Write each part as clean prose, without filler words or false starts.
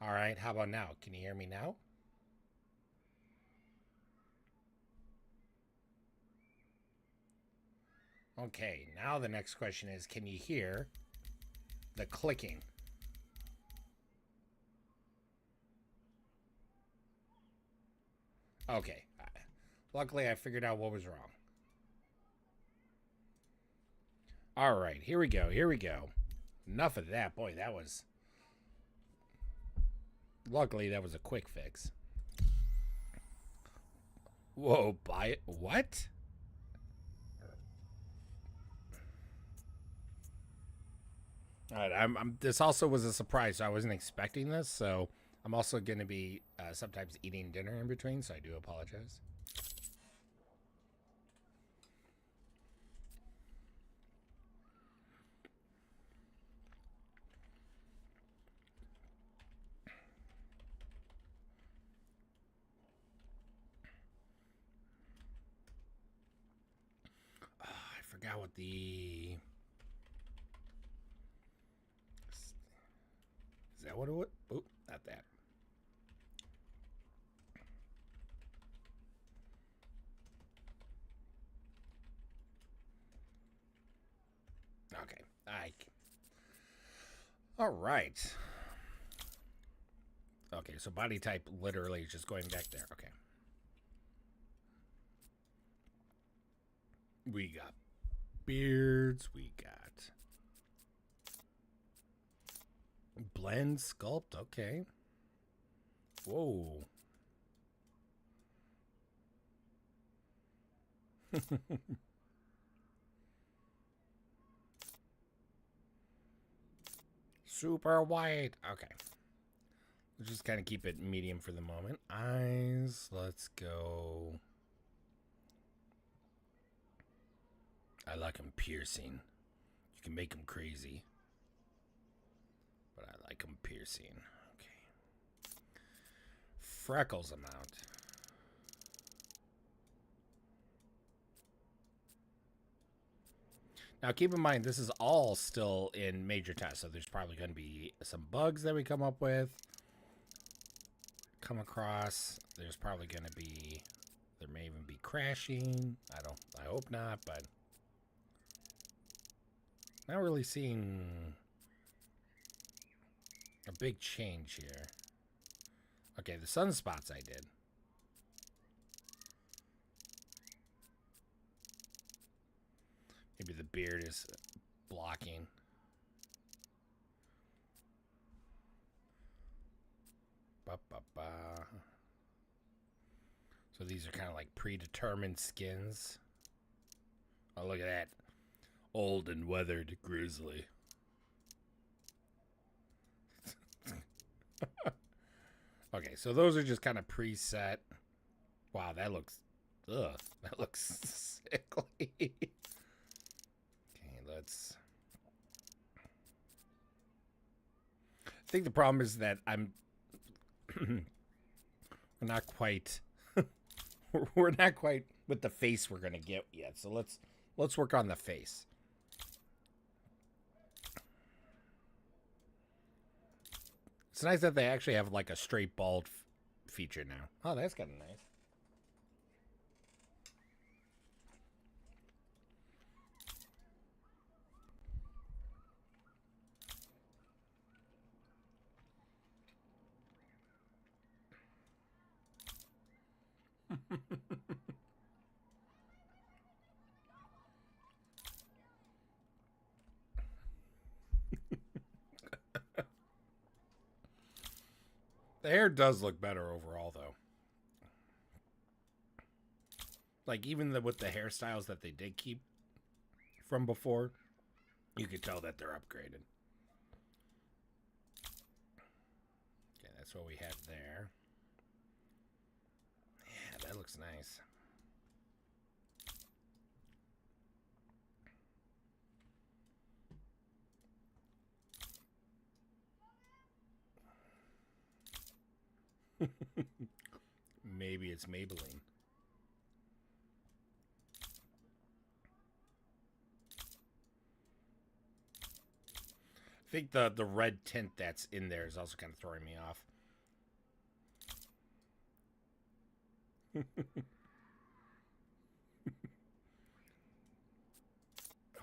All right, how about now? Can you hear me now? Okay, now the next question is can you hear the clicking? Okay. Luckily, I figured out what was wrong. All right, here we go. Here we go. Enough of that. Boy, that was. Luckily, that was a quick fix. Whoa, buy it. What? All right, this also was a surprise. So I wasn't expecting this, so I'm also going to be sometimes eating dinner in between, so I do apologize. I forgot what the. Is that what it was? Oh, not that. Okay. All right. Okay, so body type literally is just going back there. Okay. We got beards. We got blend sculpt. Okay. Whoa. Super white. Okay. Let's just kind of keep it medium for the moment. Eyes. Let's go. I like them piercing. You can make them crazy, but I like them piercing. Okay. Freckles amount. Now, keep in mind, this is all still in major tests, so there's probably going to be some bugs that we come across. There's probably going to be, there may even be crashing. I hope not, but not really seeing a big change here. Okay, the sunspots I did. Maybe the beard is blocking. Ba, ba, ba. So these are kind of like predetermined skins. Oh, look at that. Old and weathered grizzly. Okay, so those are just kind of preset. Wow, that looks. Ugh, that looks sickly. Okay, let's. I think the problem is that we're not quite. We're not quite with the face we're gonna get yet. So let's work on the face. It's nice that they actually have like a straight bald feature now. Oh, that's kind of nice. The hair does look better overall, though. Like even with the hairstyles that they did keep from before, you could tell that they're upgraded. Okay, that's what we have there. Yeah, that looks nice. Maybe it's Maybelline. I think the red tint that's in there is also kind of throwing me off.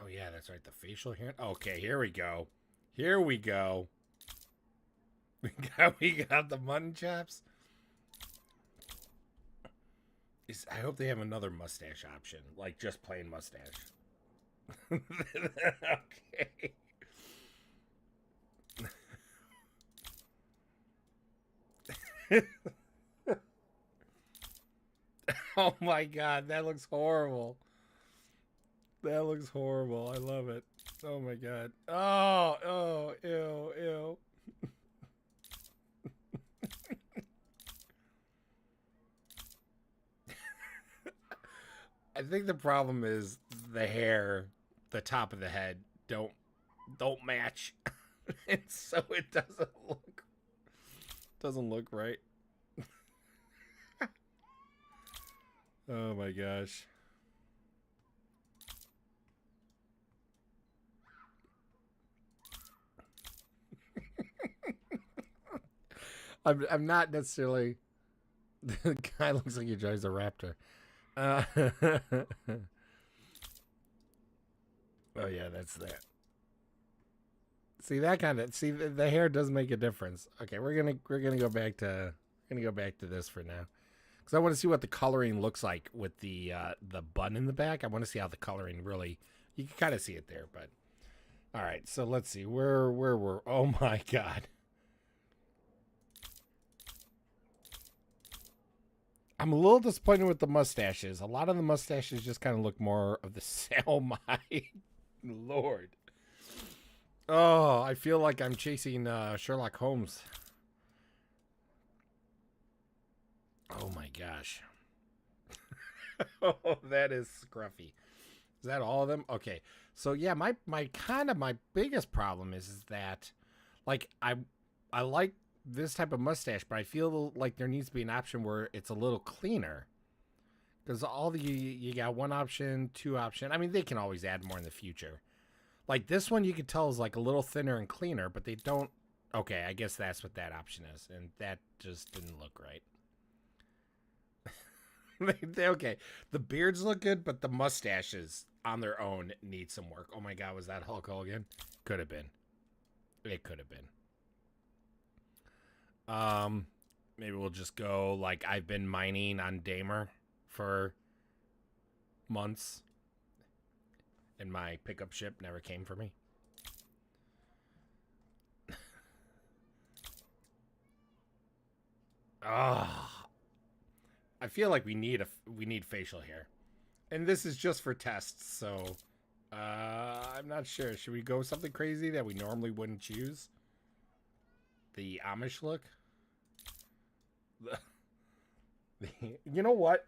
Oh yeah, that's right. The facial hair. Okay, here we go. Here we go. We got the mutton chops. I hope they have another mustache option, like just plain mustache. Okay. Oh my god, that looks horrible. That looks horrible. I love it. Oh my god. Oh, ew, ew. I think the problem is the hair, the top of the head don't match. And so it doesn't look right. Oh my gosh. I'm not necessarily. The guy looks like he drives a Raptor. Uh, oh yeah, that's that. See that kind of see the hair does make a difference. Okay, we're gonna go back to this for now because I want to see what the coloring looks like with the bun in the back. I want to see how the coloring really. You can kind of see it there, but all right. So let's see where we're. Oh my god. I'm a little disappointed with the mustaches. A lot of the mustaches just kind of look more of the oh my lord. Oh, I feel like I'm chasing Sherlock Holmes. Oh my gosh. Oh, that is scruffy. Is that all of them? Okay. So yeah, my biggest problem is that like I like this type of mustache, but I feel like there needs to be an option where it's a little cleaner. Because all the you got one option, two option. I mean, they can always add more in the future. Like this one, you could tell is like a little thinner and cleaner, but they don't. Okay, I guess that's what that option is, and that just didn't look right. Okay, the beards look good, but the mustaches on their own need some work. Oh my god, was that Hulk Hogan? Could have been. It could have been. Maybe we'll just go like I've been mining on Damer for months, and my pickup ship never came for me. Ah, I feel like we need facial hair, and this is just for tests. So, I'm not sure. Should we go something crazy that we normally wouldn't choose? The Amish look. You know what?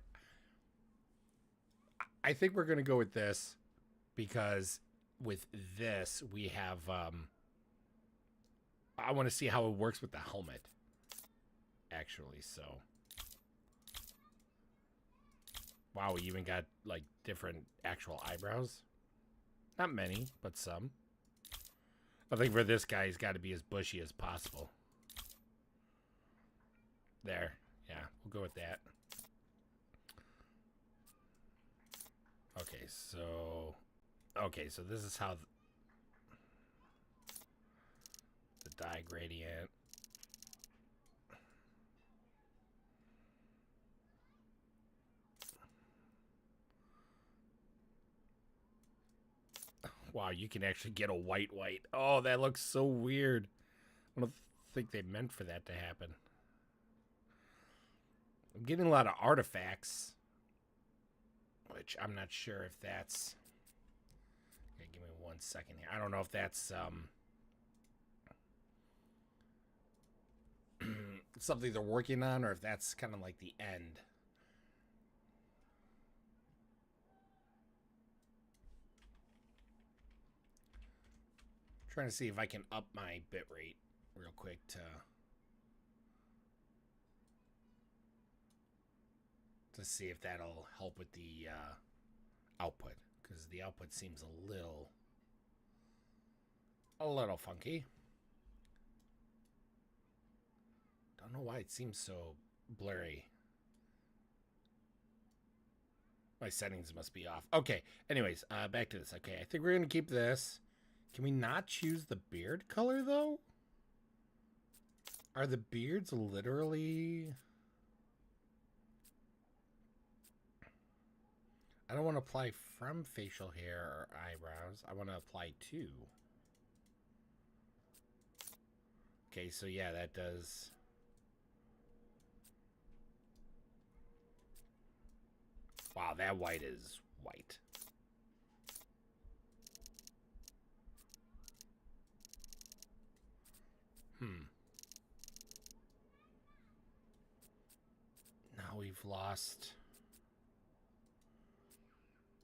I think we're gonna go with this because with this we have. I want to see how it works with the helmet. Actually, so. Wow, we even got like different actual eyebrows. Not many, but some. I think for this guy, he's got to be as bushy as possible. There. Yeah, we'll go with that. Okay, so... Okay, so this is how... The dye gradient... Wow, you can actually get a white. Oh, that looks so weird. I don't think they meant for that to happen. I'm getting a lot of artifacts, which I'm not sure if that's... Okay, give me 1 second here. I don't know if that's something they're working on or if that's kind of like the end. Trying to see if I can up my bitrate real quick to see if that'll help with the output, because the output seems a little A little funky. Don't know why it seems so blurry. My settings must be off. Okay, anyways, back to this. Okay, I think we're going to keep this. Can we not choose the beard color, though? Are the beards literally... I don't want to apply from facial hair or eyebrows. I want to apply to. Okay, so yeah, that does... Wow, that white is white. Now we've lost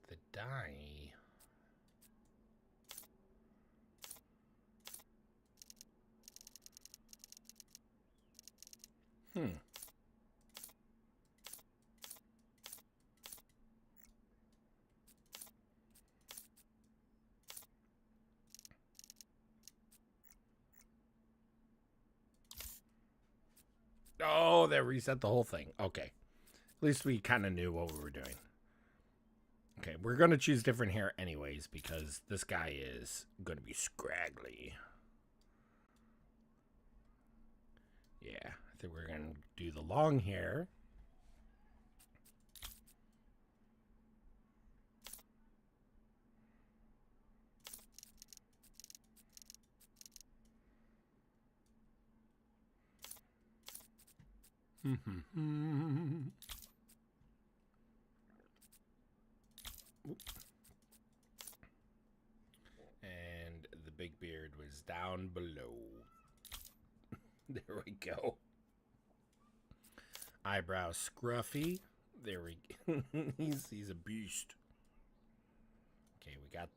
the dye. Oh, that reset the whole thing. Okay. At least we kind of knew what we were doing. Okay, we're going to choose different hair anyways because this guy is going to be scraggly. Yeah, I think we're going to do the long hair. And the big beard was down below. There we go. Eyebrow scruffy. There we go. he's a beast. Okay, we got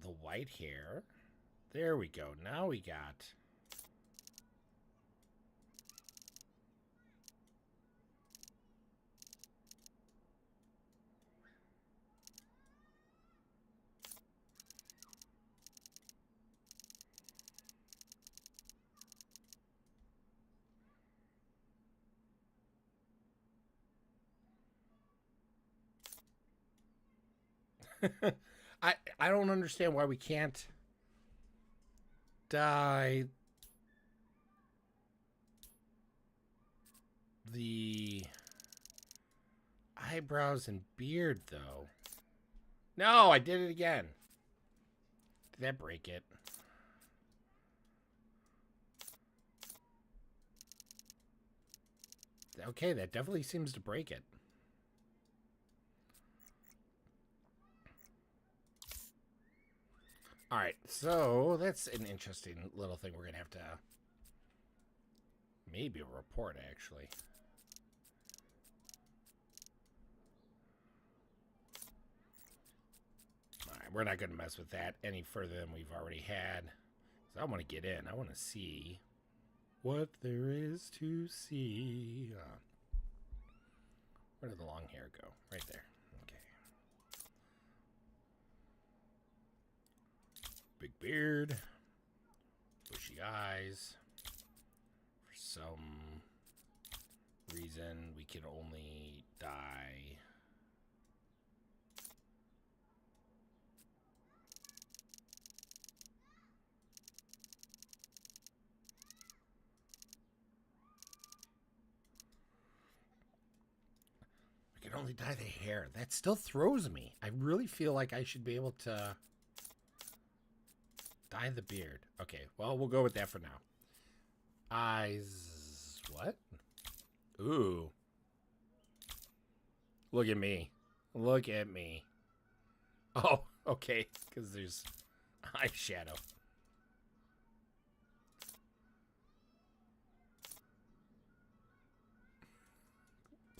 the white hair. There we go. Now we got... I don't understand why we can't dye the eyebrows and beard, though. No, I did it again. Did that break it? Okay, that definitely seems to break it. Alright, so that's an interesting little thing we're going to have to maybe report, actually. Alright, we're not going to mess with that any further than we've already had. So I want to get in. I want to see what there is to see. Where did the long hair go? Right there. Okay. Big beard. Bushy eyes. For some reason, we can only dye... We can only dye the hair. That still throws me. I really feel like I should be able to dye the beard. Okay, well, we'll go with that for now. Eyes... What? Ooh. Look at me. Look at me. Oh, okay. Because there's eyeshadow.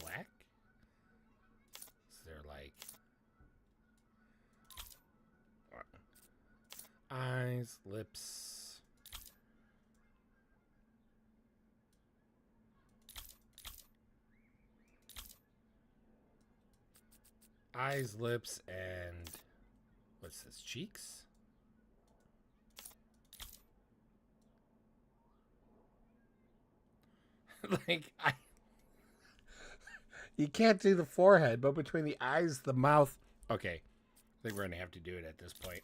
Black? Is there like... eyes, lips... eyes, lips, and what's this? Cheeks? Like, you can't do the forehead, but between the eyes, the mouth. Okay, I think we're gonna have to do it at this point.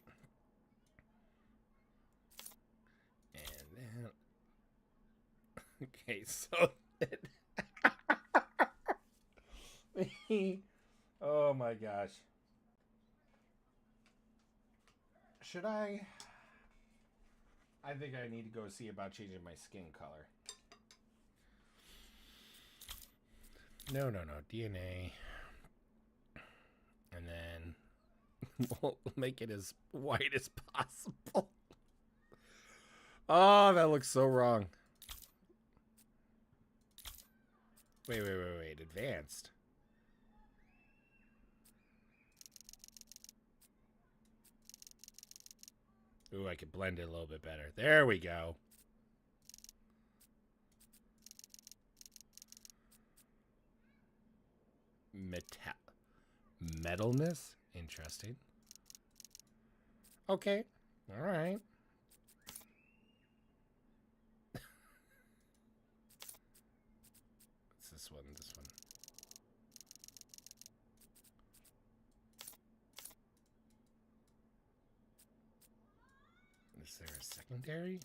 And then, okay, so. Oh my gosh. Should I? I think I need to go see about changing my skin color. No. DNA. And then we'll make it as white as possible. Oh, that looks so wrong. Wait. Advanced. Ooh, I could blend it a little bit better. There we go. Metalness? Interesting. Okay. All right. What's this one? This one. Is there a secondary?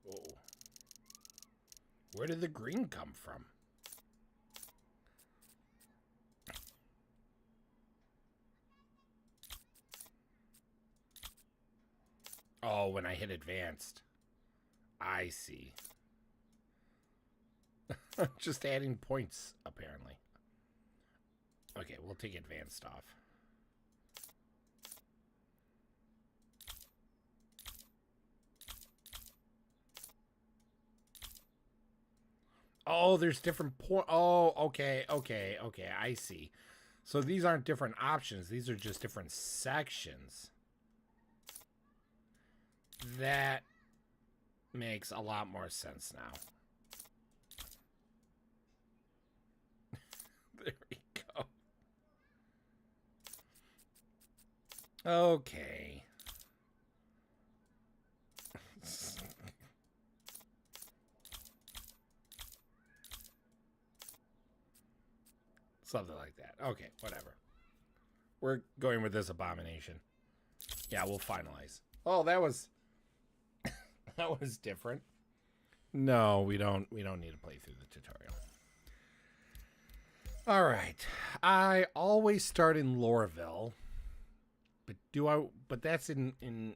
Whoa. Where did the green come from? Oh, when I hit advanced. I see. Just adding points, apparently. Okay, we'll take advanced off. Oh, there's different Oh, okay. I see. So these aren't different options. These are just different sections. That makes a lot more sense now. There we go. Okay. Something like that. Okay, whatever. We're going with this abomination. Yeah, we'll finalize. Oh, that was that was different. No, we don't need to play through the tutorial. All right. I always start in Lorville. But that's in do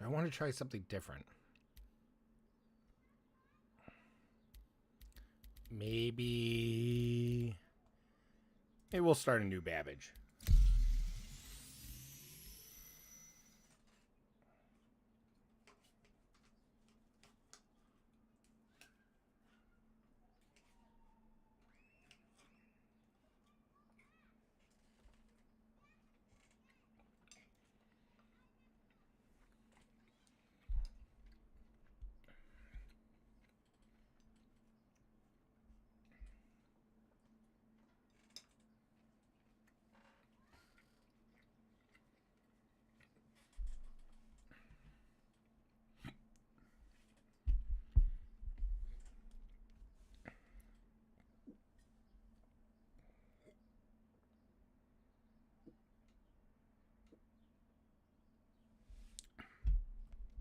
I want to try something different? Maybe we'll start a new Babbage.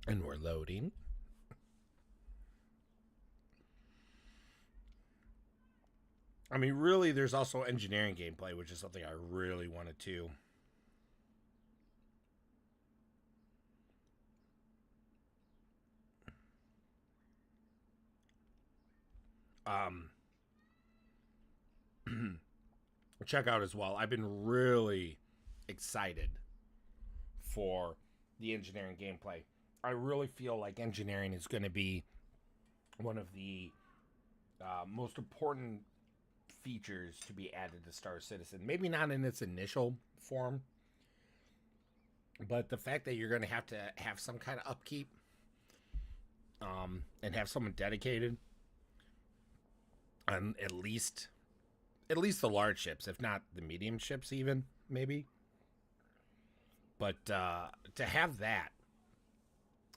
And we're loading. I mean, really, there's also engineering gameplay, which is something I really wanted to. Check out as well. I've been really excited for the engineering gameplay. I really feel like engineering is going to be one of the most important features to be added to Star Citizen. Maybe not in its initial form, but the fact that you're going to have some kind of upkeep, and have someone dedicated on at least the large ships, if not the medium ships, even maybe. But to have that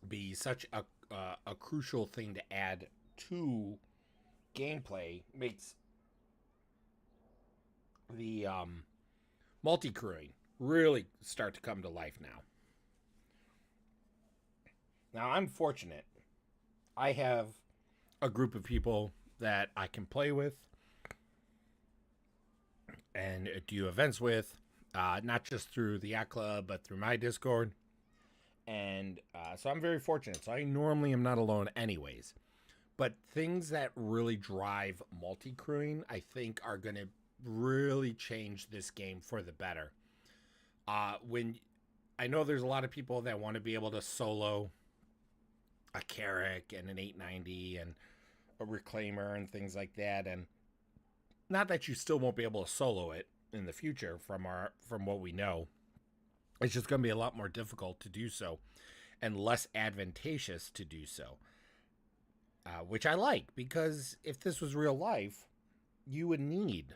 be such a crucial thing to add to gameplay makes the multi-crewing really start to come to life now. Now, I'm fortunate. I have a group of people that I can play with and do events with, not just through the Yacht Club, but through my Discord. And so I'm very fortunate. So I normally am not alone, anyways. But things that really drive multi-crewing, I think, are going to really change this game for the better. When I know there's a lot of people that want to be able to solo a Carrack and an 890 and a Reclaimer and things like that, and not that you still won't be able to solo it in the future from what we know. It's just going to be a lot more difficult to do so and less advantageous to do so. Which I like, because if this was real life, you would need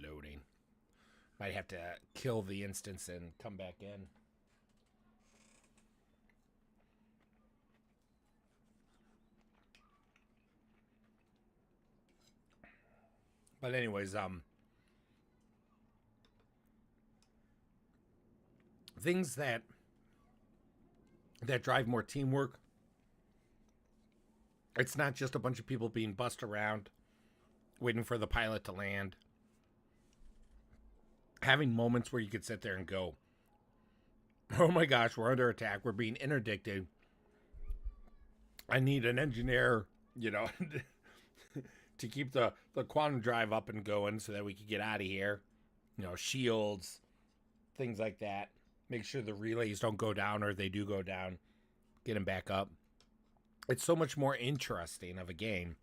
loading. Might have to kill the instance and come back in. But anyways, things that drive more teamwork. It's not just a bunch of people being bussed around, waiting for the pilot to land. Having moments where you could sit there and go, oh my gosh, we're under attack. We're being interdicted. I need an engineer, to keep the quantum drive up and going so that we can get out of here. Shields, things like that. Make sure the relays don't go down, or they do go down. Get them back up. It's so much more interesting of a game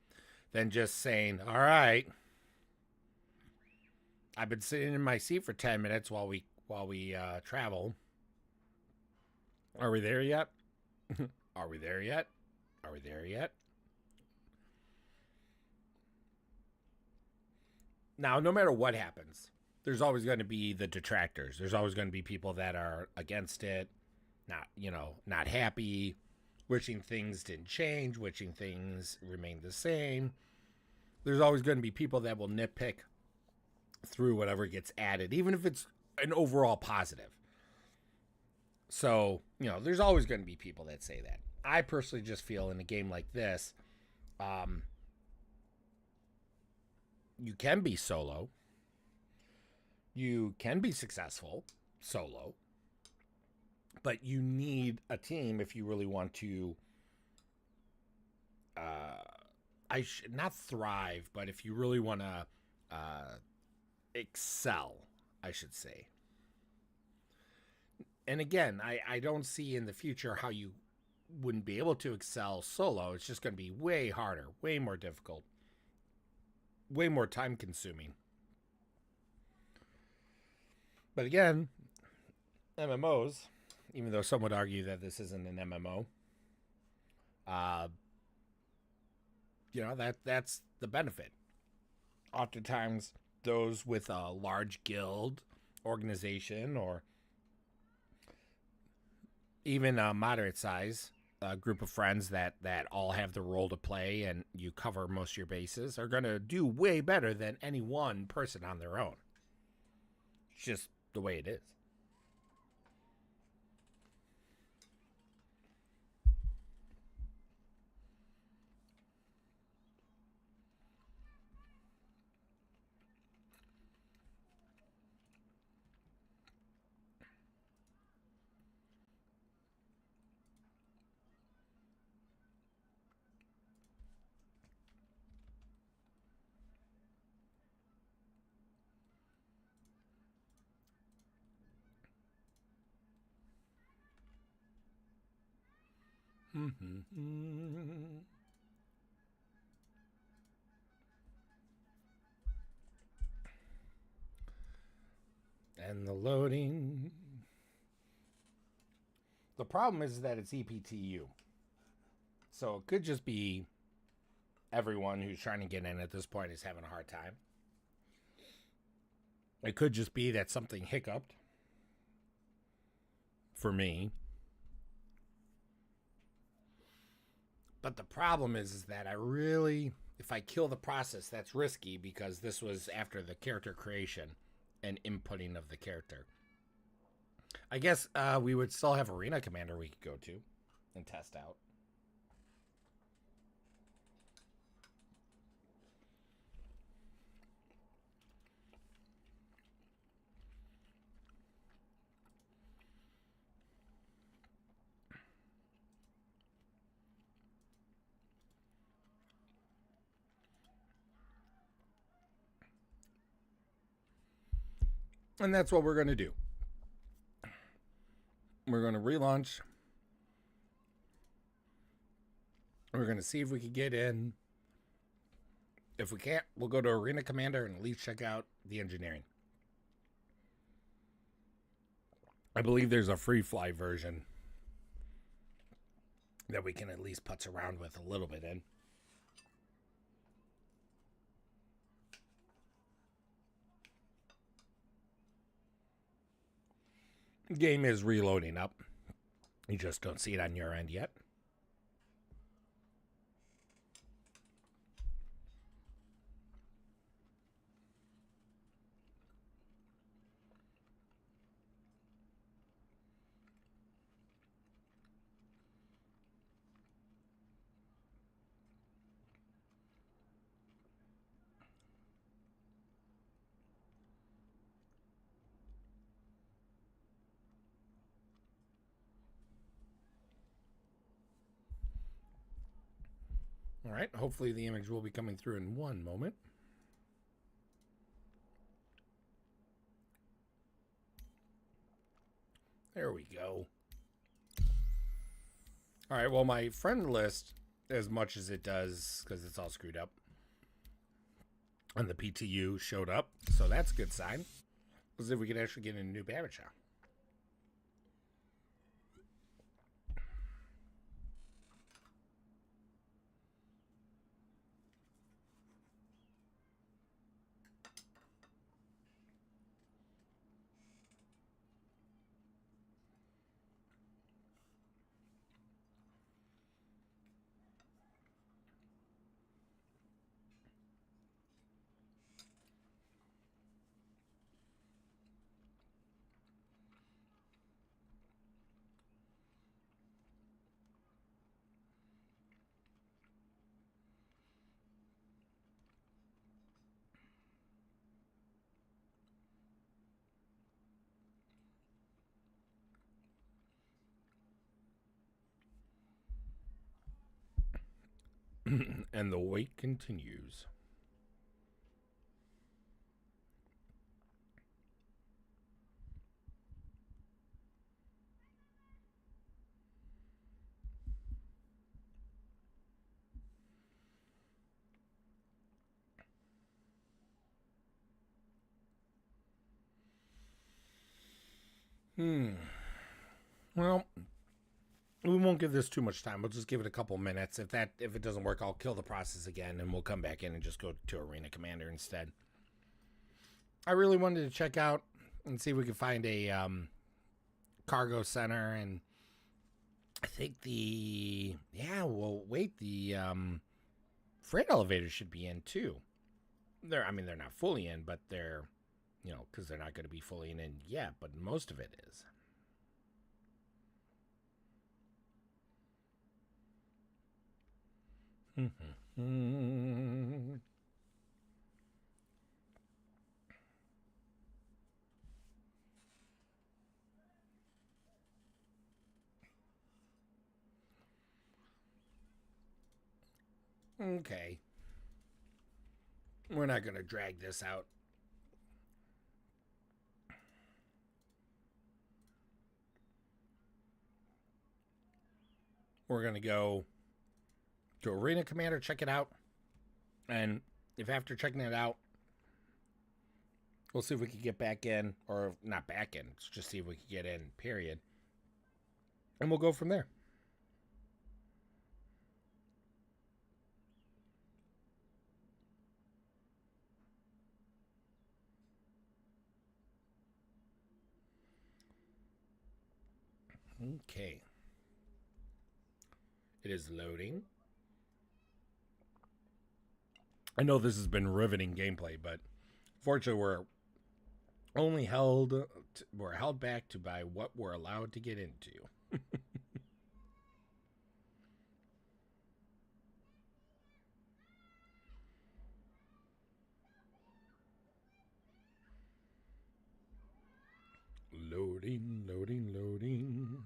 than just saying, all right, I've been sitting in my seat for 10 minutes while we travel. Are we there yet? Are we there yet? Are we there yet? Now, no matter what happens, there's always going to be the detractors. There's always going to be people that are against it, not happy, wishing things didn't change, wishing things remained the same. There's always going to be people that will nitpick through whatever gets added, even if it's an overall positive. So, there's always going to be people that say that. I personally just feel in a game like this, you can be solo. You can be successful solo. But you need a team if you really want to, not thrive, but if you really want to excel, I should say. And again, I don't see in the future how you wouldn't be able to excel solo. It's just going to be way harder, way more difficult, way more time consuming. But again, MMOs, even though some would argue that this isn't an MMO, that's the benefit. Oftentimes, those with a large guild organization, or even a moderate size group of friends that all have the role to play and you cover most of your bases, are going to do way better than any one person on their own. It's just the way it is. And the loading. The problem is that it's EPTU. So it could just be everyone who's trying to get in at this point is having a hard time. It could just be that something hiccuped for me. But the problem is that I really, if I kill the process, that's risky because this was after the character creation and inputting of the character. I guess we would still have Arena Commander we could go to and test out. And that's what we're going to do. We're going to relaunch. We're going to see if we can get in. If we can't, we'll go to Arena Commander and at least check out the engineering. I believe there's a free fly version that we can at least putz around with a little bit in. Game is reloading up. You just don't see it on your end yet. All right, hopefully the image will be coming through in one moment. There we go. All right, well, my friend list, as much as it does, because it's all screwed up, and the PTU showed up, so that's a good sign. Let's see if we can actually get a new Babicha. And the wait continues. Well, we won't give this too much time. We'll just give it a couple minutes. If it doesn't work, I'll kill the process again, and we'll come back in and just go to Arena Commander instead. I really wanted to check out and see if we could find a cargo center, and I think the freight elevators should be in too. They're not fully in, but they're because they're not going to be fully in yet, but most of it is. Okay. We're not going to drag this out. We're going to go to Arena Commander, check it out. And if after checking it out, we'll see if we can get back in, or not back in, let's just see if we can get in, period. And we'll go from there. Okay. It is loading. I know this has been riveting gameplay, but fortunately we're held back to by what we're allowed to get into. Loading, loading, loading.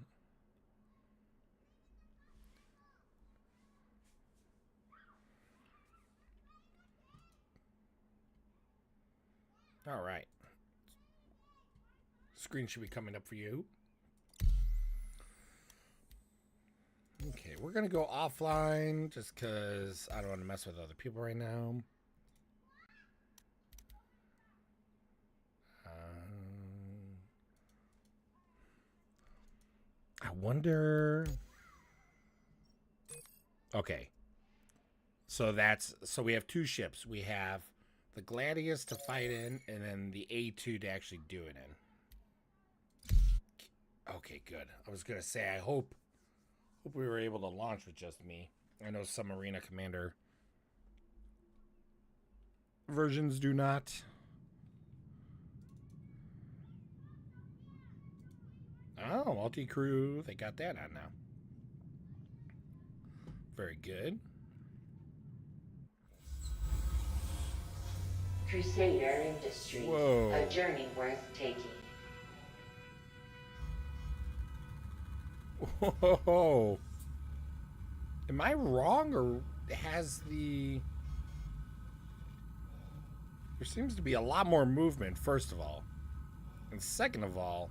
All right. Screen should be coming up for you. Okay, we're going to go offline just because I don't want to mess with other people right now. I wonder... Okay. So we have two ships. We have the Gladius to fight in, and then the A2 to actually do it in. Okay, good. I was gonna say I hope we were able to launch with just me. I know some Arena Commander versions do not. Oh, multi-crew. They got that on now. Very good. Crusader Industries. Whoa. A journey worth taking. Whoa. Am I wrong, or has the... There seems to be a lot more movement, first of all. And second of all,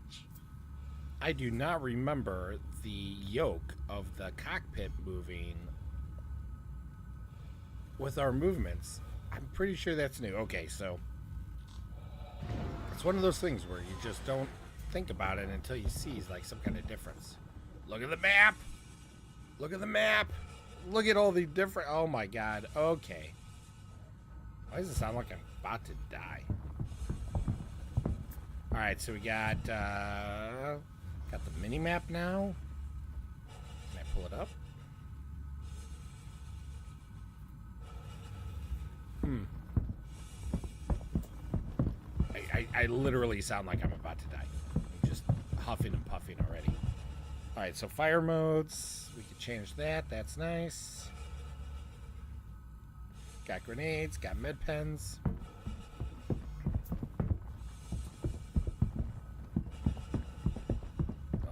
I do not remember the yoke of the cockpit moving with our movements. I'm pretty sure that's new. Okay, so it's one of those things where you just don't think about it until you see like some kind of difference. Look at the map. Look at the map. Look at all the different... Oh my god. Okay. Why does it sound like I'm about to die? Alright, so we got the mini map now. Can I pull it up? I literally sound like I'm about to die. I'm just huffing and puffing already. Alright, so fire modes. We can change that. That's nice. Got grenades. Got med pens.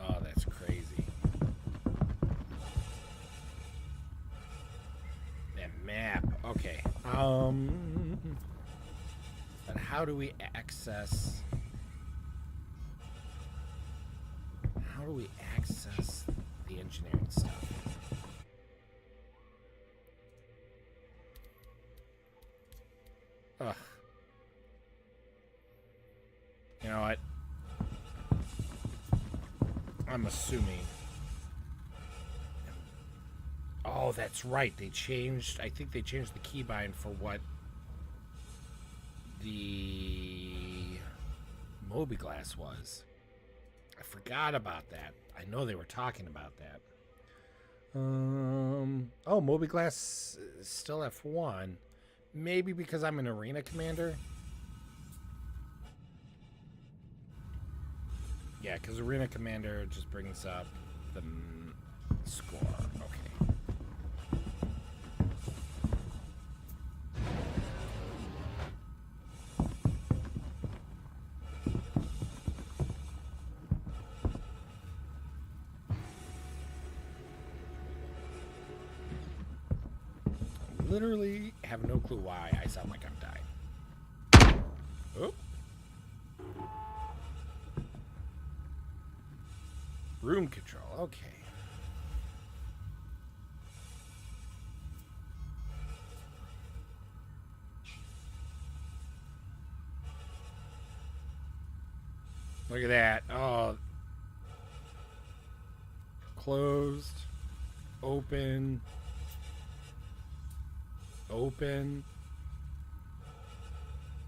Oh, that's crazy. That map. Okay. But how do we access... How do we access the engineering stuff? Ugh. You know what? I'm assuming... Oh, that's right. They changed... I think they changed the keybind for what the Mobi-Glass was. I forgot about that. I know they were talking about that. Oh, Mobi-Glass is still F1. Maybe because I'm an Arena Commander. Yeah, because Arena Commander just brings up the score. Okay. Literally have no clue why I sound like I'm dying. Oh. Room control, okay. Look at that. Oh. Closed. Open. Open.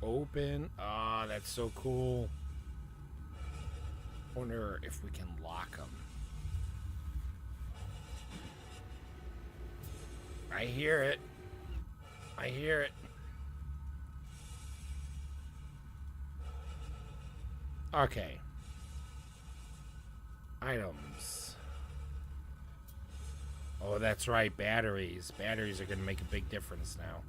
Open. Ah, that's so cool. Wonder if we can lock them. I hear it. I hear it. Okay. Items. Oh, that's right. Batteries. Batteries are going to make a big difference now.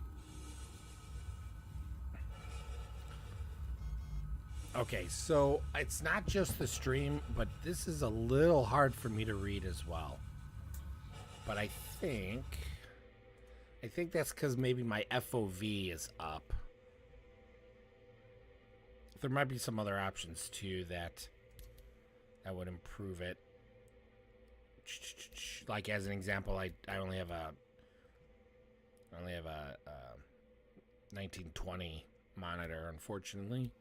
Okay, so it's not just the stream, but this is a little hard for me to read as well. But I think that's because maybe my FOV is up. There might be some other options too that would improve it. Like as an example, I only have a 1920 monitor, unfortunately.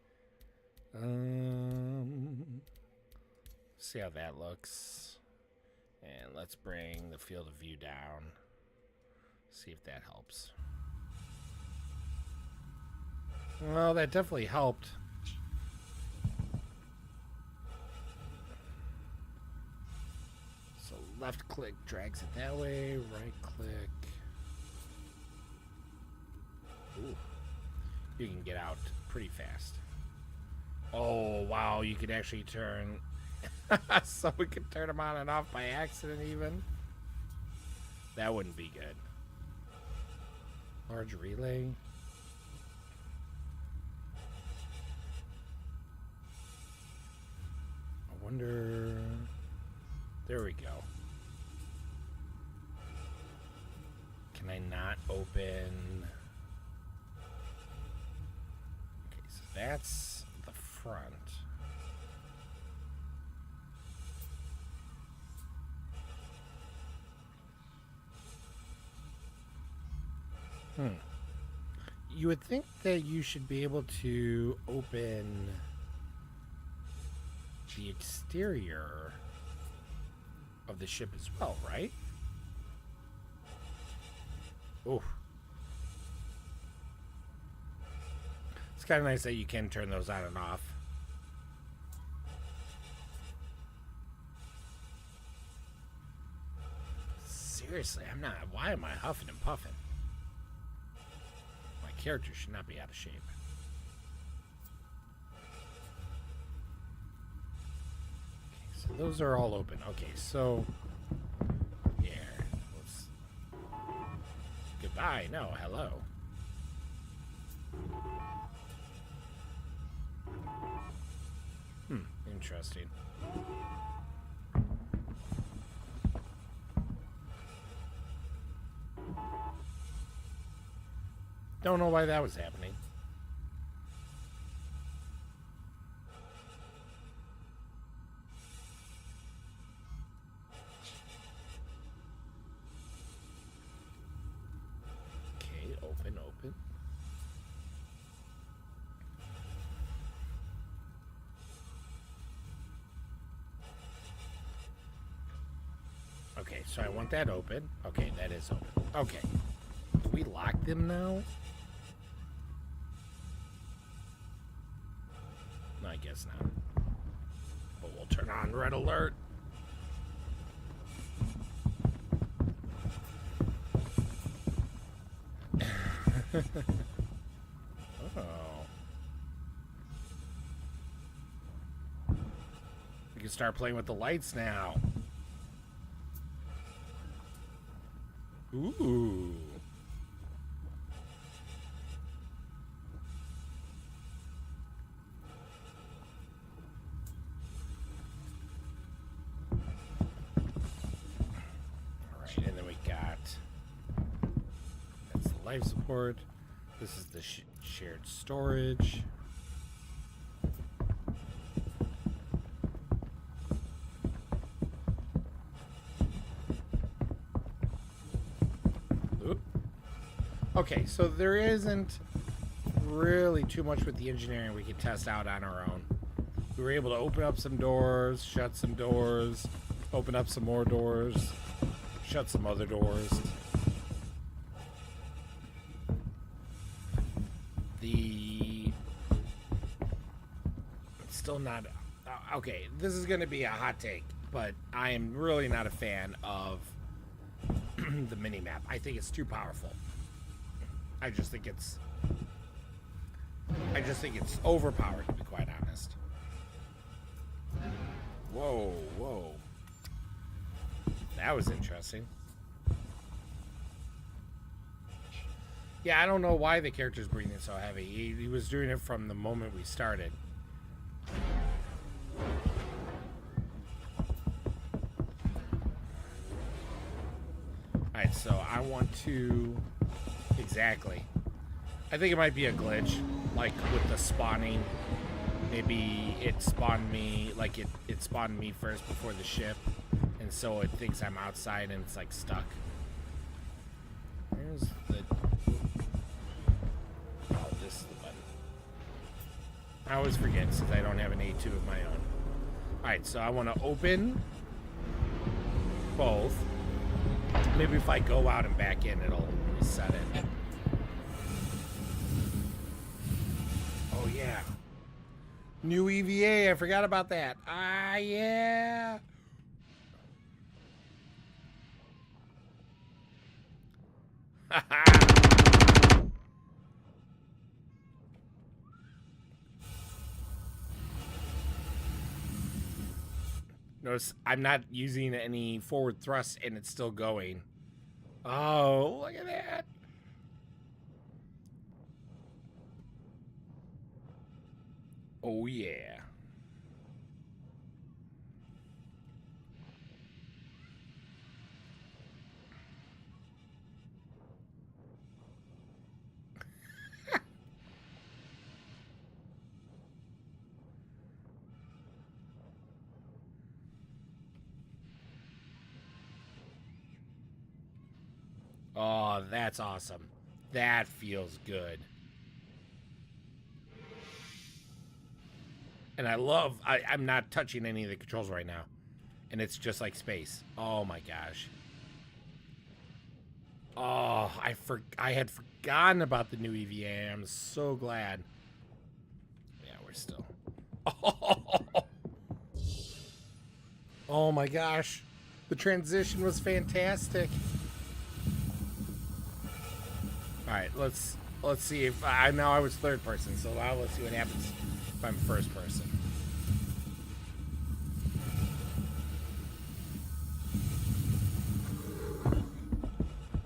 See how that looks. And let's bring the field of view down. See if that helps. Well, that definitely helped. So left click drags it that way, right click. Ooh. You can get out pretty fast. Oh, wow, you could actually turn... so we could turn them on and off by accident even. That wouldn't be good. Large relay. I wonder... There we go. Can I not open... Okay, so that's the front. You would think that you should be able to open the exterior of the ship as well, right? Oh. It's kind of nice that you can turn those on and off. Seriously, I'm not. Why am I huffing and puffing? My character should not be out of shape. Okay, so those are all open. Okay, so here. Let's... Goodbye. No, hello. Interesting. Don't know why that was happening. Okay, open. Okay, so I want that open. Okay, that is open. Okay. Do we lock them now? No, I guess not. But we'll turn on red alert. Oh. We can start playing with the lights now. Ooh. Alright, and then we got... That's the life support. This is the shared storage. Okay, so there isn't really too much with the engineering we could test out on our own. We were able to open up some doors, shut some doors, open up some more doors, shut some other doors. It's still not... okay, this is going to be a hot take, but I am really not a fan of the mini map. I think it's too powerful. I just think it's overpowered, to be quite honest. Whoa, whoa. That was interesting. Yeah, I don't know why the character's breathing so heavy. He was doing it from the moment we started. Alright, so I want to... Exactly. I think it might be a glitch, like with the spawning. Maybe it spawned me, like it spawned me first before the ship, and so it thinks I'm outside and it's like stuck. Where's the... Oh, this is the button. I always forget since I don't have an A2 of my own. Alright, so I want to open both. Maybe if I go out and back in, it'll reset it. Oh, yeah. New EVA, I forgot about that. Ah, yeah. Notice I'm not using any forward thrust and it's still going. Oh, look at that. Oh, yeah. Oh, that's awesome. That feels good. And I love, I'm not touching any of the controls right now. And it's just like space. Oh my gosh. Oh, I had forgotten about the new EVA. I'm so glad. Yeah, we're still. Oh my gosh. The transition was fantastic. Alright, let's see if I know I was third person, so now let's see what happens if I'm first person.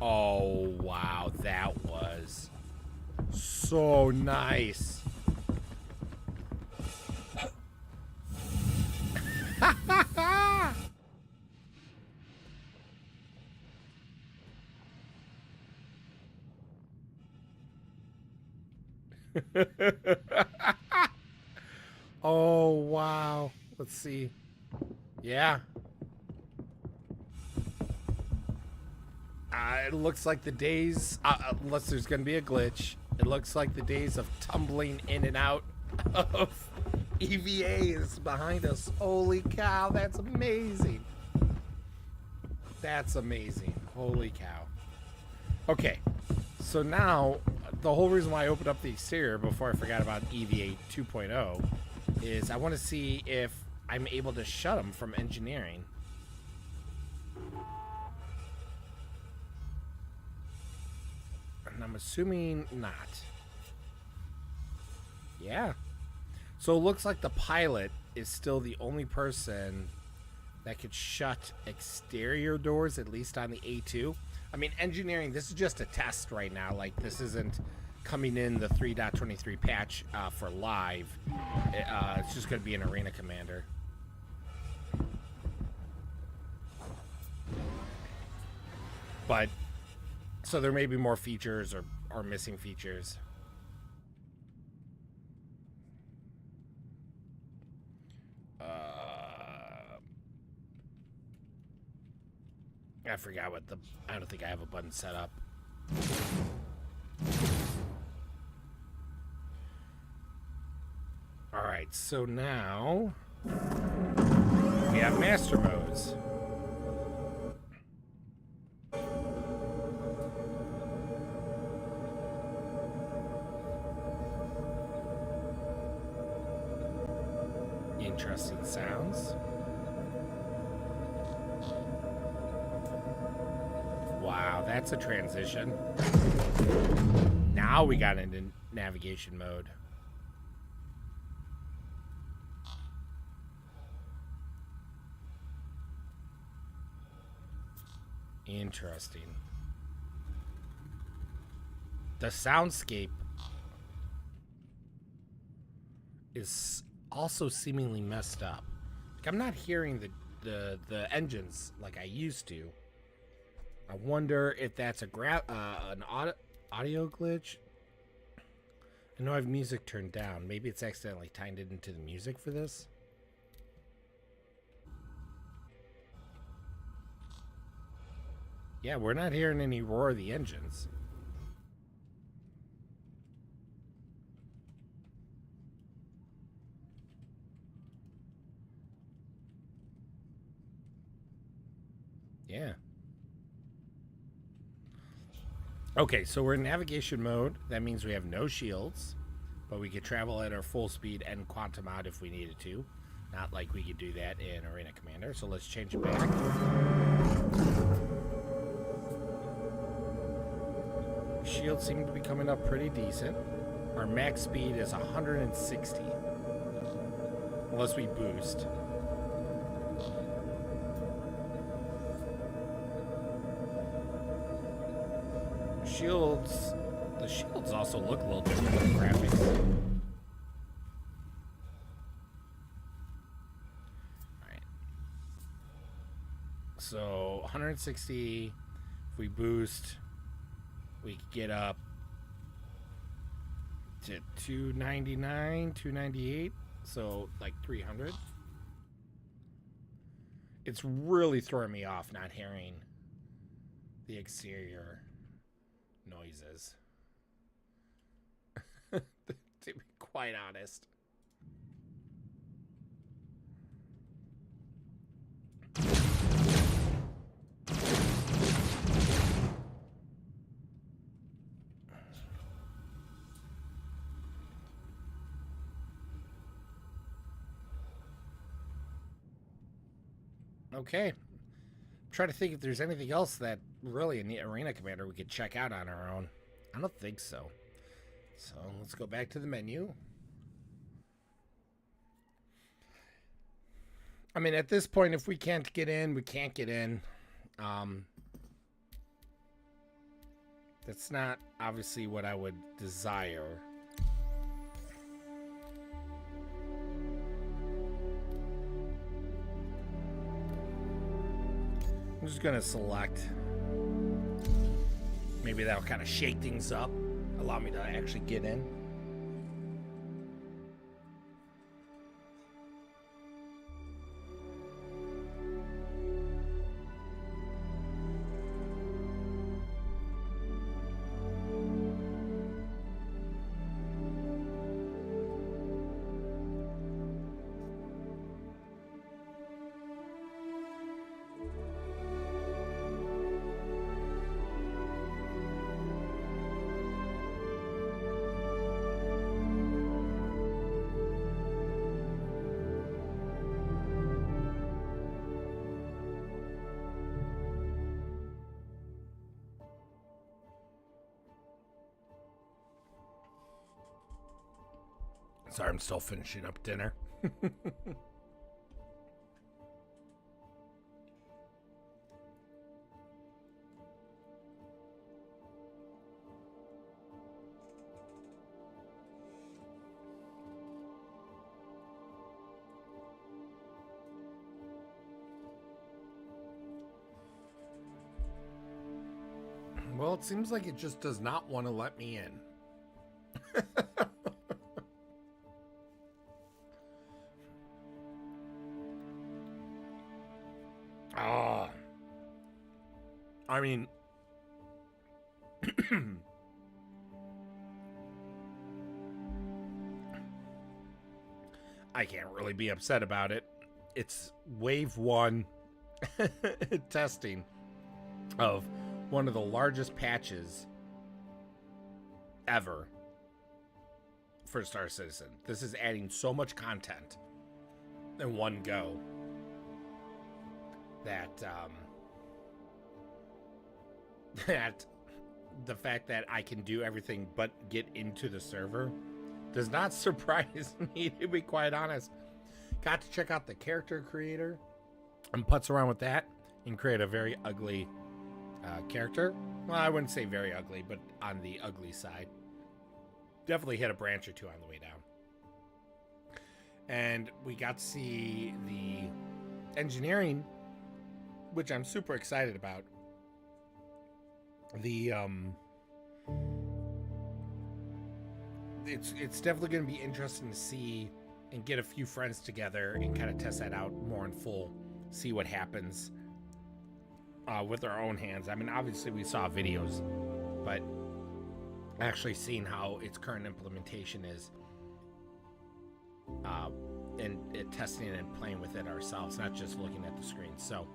Oh wow, that was so nice. Oh wow, let's see. Yeah, it looks like the days, unless there's gonna be a glitch, it looks like the days of tumbling in and out of EVA is behind us. Holy cow, that's amazing. That's amazing. Holy cow. Okay, so now the whole reason why I opened up the exterior before I forgot about EVA 2.0 is I want to see if I'm able to shut them from engineering. And I'm assuming not. Yeah. So it looks like the pilot is still the only person that could shut exterior doors, at least on the A2. I mean, engineering, this is just a test right now. Like, this isn't coming in the 3.23 patch for live. It's just going to be an arena commander. But, so there may be more features or missing features. I forgot what I don't think I have a button set up. Alright, so now we have master modes. Interesting sounds. Wow, that's a transition. Now we got into navigation mode. Interesting. The soundscape is also seemingly messed up. Like, I'm not hearing the engines like I used to. I wonder if that's an audio glitch. I know I have music turned down. Maybe it's accidentally tied it into the music for this. Yeah, we're not hearing any roar of the engines. Yeah. Okay, so we're in navigation mode. That means we have no shields, but we could travel at our full speed and quantum out if we needed to. Not like we could do that in Arena Commander. So let's change it back. Shields seem to be coming up pretty decent. Our max speed is 160. Unless we boost. The shields also look a little different with the graphics. Alright. So 160. If we boost, we could get up to 299, 298. So like 300. It's really throwing me off not hearing the exterior noises. To be quite honest. Okay. Try to think if there's anything else that really in the Arena Commander we could check out on our own. I don't think so. So let's go back to the menu. I mean, at this point, if we can't get in, we can't get in. That's not obviously what I would desire. I'm just gonna select. Maybe that'll kind of shake things up, allow me to actually get in. Sorry, I'm still finishing up dinner. Well, it seems like it just does not want to let me in. I mean, I can't really be upset about it. It's wave 1 testing of one of the largest patches ever for Star Citizen. This is adding so much content in one go that that the fact that I can do everything but get into the server does not surprise me, to be quite honest. Got to check out the character creator and putz around with that and create a very ugly character. Well, I wouldn't say very ugly, but on the ugly side. Definitely hit a branch or two on the way down. And we got to see the engineering, which I'm super excited about. The it's definitely going to be interesting to see and get a few friends together and kind of test that out more in full, see what happens with our own hands. I mean, obviously we saw videos, but actually seeing how its current implementation is, and testing and playing with it ourselves, not just looking at the screen. So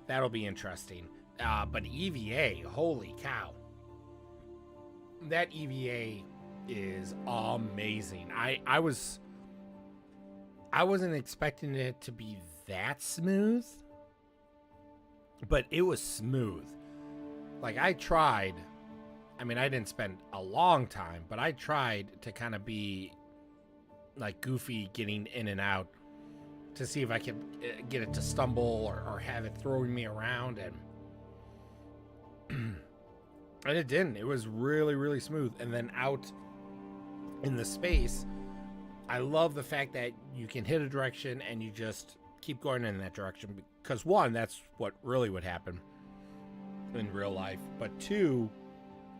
that'll be interesting. But EVA, holy cow. That EVA is amazing. I wasn't expecting it to be that smooth, but it was smooth. Like, I tried, I mean, I didn't spend a long time, but I tried to kind of be like goofy getting in and out to see if I could get it to stumble or have it throwing me around, and and it didn't. It was really, really smooth. And then out in the space, I love the fact that you can hit a direction and you just keep going in that direction, because one, that's what really would happen in real life, but two,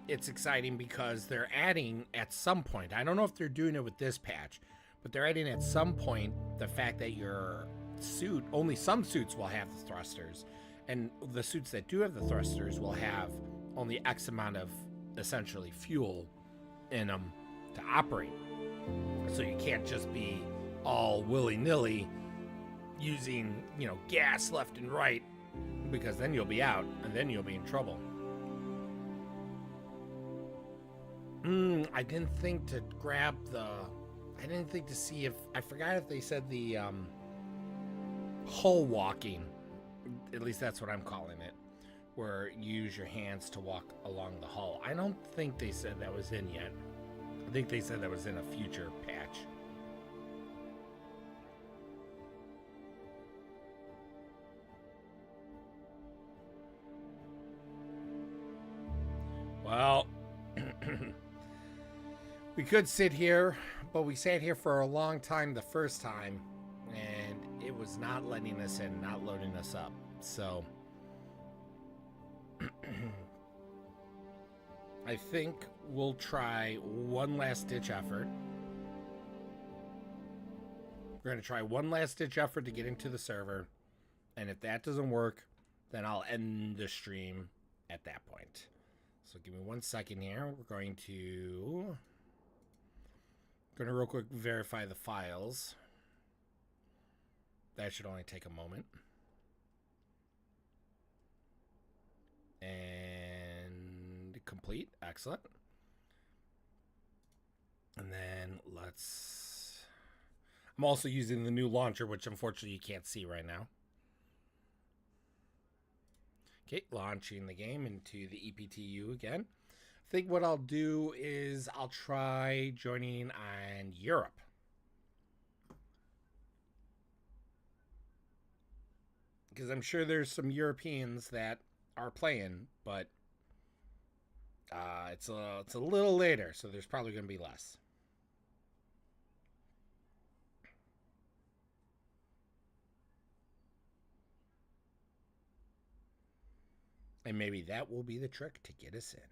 it's exciting because they're adding at some point, I don't know if they're doing it with this patch, but they're adding at some point the fact that your suit, only some suits will have the thrusters, and the suits that do have the thrusters will have only X amount of essentially fuel in them to operate. So you can't just be all willy-nilly using, gas left and right, because then you'll be out and then you'll be in trouble. I didn't think to grab I didn't think to see if, I forgot if they said the hull walking, at least that's what I'm calling it, where you use your hands to walk along the hull. I don't think they said that was in yet. I think they said that was in a future patch. Well, we could sit here, but we sat here for a long time the first time, and it was not letting us in, not loading us up. So I think we'll try one last ditch effort. We're going to try one last ditch effort to get into the server, and if that doesn't work, then I'll end the stream at that point. So give me 1 second here. We're going to real quick verify the files. That should only take a moment. And complete. Excellent. And then I'm also using the new launcher, which unfortunately you can't see right now. Okay, launching the game into the EPTU again. I think what I'll do is I'll try joining on Europe. Because I'm sure there's some Europeans that are playing, but it's a little later, so there's probably going to be less. And maybe that will be the trick to get us in.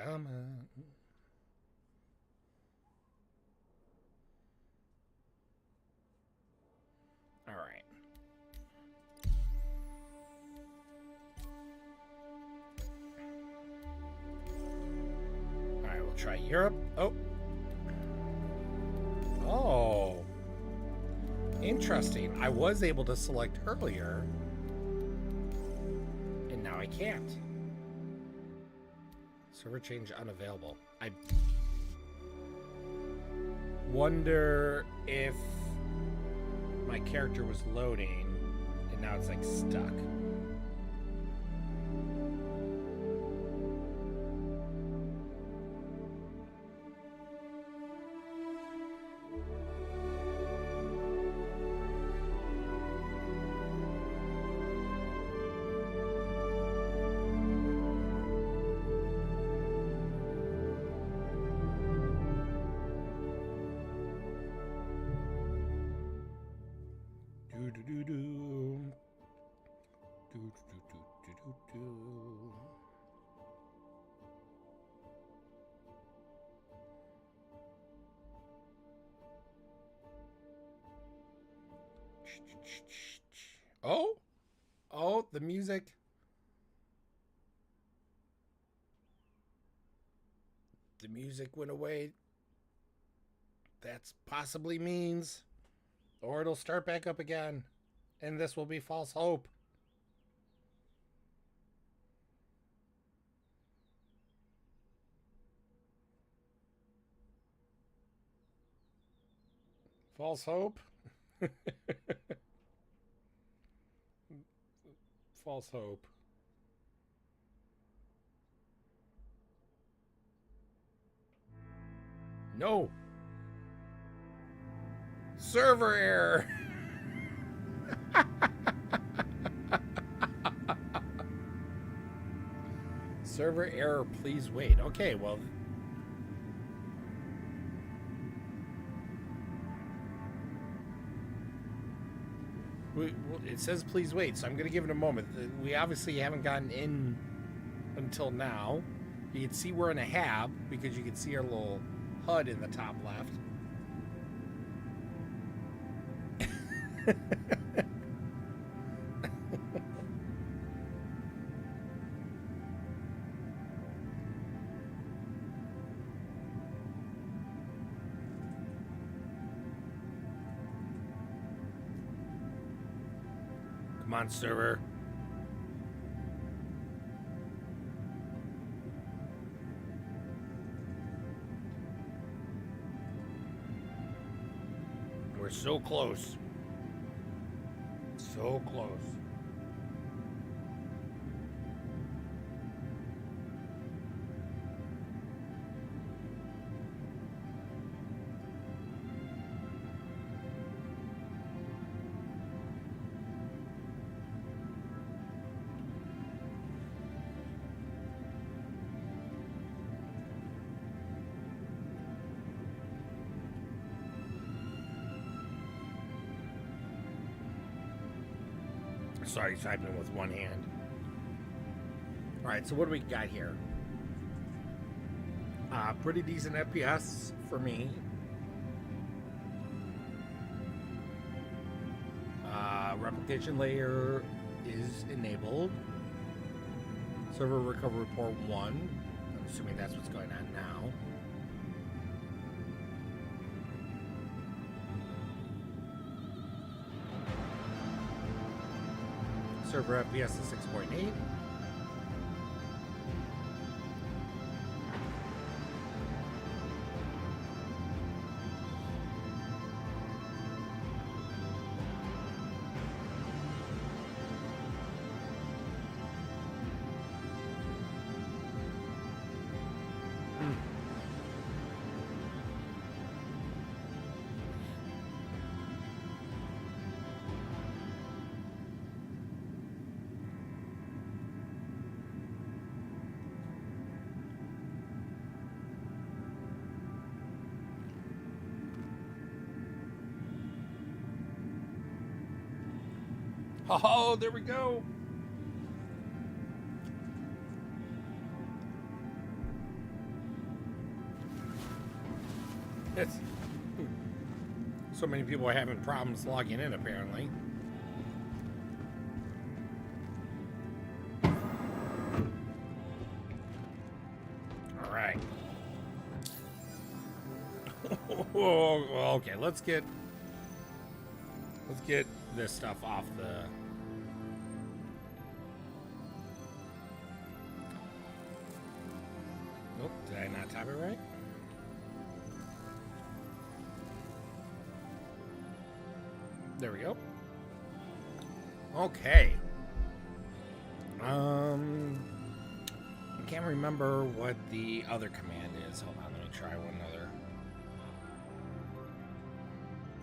Come on. All right. All right, we'll try Europe. Oh. Oh. Interesting. I was able to select earlier, and now I can't. Server change unavailable. I wonder if my character was loading, and now it's like stuck. Oh, oh, the music. The music went away. That's possibly means, or it'll start back up again, and this will be false hope. False hope. False hope. No. Server error. Server error, please wait. Okay, well. It says please wait, so I'm going to give it a moment. We obviously haven't gotten in until now. You can see we're in a hab because you can see our little HUD in the top left. Come on, server. We're so close. So close. Sorry, typing with one hand. All right, so what do we got here? Pretty decent FPS for me. Replication layer is enabled. Server recovery port 1. I'm assuming that's what's going on now. Server FPS is 6.8. Oh, there we go. It's so many people are having problems logging in, apparently. All right. Whoa, okay, let's get this stuff off the. Oh, did I not type it right? There we go. Okay. I can't remember what the other command is. Hold on, let me try one other.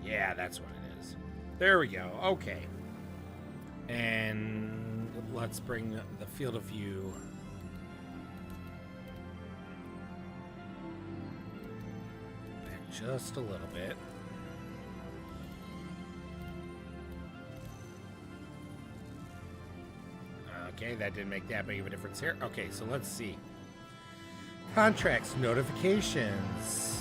Yeah, that's what it is. There we go. Okay. And let's bring the field of view back just a little bit. Okay, that didn't make that big of a difference here. Okay, so let's see. Contracts, notifications.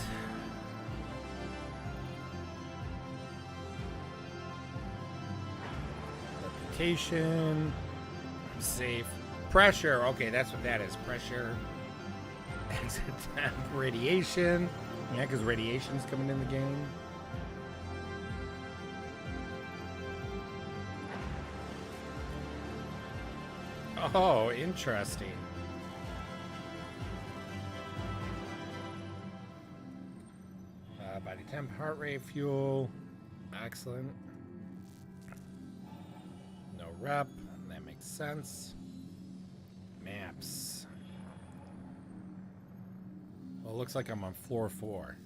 Reputation. Safe. Pressure. Okay, that's what that is. Pressure. Exit temp. Radiation. Yeah, because radiation's coming in the game. Oh, interesting. Body temp, heart rate, fuel. Excellent. No rep. That makes sense. Maps. Well, it looks like I'm on floor 4.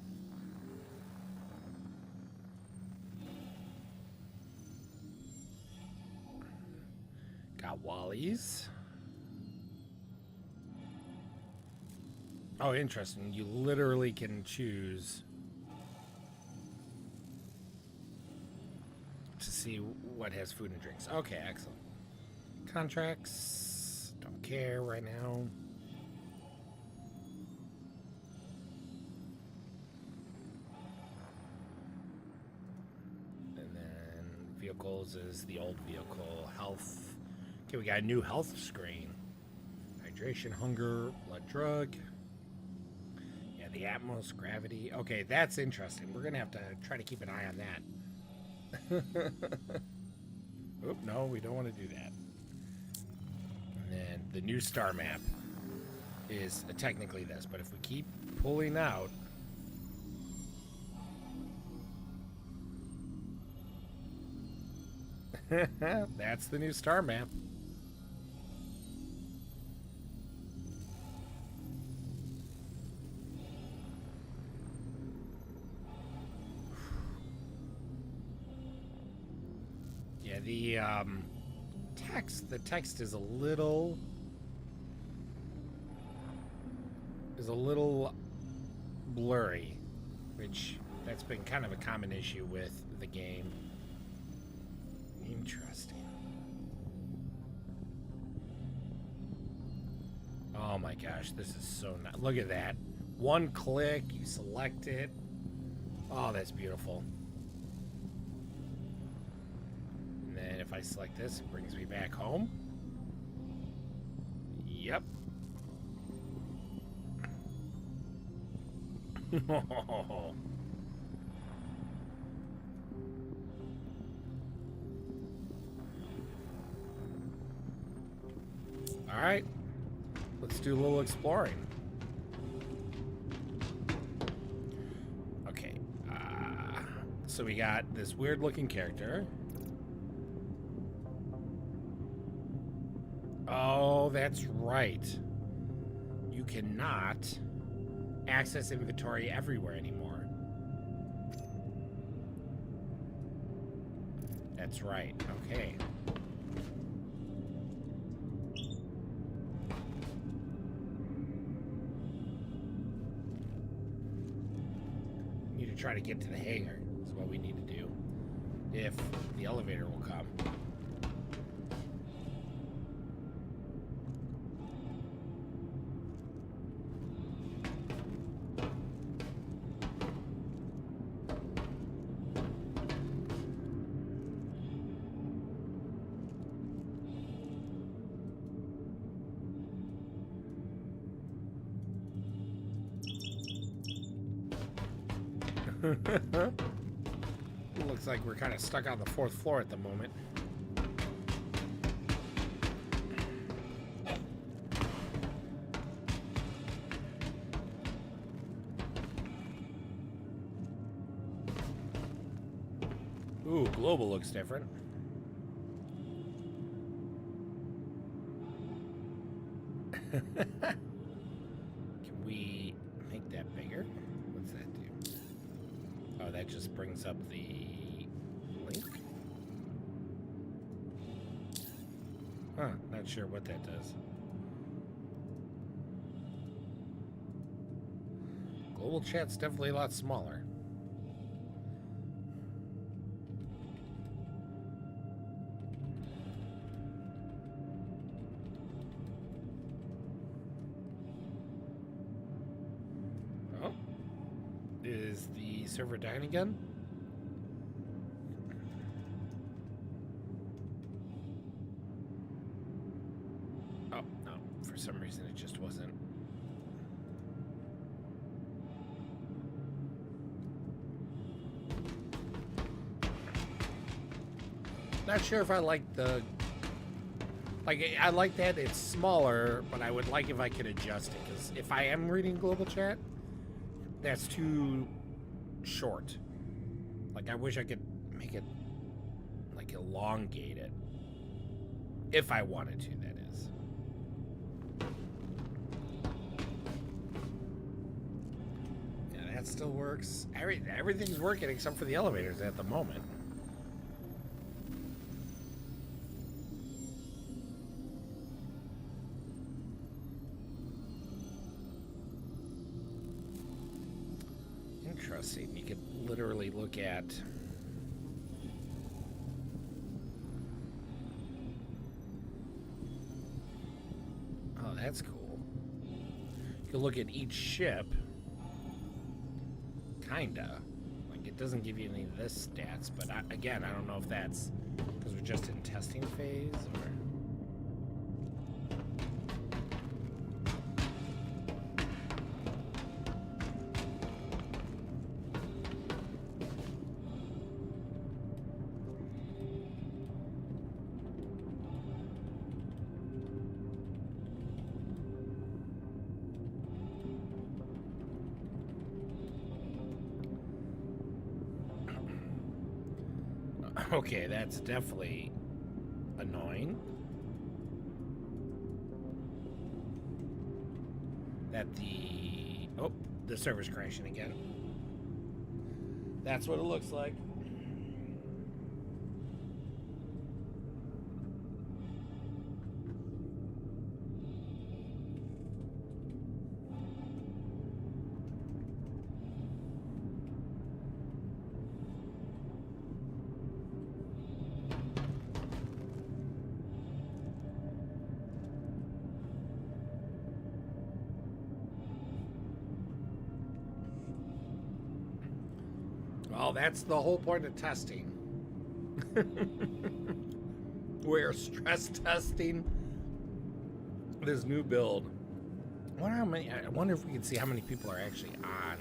Got Wally's. Oh, interesting. You literally can choose to see what has food and drinks. Okay, excellent. Contracts. Don't care right now. And then vehicles is the old vehicle. Health. Okay, we got a new health screen. Hydration, hunger, blood drug. Yeah, the Atmos, gravity. Okay, that's interesting. We're going to have to try to keep an eye on that. Oop, no, we don't want to do that. And then the new star map is technically this, but if we keep pulling out, that's the new star map. Yeah, the text is a little blurry, which that's been kind of a common issue with the game. Interesting. Oh my gosh, this is so nice. Look at that. One click, you select it. Oh, that's beautiful. And then if I select this, it brings me back home. Yep. All right, let's do a little exploring. Okay, so we got this weird looking character. Oh, that's right. You cannot access inventory everywhere anymore. That's right. Okay. Need to try to get to the hangar is what we need to do. If the elevator will come. Looks like we're kind of stuck on the 4th floor at the moment. Ooh, global looks different. Can we make that bigger? What's that do? Oh, that just brings up the link? Huh, not sure what that does. Global chat's definitely a lot smaller. Oh. Is the server dying again? Oh, no. For some reason it just wasn't. Not sure if I like the... Like, I like that it's smaller, but I would like if I could adjust it, because if I am reading global chat, that's too short. Like, I wish I could make it, like, elongate it. If I wanted to, that is. Yeah, that still works. Everything's working except for the elevators at the moment. Interesting. You could literally look at... Oh, that's cool. You can look at each ship. Kinda. Like, it doesn't give you any of this stats, but again, I don't know if that's because we're just in testing phase, or... Okay, that's definitely annoying. That the... Oh, the server's crashing again. That's what it looks like. Well, that's the whole point of testing. We're stress testing this new build. I wonder if we can see how many people are actually on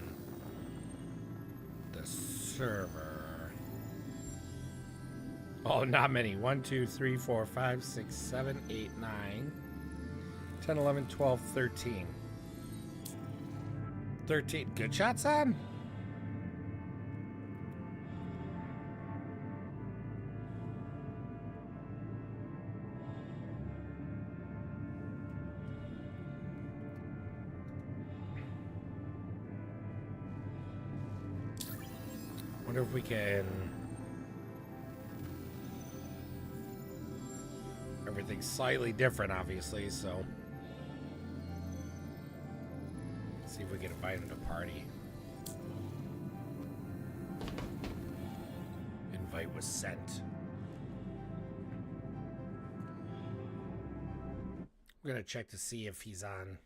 the server. Oh, not many. 1, 2, 3, 4, 5, 6, 7, 8, 9, 10, 11, 12, 13. 13. Good shots on? Wonder if we can... Everything's slightly different, obviously, so... See if we can invite him to party. Invite was sent. We're gonna check to see if he's on.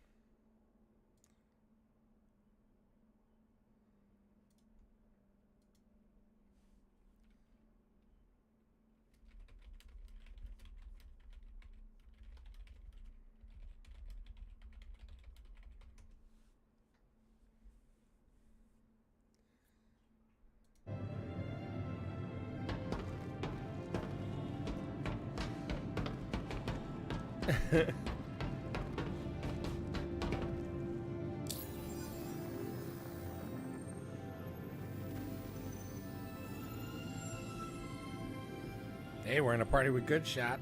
Hey, we're in a party with Good Shot.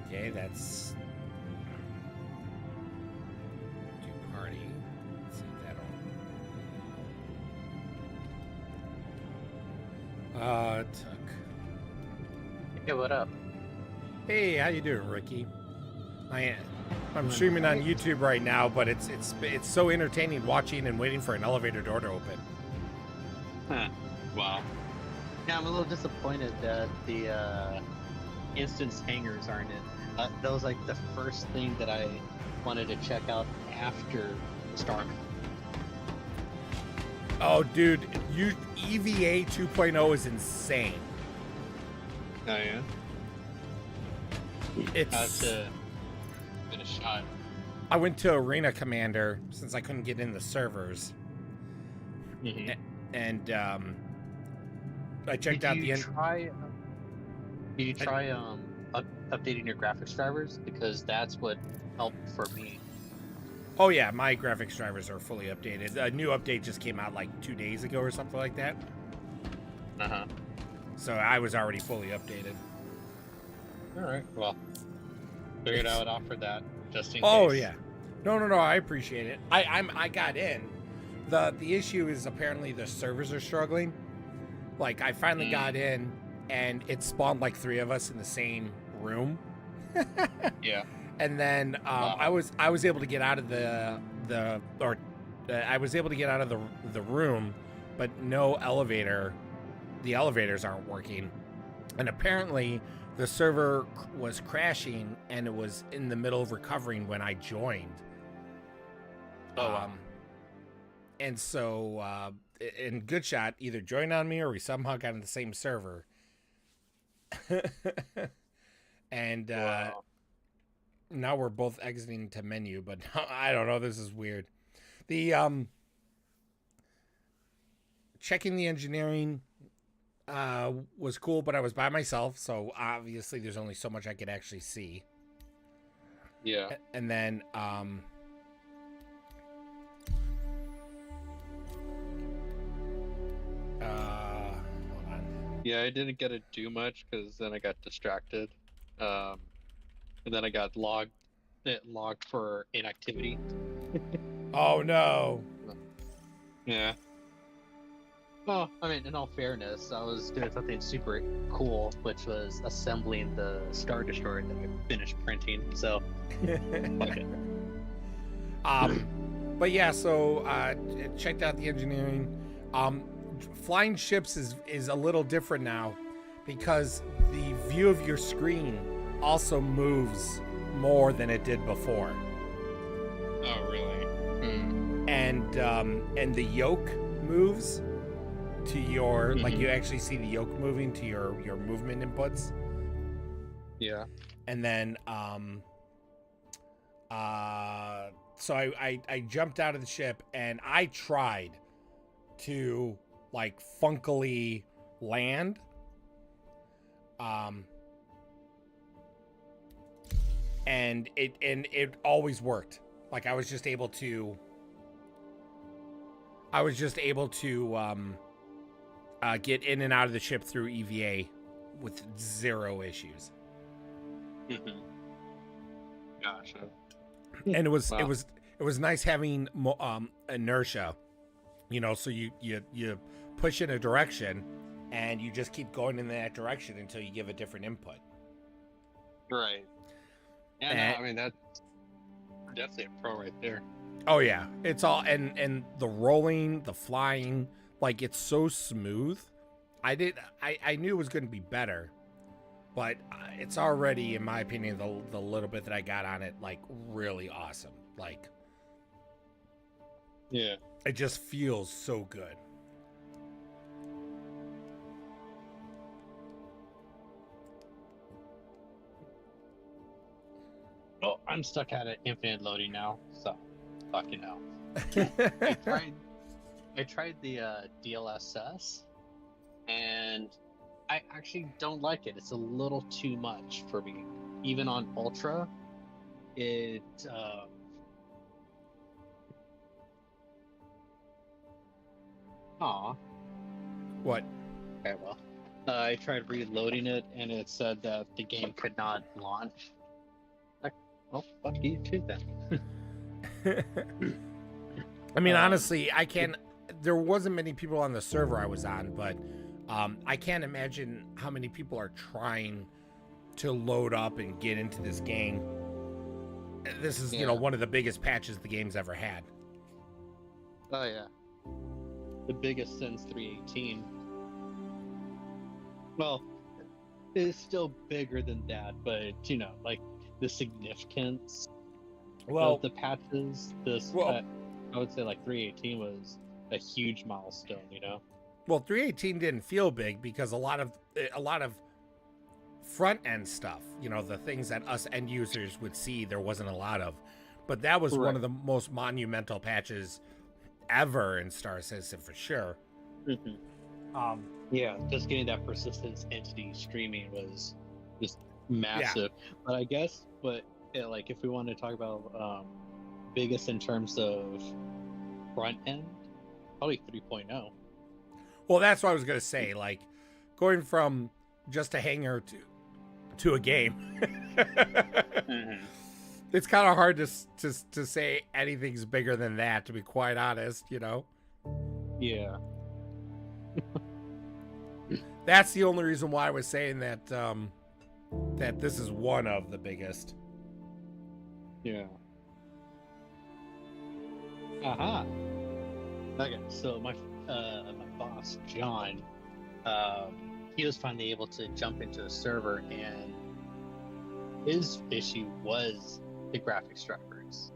Okay, that's do party. Let's see if that'll. Tuck. Hey, what up? Hey, how you doing, Ricky? I'm streaming on YouTube right now, but it's so entertaining watching and waiting for an elevator door to open. Huh. Wow. Yeah, I'm a little disappointed that the instance hangers aren't in. That was like the first thing that I wanted to check out after Starman. Oh, dude, EVA 2.0 is insane. Oh yeah. It's. I have to get a shot. I went to Arena Commander since I couldn't get in the servers, Mm-hmm. and I checked out the. Did you try updating your graphics drivers, because that's what helped for me. Oh yeah, my graphics drivers are fully updated. A new update just came out like 2 days ago or something like that. Uh-huh. So I was already fully updated. All right. Well, figured I would offer that just in case. Oh yeah, no, I appreciate it. I got in. The issue is apparently the servers are struggling. Like I finally got in, and it spawned like 3 of us in the same room. Yeah. And then Wow. I was able to get out of the room, but no elevator. The elevators aren't working, and apparently the server was crashing, and it was in the middle of recovering when I joined. Oh, wow. And so in Good Shot either joined on me or we somehow got in the same server. And Wow. now we're both exiting to menu, but I don't know. This is weird. The checking the engineering was cool, but I was by myself, so obviously there's only so much I could actually see. Yeah. And then hold on. Yeah, I didn't get to do much because then I got distracted. And then I got logged for inactivity. Oh no. Yeah. Well, I mean, in all fairness, I was doing something super cool, which was assembling the Star Destroyer that I finished printing. So, fuck it. But yeah, so checked out the engineering. Flying ships is a little different now because the view of your screen also moves more than it did before. Oh, really? And the yoke moves to your like you actually see the yoke moving to your movement inputs. Yeah. And then so I jumped out of the ship and I tried to like funkily land. And it always worked. Like I was just able to get in and out of the ship through EVA with 0 issues. Gotcha. And it was Wow. it was nice having inertia, you know, so you push in a direction and you just keep going in that direction until you give a different input. Right. Yeah, no, I mean, that's definitely a pro right there. Oh yeah, it's all and the rolling, the flying, like it's so smooth. I knew it was going to be better, but it's already, in my opinion, the little bit that I got on it, like really awesome. Like, Yeah. it just feels so good. Oh, I'm stuck at an infinite loading now, so. fucking hell. I tried the DLSS, and I actually don't like it. It's a little too much for me. Even on Ultra, it What? okay, well, I tried reloading it, and it said that the game could not launch. Like, well, fuck you too then. I mean, honestly, I can't. There wasn't many people on the server I was on, but I can't imagine how many people are trying to load up and get into this game. This is, one of the biggest patches the game's ever had. Oh yeah, the biggest since 3.18. Well, it's still bigger than that, but like the significance of the patches. I would say like 3.18 was a huge milestone. Well, 3.18 didn't feel big because a lot of front end stuff, the things that us end users would see, there wasn't a lot of. But that was one of the most monumental patches ever in Star Citizen for sure. Mm-hmm. Yeah, just getting that persistence entity streaming was just massive. Yeah. But I guess, like if we want to talk about biggest in terms of front end, probably 3.0. Well, that's what I was gonna say. Like going from just a hangar to a game. Mm-hmm. It's kind of hard to say anything's bigger than that, to be quite honest. Yeah. That's the only reason why I was saying that that this is one of the biggest. Yeah. Aha. Okay, so my boss John, he was finally able to jump into a server, and his issue was the graphics drivers.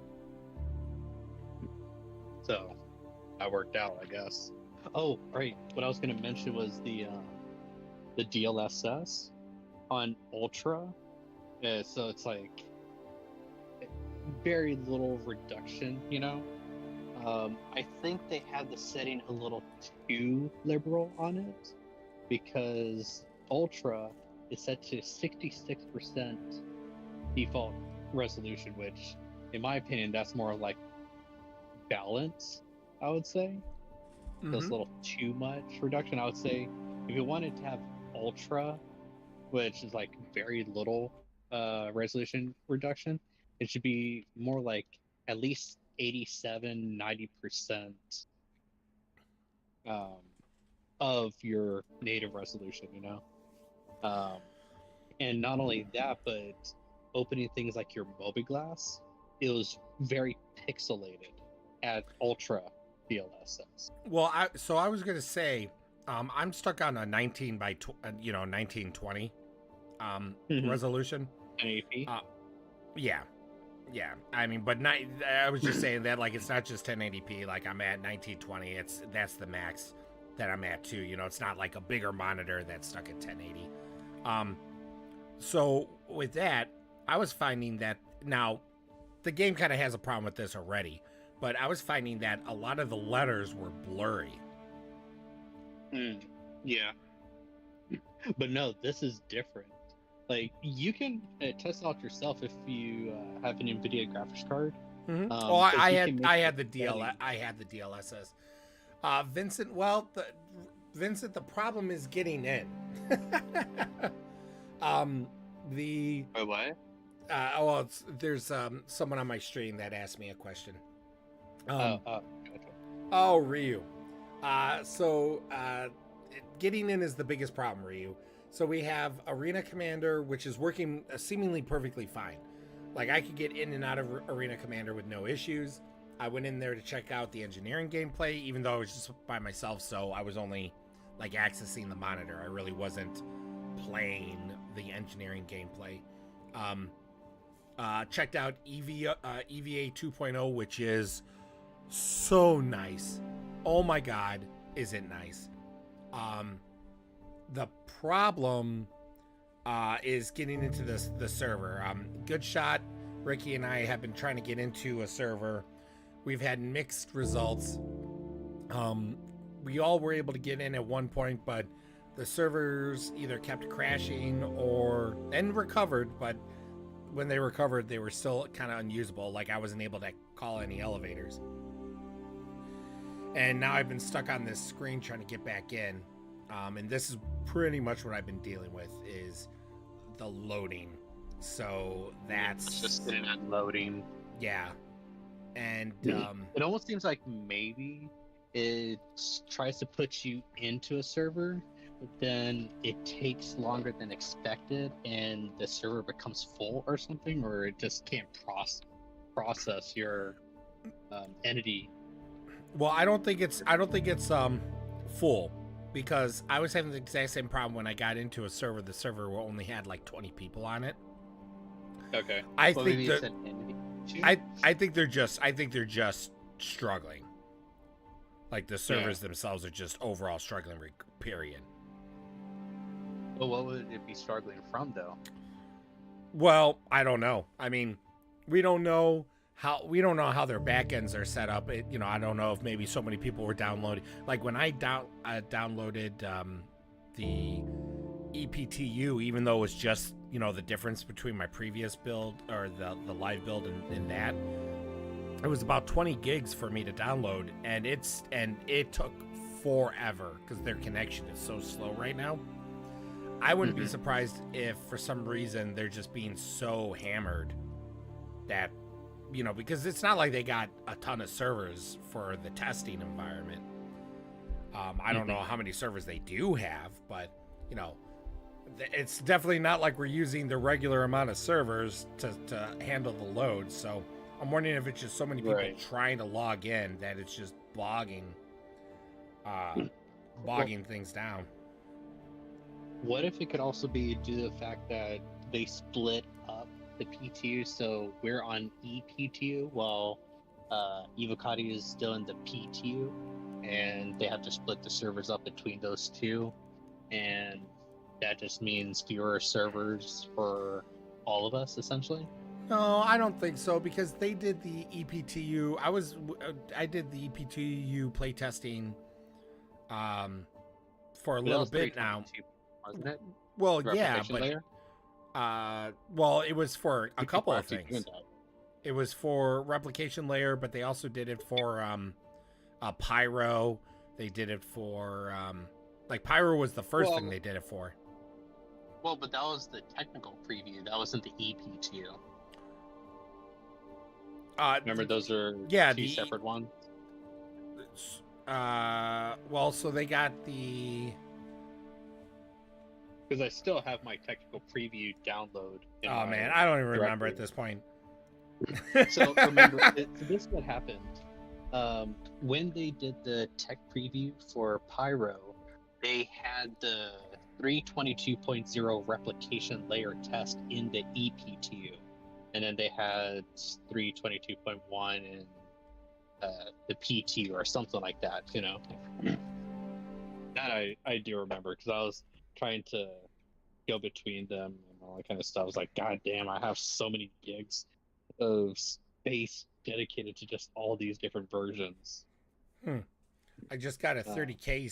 So that worked out, I guess. Oh, right. What I was going to mention was the DLSS on Ultra. So it's like very little reduction, I think they had the setting a little too liberal on it, because Ultra is set to 66% default resolution, which, in my opinion, that's more like balance, I would say. Mm-hmm. So it's a little too much reduction. I would say if you wanted to have Ultra, which is like very little resolution reduction, it should be more like at least 87-90% of your native resolution, and not only that, but opening things like your mobiGlass, it was very pixelated at Ultra DLSS. Well, I was gonna say, I'm stuck on a 19 by 1920 mm-hmm. resolution. 1080p. Yeah. I mean, but I was just saying that, like, it's not just 1080p. Like, I'm at 1920. That's the max that I'm at too. It's not like a bigger monitor that's stuck at 1080. So with that, I was finding that now the game kind of has a problem with this already, but I was finding that a lot of the letters were blurry. Yeah. But no, this is different. Like, you can test out yourself if you have an NVIDIA graphics card. Mm-hmm. I had the DLSS. Vincent, Vincent, the problem is getting in. Wait, what? There's someone on my stream that asked me a question. Gotcha. Oh, Ryu. Getting in is the biggest problem, Ryu. So we have Arena Commander, which is working seemingly perfectly fine. Like, I could get in and out of Arena Commander with no issues. I went in there to check out the engineering gameplay, even though I was just by myself, so I was only, like, accessing the monitor. I really wasn't playing the engineering gameplay. Checked out EVA 2.0, which is so nice. Oh my God, is it nice? The problem is getting into the server. Good Shot, Ricky and I have been trying to get into a server we've had mixed results. We all were able to get in at one point, but the servers either kept crashing and recovered, but when they recovered, they were still kind of unusable. Like I wasn't able to call any elevators. And now I've been stuck on this screen trying to get back in. And this is pretty much what I've been dealing with is the loading. So that's It's just sitting and loading. yeah. And It almost seems like maybe it tries to put you into a server, but then it takes longer than expected, and the server becomes full or something, or it just can't process your entity. well, I don't think it's full, because I was having the exact same problem when I got into a server. The server only had like 20 people on it. Okay. I Well, think maybe that it's an entity issue? I think they're just struggling. Like the servers themselves are just overall struggling. Period. Well, what would it be struggling from, though? Well, I don't know. I mean, we don't know how their backends are set up. I don't know if maybe so many people were downloading. Like when I downloaded the EPTU, even though it was just the difference between my previous build or the live build and that, it was about 20 gigs for me to download, and it took forever because their connection is so slow right now. I wouldn't be surprised if for some reason they're just being so hammered that because it's not like they got a ton of servers for the testing environment. I don't know how many servers they do have, but it's definitely not like we're using the regular amount of servers to handle the load. So I'm wondering if it's just so many people trying to log in that it's just bogging things down. What if it could also be due to the fact that they split up the PTU, so we're on EPTU while Evocati is still in the PTU, and they have to split the servers up between those two, and that just means fewer servers for all of us, essentially? No, I don't think so, because they did the EPTU. I did the EPTU playtesting for a little bit now. Wasn't it? Well, yeah, Replication but layer? it was for a couple of things. It was for replication layer, but they also did it for Pyro. They did it for Pyro was the first thing they did it for. Well, but that was the technical preview. That wasn't the EPTU. Remember, those are two separate ones. Well, so they got the. Because I still have my technical preview download. Oh man, I don't even remember at this point. So remember, this is what happened. When they did the tech preview for Pyro, they had the 322.0 replication layer test in the EPTU, and then they had 322.1 in the PTU or something like that. That I do remember, because I was trying to go between them and all that kind of stuff. I was like, God damn, I have so many gigs of space dedicated to just all these different versions. I just got a 30K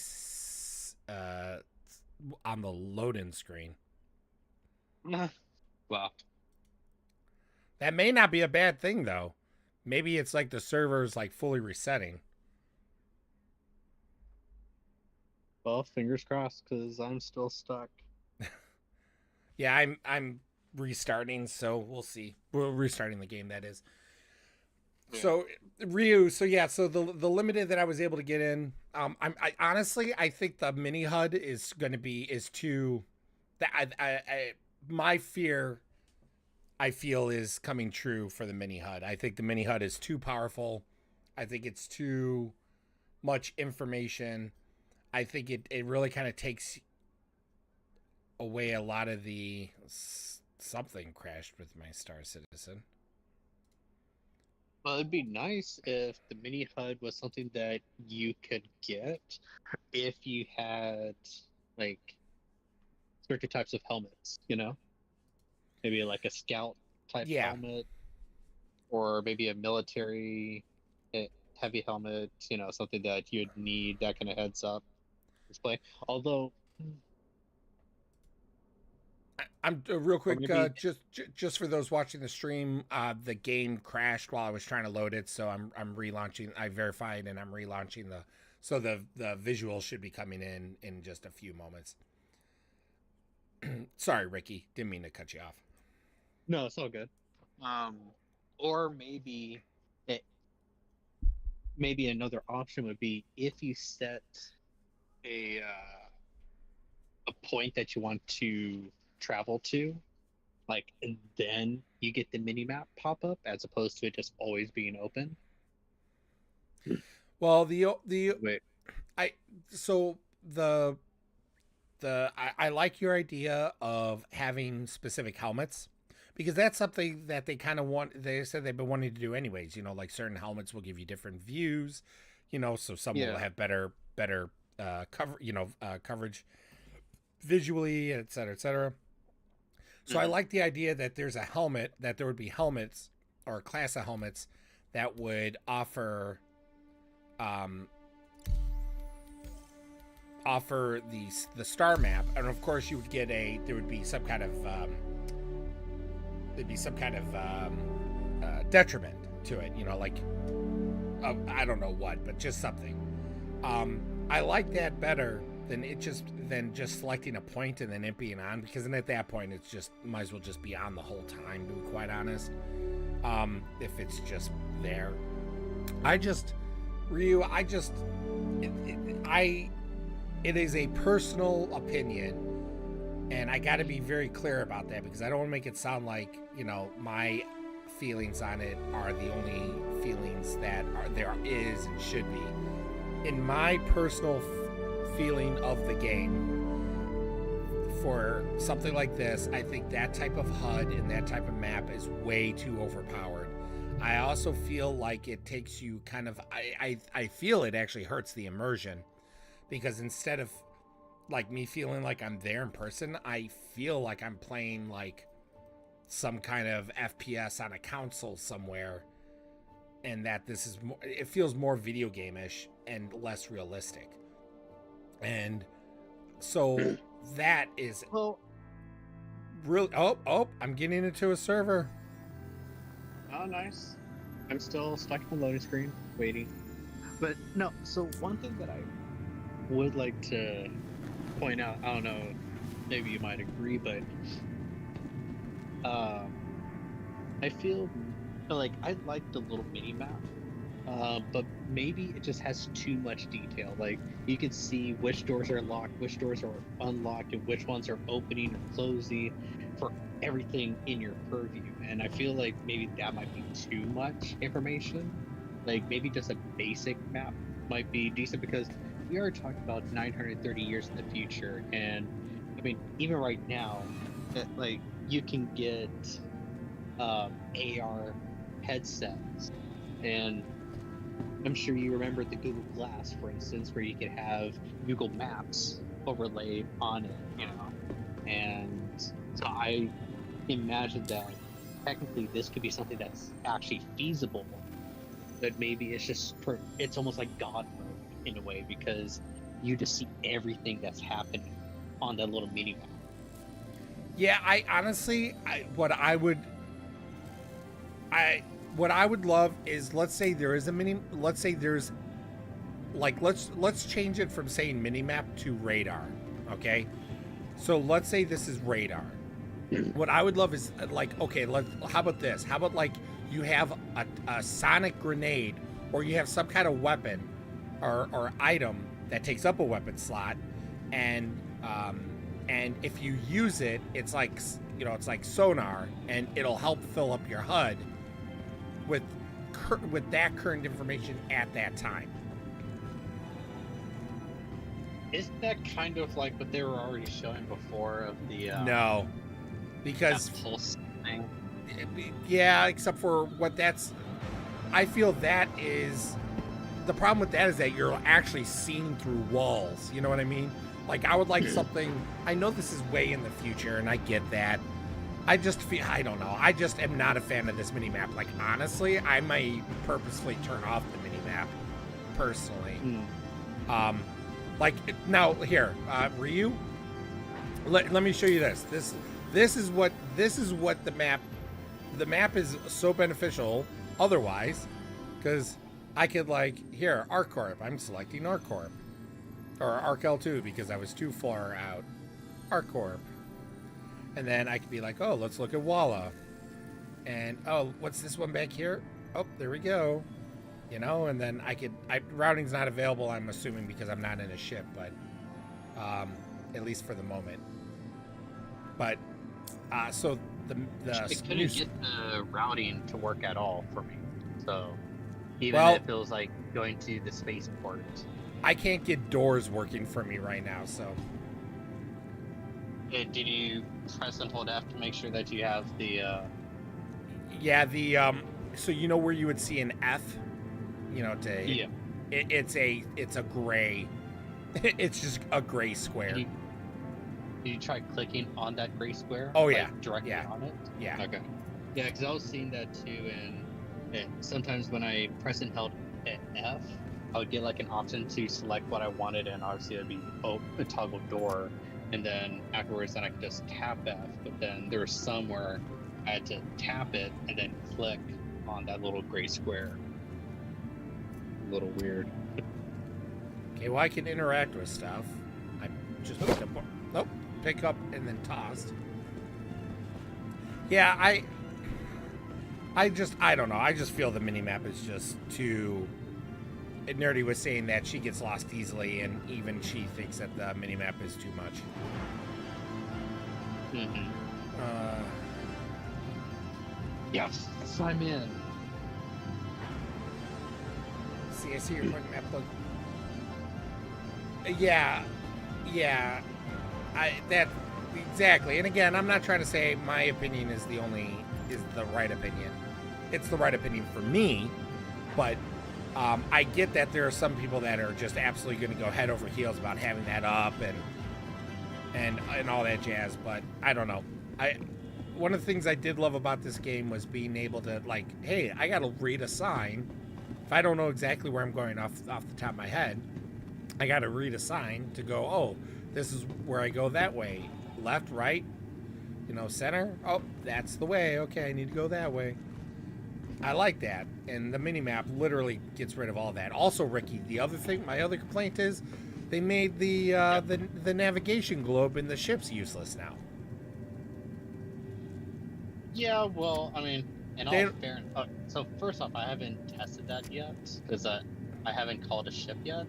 on the load-in screen. Wow. That may not be a bad thing, though. Maybe it's like the server's like fully resetting. Well, fingers crossed, because I'm still stuck. Yeah, I'm restarting, so we'll see. We're restarting the game, that is. Yeah. So Ryu, so the limited that I was able to get in, I honestly think the mini HUD is going to be too. That my fear, I feel, is coming true for the mini HUD. I think the mini HUD is too powerful. I think it's too much information. I think it really kind of takes away a lot of the. Something crashed with my Star Citizen. Well, it'd be nice if the mini HUD was something that you could get if you had like certain types of helmets, maybe like a scout type helmet, or maybe a military heavy helmet, something that you'd need that kind of heads up display. Although, I'm real or quick, maybe, just for those watching the stream, the game crashed while I was trying to load it, so I'm relaunching. I verified and I'm relaunching so the visuals should be coming in just a few moments. Sorry, Ricky, didn't mean to cut you off. no, it's all good. Um, or maybe another option would be if you set a point that you want to travel to, like, and then you get the mini map pop up as opposed to it just always being open. Well, the Wait, I so I like your idea of having specific helmets because that's something that they kind of want. They said they've been wanting to do anyways. Like certain helmets will give you different views. So some will yeah. have better coverage visually, et cetera, et cetera. So I like the idea that there would be helmets or a class of helmets that would offer the star map, and of course you would get there would be some kind of detriment to it, like I don't know what, but just something. I like that better than just selecting a point and then it being on, because then at that point it's just might as well just be on the whole time, to be quite honest. If it's just there, it is a personal opinion, and I got to be very clear about that because I don't want to make it sound like my feelings on it are the only feelings that there is and should be. In my personal feeling of the game, for something like this, I think that type of HUD and that type of map is way too overpowered. I also feel like it takes you kind of I feel it actually hurts the immersion, because instead of like me feeling like I'm there in person, I feel like I'm playing like some kind of FPS on a console somewhere, and that it feels more video game-ish and less realistic. And so that is really I'm getting into a server. Oh, nice. I'm still stuck in the loading screen, waiting. But no, so one thing that I would like to point out, I don't know, maybe you might agree, but I feel like I like the little mini map, but maybe it just has too much detail. Like, you can see which doors are locked, which doors are unlocked, and which ones are opening or closing for everything in your purview. And I feel like maybe that might be too much information. Like, maybe just a basic map might be decent, because we are talking about 930 years in the future, and I mean, even right now, like, you can get AR headsets, and I'm sure you remember the Google Glass, for instance, where you could have Google Maps overlaid on it, and so I imagine that technically this could be something that's actually feasible, but maybe it's almost like God mode in a way, because you just see everything that's happening on that little mini map. Yeah, I honestly, what I would love is, let's say there's let's change it from saying mini map to radar. Okay, so let's say this is radar. What I would love is how about this? How about like you have a sonic grenade, or you have some kind of weapon or item that takes up a weapon slot, and if you use it, it's like sonar, and it'll help fill up your HUD with that current information at that time. Isn't that kind of like what they were already showing before of the no, because pulse thing? Yeah, except for I feel that is the problem with that, is that you're actually seeing through walls. You know what I mean? Like, I would like something. I know this is way in the future, and I get that. I don't know. I just am not a fan of this mini map. Like, honestly, I might purposefully turn off the mini map, personally. Hmm. Like now here, Ryu. Let me show you this. This is what the map is so beneficial. Otherwise, because I could like here ArcCorp. I'm selecting ArcCorp or ArcL2 because I was too far out. ArcCorp, and then I could be like, oh, let's look at Walla, and oh, what's this one back here? Oh, there we go. You know, and then routing's not available, I'm assuming, because I'm not in a ship, but at least for the moment. But so It couldn't get the routing to work at all for me. So even Well- if it was like going to the spaceport. I can't get doors working for me right now, so Did you press and hold F to make sure that you have the yeah, the so you know where you would see an F, you know, to yeah. it's a gray it's just a gray square. Did you try clicking on that gray square? Oh, like, yeah. directly Yeah. on it? Yeah. Okay. Yeah, because I was seeing that too, and sometimes when I press and held F, I would get like an option to select what I wanted, and obviously it'd be a toggle door, and then afterwards, then I could just tap F. But then there was some where I had to tap it and then click on that little gray square. A little weird. Okay, well, I can interact with stuff. I just picked up. Nope, pick up and then tossed. Yeah, I don't know. I just feel the minimap is just too. Nerdy was saying that she gets lost easily, and even she thinks that the minimap is too much. Mm-hmm. Uh, Yes, I'm in. I see your point map. Look. Yeah. That exactly. And again, I'm not trying to say my opinion is the right opinion. It's the right opinion for me, but I get that there are some people that are just absolutely going to go head over heels about having that up and all that jazz. But I don't know. One of the things I did love about this game was being able to, like, hey, I got to read a sign. If I don't know exactly where I'm going off the top of my head, I got to read a sign to go, oh, this is where I go that way. Left, right, center. Oh, that's the way. Okay, I need to go that way. I like that. And the minimap literally gets rid of all that. Also, Ricky, my other complaint is they made the navigation globe in the ships useless now. Yeah, well, I mean, in all fairness, so first off, I haven't tested that yet because I haven't called a ship yet.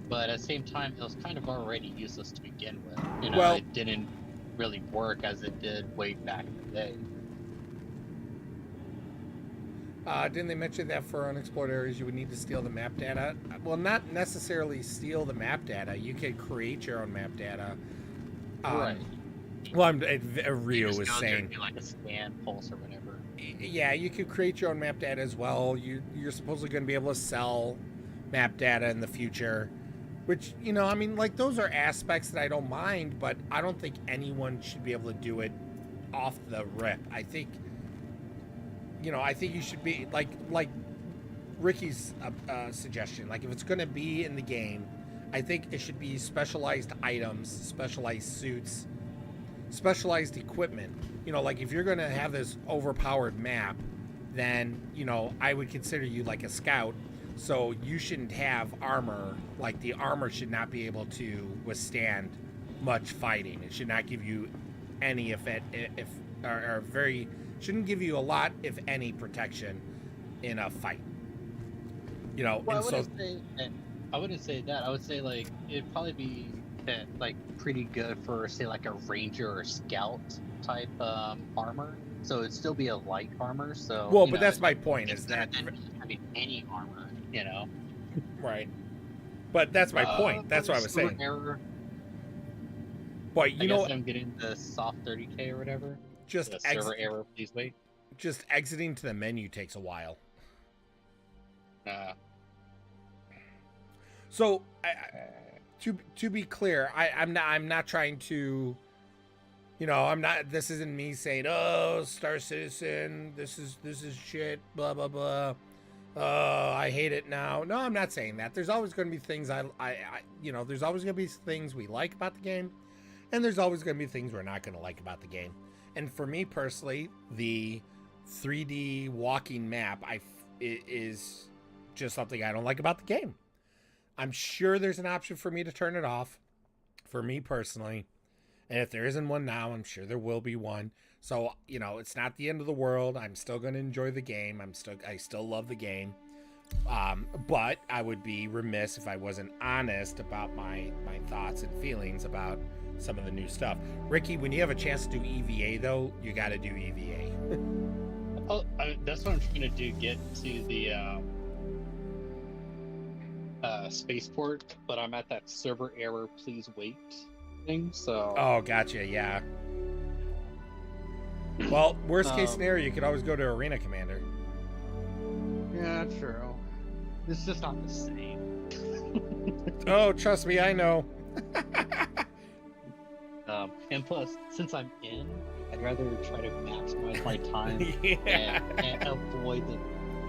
But at the same time, it was kind of already useless to begin with. It didn't really work as it did way back in the day. Didn't they mention that for unexplored areas you would need to steal the map data? Well, not necessarily steal the map data. You could create your own map data. Right. Well, Rio was saying, do like a scan pulse or whatever. Yeah, you could create your own map data as well. You're supposedly going to be able to sell map data in the future, which like those are aspects that I don't mind, but I don't think anyone should be able to do it off the rip. I think you should be like Ricky's suggestion. Like if it's going to be in the game, I think it should be specialized items, specialized suits, specialized equipment. Like if you're going to have this overpowered map, then I would consider you like a scout, so you shouldn't have armor. Like the armor should not be able to withstand much fighting. It should not give you any shouldn't give you a lot, if any, protection in a fight. Well, I wouldn't say that. I would say like it'd probably be like pretty good for say like a ranger or scout type armor. So it'd still be a light armor. So but that's my point. Is that having any armor, right? But that's my point. That's what I was saying. Error. But I guess I'm getting the soft 30K or whatever. Just the server error. Please wait. Just exiting to the menu takes a while. So, to be clear, I'm not trying to, I'm not. This isn't me saying, "Oh, Star Citizen, this is shit," blah blah blah. Oh, I hate it now. No, I'm not saying that. There's always going to be things there's always going to be things we like about the game, and there's always going to be things we're not going to like about the game. And for me personally, the 3D walking map is just something I don't like about the game. I'm sure there's an option for me to turn it off, for me personally. And if there isn't one now, I'm sure there will be one. So, it's not the end of the world. I'm still going to enjoy the game. I still love the game. But I would be remiss if I wasn't honest about my thoughts and feelings about some of the new stuff. Ricky, when you have a chance to do EVA, though, you got to do EVA. That's what I'm trying to do. Get to the spaceport, but I'm at that server error. Please wait thing. So. Oh, gotcha. Yeah. Well, worst case scenario, you could always go to Arena Commander. Yeah, true. It's just not the same. Oh, trust me, I know. And plus, since I'm in, I'd rather try to maximize my time Yeah. and avoid the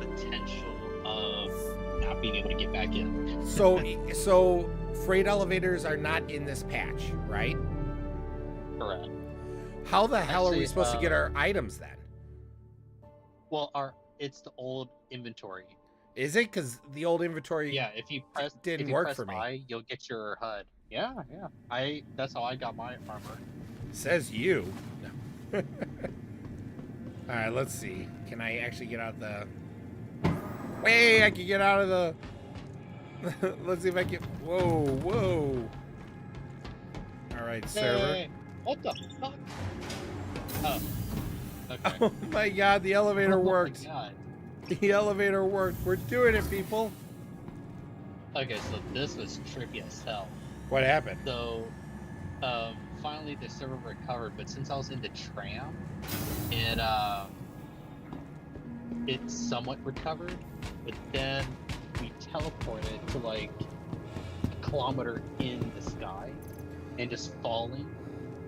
potential of not being able to get back in. So freight elevators are not in this patch, right? Correct. How the hell are we Actually, supposed to get our items then? Well, it's the old inventory. Is it? Because the old inventory Yeah, if you press didn't if you work press for me. I, you'll get your HUD. Yeah. That's how I got my armor. Says you. No. All right, let's see. Can I actually get out the... Wait, I can get out of the... Let's see if I can... Whoa. All right, server. Hey, what the fuck? Oh. Okay. Oh my god, the elevator Oh my worked. God. The elevator worked. We're doing it, people. Okay, so this was trippy as hell. What happened? So, finally the server recovered, but since I was in the tram, it somewhat recovered, but then we teleported to like a kilometer in the sky and just falling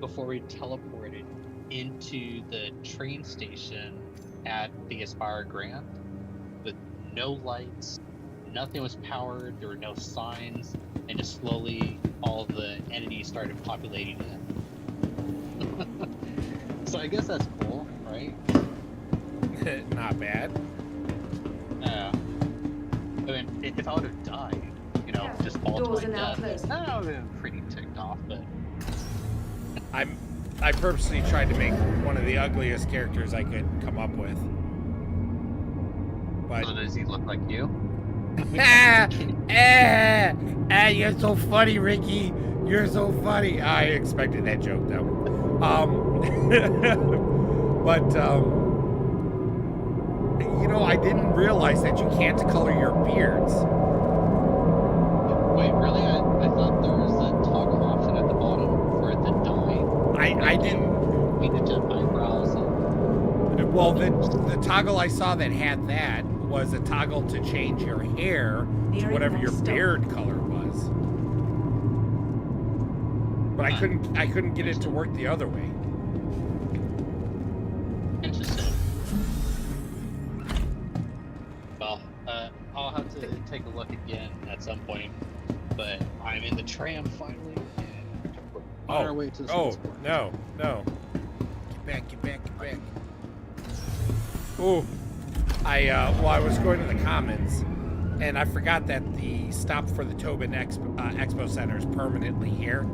before we teleported into the train station at the Aspire Grand with no lights, nothing was powered, there were no signs, and just slowly all the entities started populating in. So I guess that's cool, right? Not bad. Yeah. I mean, if I would have died, just fall to my death, that would have been pretty ticked off, but... I purposely tried to make one of the ugliest characters I could come up with. But... So does he look like you? You're so funny, Ricky. You're so funny. I expected that joke, though. But, I didn't realize that you can't color your beards. Wait, really? I thought there was a toggle option at the bottom for it to dye. I didn't. We did just eyebrows. Well, the toggle I saw that had that was a toggle to change your hair to whatever your beard color was. But I couldn't get it to work the other way. Interesting. Well, I'll have to take a look again at some point. But I'm in the tram finally, and we're on our way to the spaceport. No. Get back. Ooh. I was going to the Commons, and I forgot that the stop for the Tobin Expo Center is permanently here.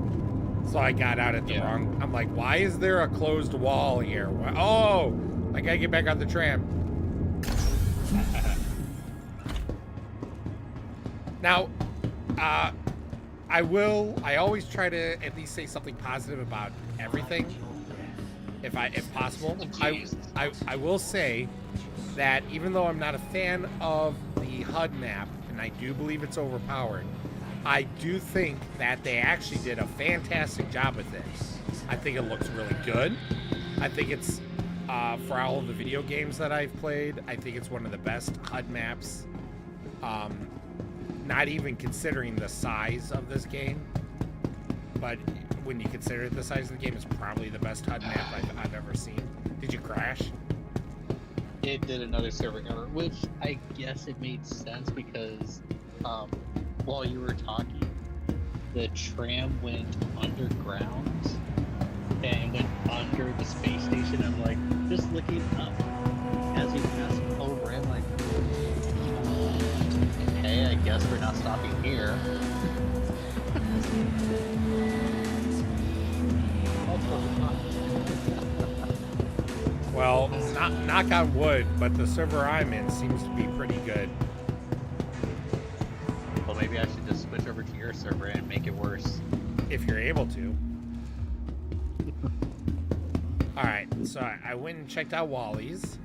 So I got out at the wrong... I'm like, why is there a closed wall here? Oh! I gotta get back on the tram. Now, I always try to at least say something positive about everything, if possible. I will say that even though I'm not a fan of the HUD map, and I do believe it's overpowered, I do think that they actually did a fantastic job with it. I think it looks really good. I think it's, for all of the video games that I've played, I think it's one of the best HUD maps. Not even considering the size of this game, but when you consider the size of the game, it's probably the best HUD map I've ever seen. Did you crash? it did another server error, which I guess it made sense because while you were talking, the tram went underground and went under the space station. I'm like, just looking up as we passed over, I'm like, okay, I guess we're not stopping here. Well, knock on wood, but the server I'm in seems to be pretty good. Well, maybe I should just switch over to your server and make it worse. If you're able to. Alright, so I went and checked out Wally's.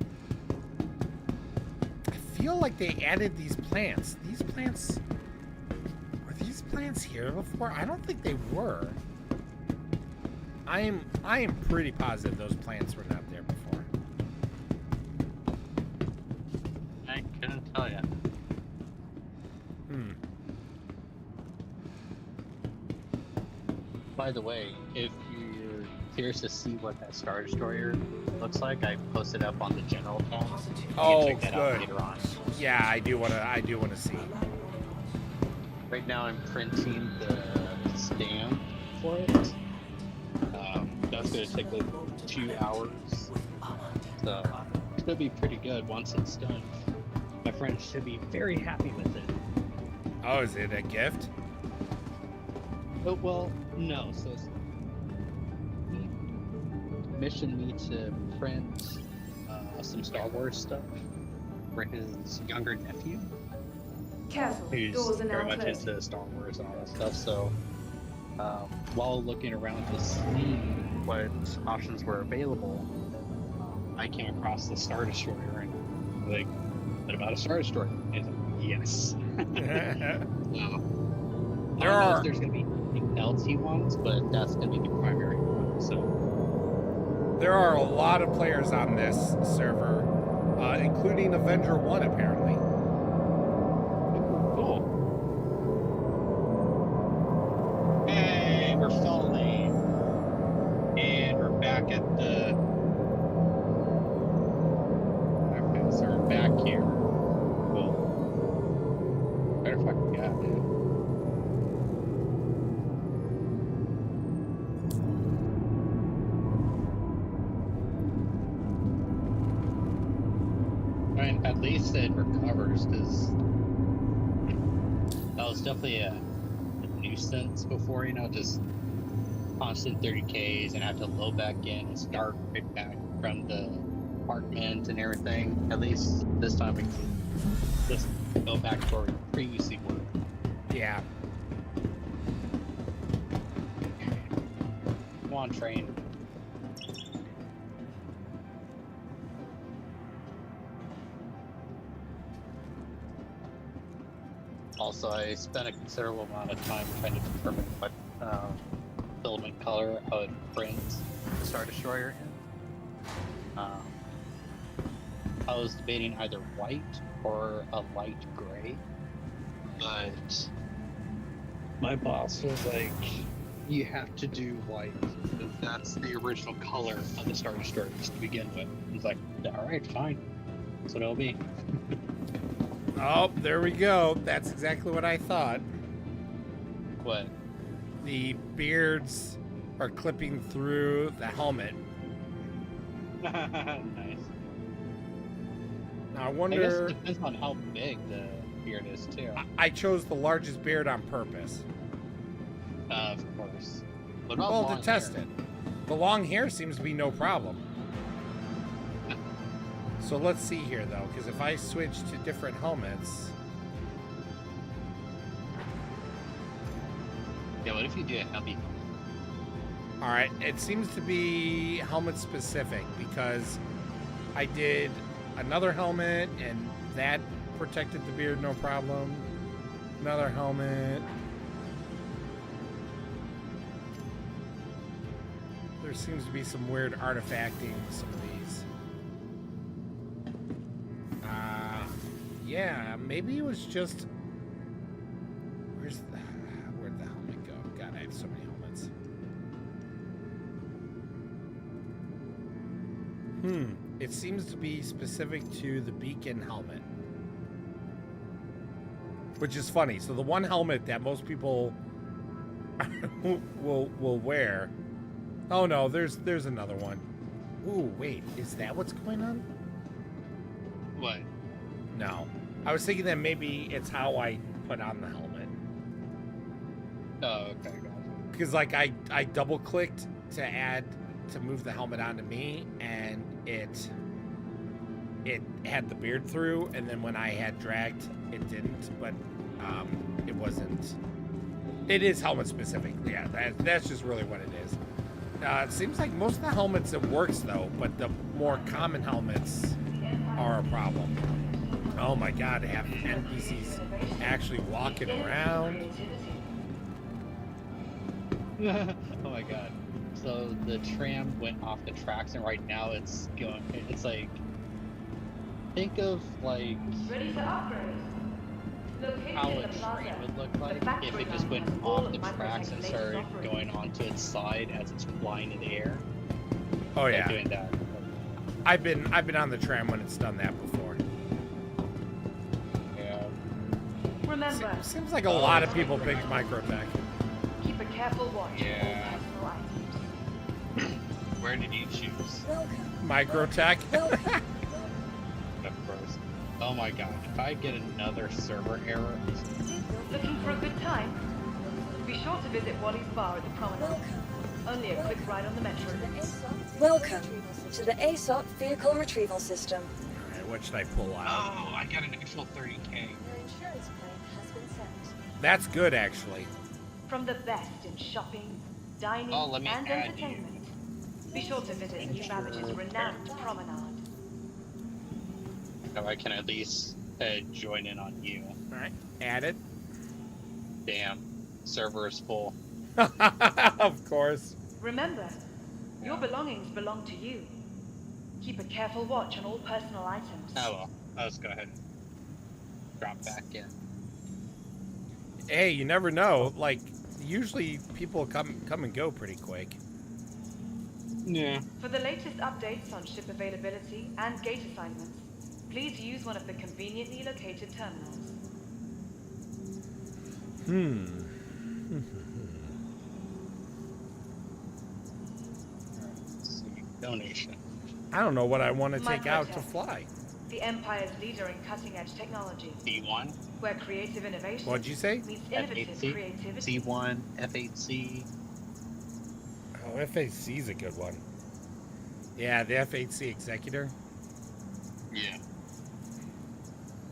I feel like they added these plants. These plants... Were these plants here before? I don't think they were. I am pretty positive those plants were not there before. I couldn't tell you. By the way, if you're curious to see what that Star Destroyer looks like, I posted up on the general tab. Oh, check that out good. later on. Yeah, I do wanna see. Right now, I'm printing the stamp for it. That's going to take like 2 hours, so it's going to be pretty good once it's done. My friends should be very happy with it. Oh, is it a gift? Oh, well, no. So he commissioned me to print some Star Wars stuff for his younger nephew, Careful, who's doors are very now much closed. into Star Wars and all that stuff. So while looking around to see what options were available, I came across the Star Destroyer and like, what about a Star Destroyer? And he's like, yes. So, I don't know if there's going to be anything else he wants, but that's going to be the primary one. So There are a lot of players on this server, including Avenger 1 apparently. cool. Hey, we're falling, and we're back at the. Okay, so we're back here. Cool. Better fucking got it. I mean, at least it recovers, because that was definitely a nuisance before, you know, just constant 30Ks and have to load back in and start right back from the apartment and everything. At least this time we can just go back to where we previously were. Yeah. Come on, train. Also, I spent a considerable amount of time trying to determine what filament color I would print the Star Destroyer in. I was debating either white or a light gray, but my boss was like, you have to do white, because that's the original color of the Star Destroyer to begin with. He's like, alright, fine. That's what it'll be. Oh, there we go. That's exactly what I thought. What? The beards are clipping through the helmet. Nice. Now, I I guess wonder... it depends on how big the beard is, too. I chose the largest beard on purpose. Of course. What about Well, long to test hair? it. The long hair seems to be no problem. So let's see here, though, because if I switch to different helmets... Yeah, what if you do a heavy? Alright, it seems to be helmet specific, because I did another helmet, and that protected the beard no problem. Another helmet. There seems to be some weird artifacting with some of these. Yeah, maybe it was just... Where'd the helmet go? God, I have so many helmets. It seems to be specific to the beacon helmet. Which is funny. So the one helmet that most people will wear. Oh no, there's another one. Ooh, wait, is that what's going on? What? No. I was thinking that maybe it's how I put on the helmet. Oh, okay, gotcha. Because like I double clicked to move the helmet onto me, and it had the beard through, and then when I had dragged, it didn't. But it wasn't. It is helmet specific. Yeah, that's just really what it is. It seems like most of the helmets it works though, but the more common helmets are a problem. Oh my god, they have NPCs actually walking around. Oh my god. So the tram went off the tracks and right now it's going, it's like, think of like Ready to operate. Located how in a the plaza. train would look like factory if it just went line has all off of the tracks and Microtech's started latest offerings. going onto its side as it's flying in the air. Oh Like yeah, doing that. I've been on the tram when it's done that before. Yeah. Remember, Seems like a lot of people picked Microtech. keep a careful watch Yeah. on all personal items. Where did you choose? Microtech. Of course. Oh my god, if I get another server error, Looking for a good time? Be sure to visit Wally's bar at the promenade. Only a quick ride on the metro. Welcome to the ASOP Vehicle Retrieval System. All right, what should I pull out? oh, I got an actual 30k. Your insurance claim has been sent. That's good actually. From the best in shopping, dining, Oh, let me and add entertainment. Be sure to visit New Babbage's renowned promenade. So I can at least join in on you. All right, add it. Damn, server is full. Of course. Remember, your belongings belong to you. Keep a careful watch on all personal items. Oh well, let's go ahead and drop back in. Hey, you never know. Like usually people come and go pretty quick. Yeah. For the latest updates on ship availability and gate assignments, please use one of the conveniently located terminals. Let's see, donation. I don't know what I want to take out to Microtech. fly. The Empire's leader in cutting-edge technology, C1, where creative innovation What'd you say? meets innovative F8C, creativity. C1, F8C. Oh, F8C is a good one. Yeah, the F8C Executor. Yeah.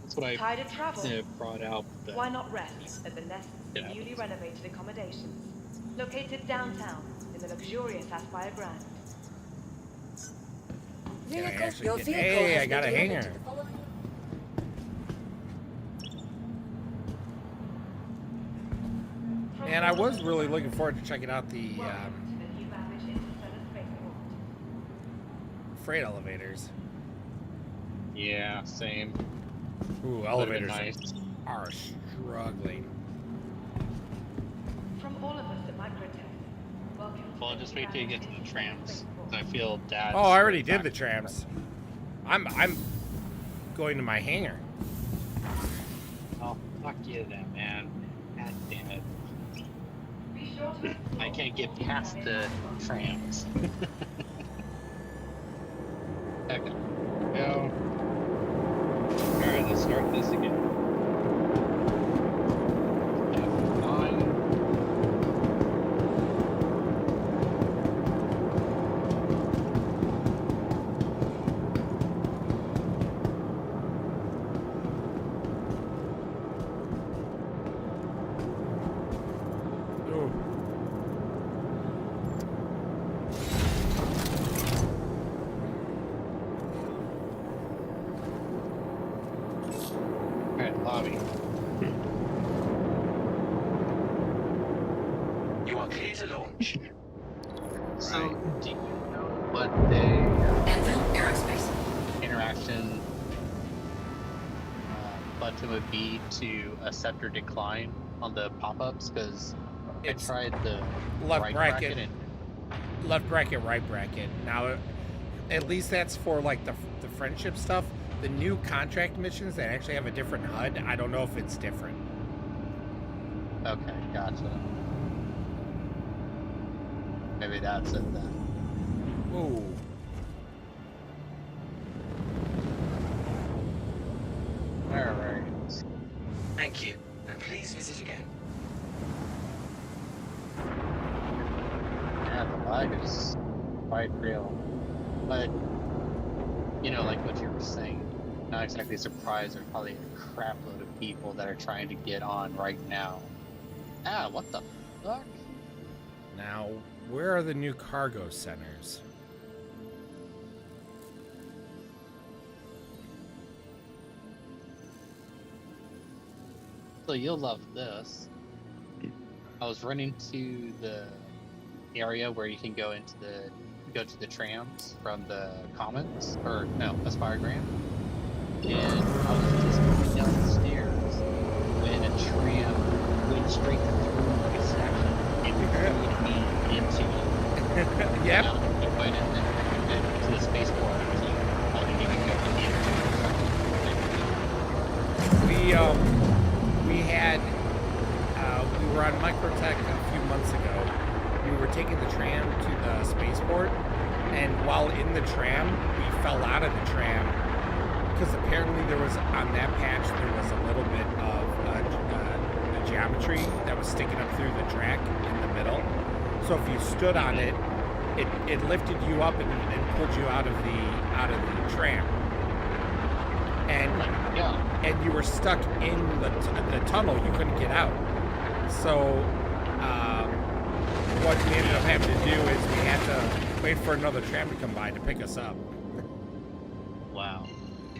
That's what I Tired of travel? brought out. The, Why not rest at the Nest's Yeah. newly renovated accommodations, located downtown in the luxurious Aspire Grand. Can I Vehicle, actually your get- vehicle Hey, has I got been a delivered hanger. to the following- And I was really looking forward to checking out the Welcome to the New Babbage Interstellar Spaceport. freight elevators. yeah, same. Ooh, Would've been elevators nice. are struggling. From all of us at Microtech, welcome to Well, the just New wait till you Babbage get to the Interstellar trams. Spaceport. I feel Dad's Oh, I already back. did the trams. I'm going to my hangar. Oh, fuck you then, man. God damn it. Be sure to I can't get past the trams. Heck, go. Alright, let's start this again. F1. Ooh. Alright, lobby. You are clear to launch. So, do you know what the Anvil Aerospace. interaction button would be to accept or decline on the pop-ups? Because I It's tried the left right bracket. and Left bracket, right bracket. Now, at least that's for like the friendship stuff. The new contract missions that actually have a different HUD, I don't know if it's different. Okay, gotcha. Maybe that's it then. Ooh. Alright. Thank you, and please visit again. Yeah, the lag is quite real. But, you know, like what you were saying, not exactly surprised there's probably a crap load of people that are trying to get on right now. Ah, what the fuck? Now, where are the new cargo centers? So you'll love this. I was running to the area where you can go to the trams from the Commons, or no, Aspire Grand. And I was just going down the stairs when a tram went straight through my section and carried me into Yep. it went into the spaceport. I didn't even go to the We were on Microtech a few months ago. We were taking the tram to the spaceport, and while in the tram, we fell out of the tram because apparently there was, on that patch, there was a little bit of the geometry that was sticking up through the track in the middle. So if you stood on it, it lifted you up and pulled you out of the tram. And you were stuck in the tunnel. You couldn't get out. So what we ended up having to do is we had to wait for another tram to come by to pick us up. Wow.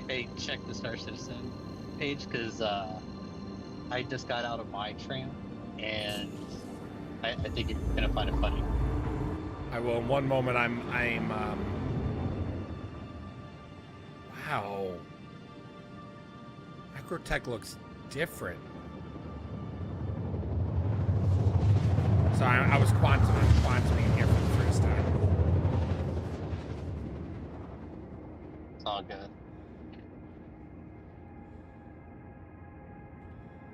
Hey, check the Star Citizen page, because I just got out of my tram, and I think you're gonna find it funny. I will in one moment. Wow. Microtech looks different. So I was quantuming here for the first time. It's all good.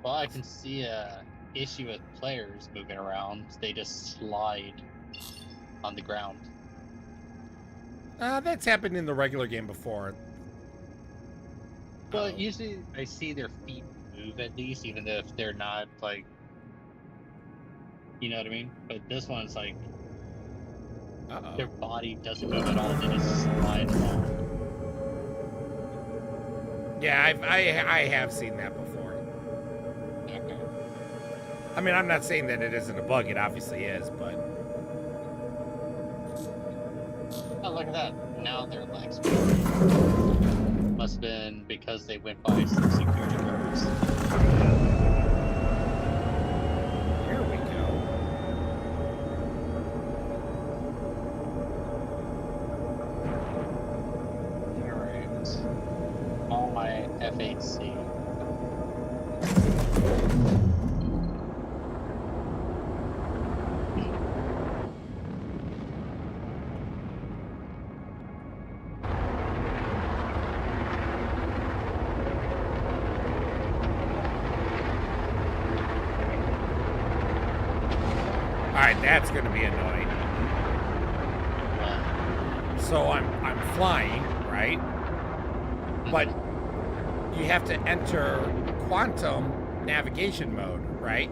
Well, I can see a issue with players moving around. They just slide on the ground. That's happened in the regular game before. Well, usually I see their feet move at least, even if they're not like, you know what I mean? But this one's like, their body doesn't move at all, they just slide along. Yeah, I have seen that before. Okay. I mean, I'm not saying that it isn't a bug. It obviously is, but... Oh, look at that. Now their legs must have been because they went by some security guards. Here we go. Alright. All my F8C. Alright, that's gonna be annoying. So I'm flying, right? But you have to enter quantum navigation mode, right?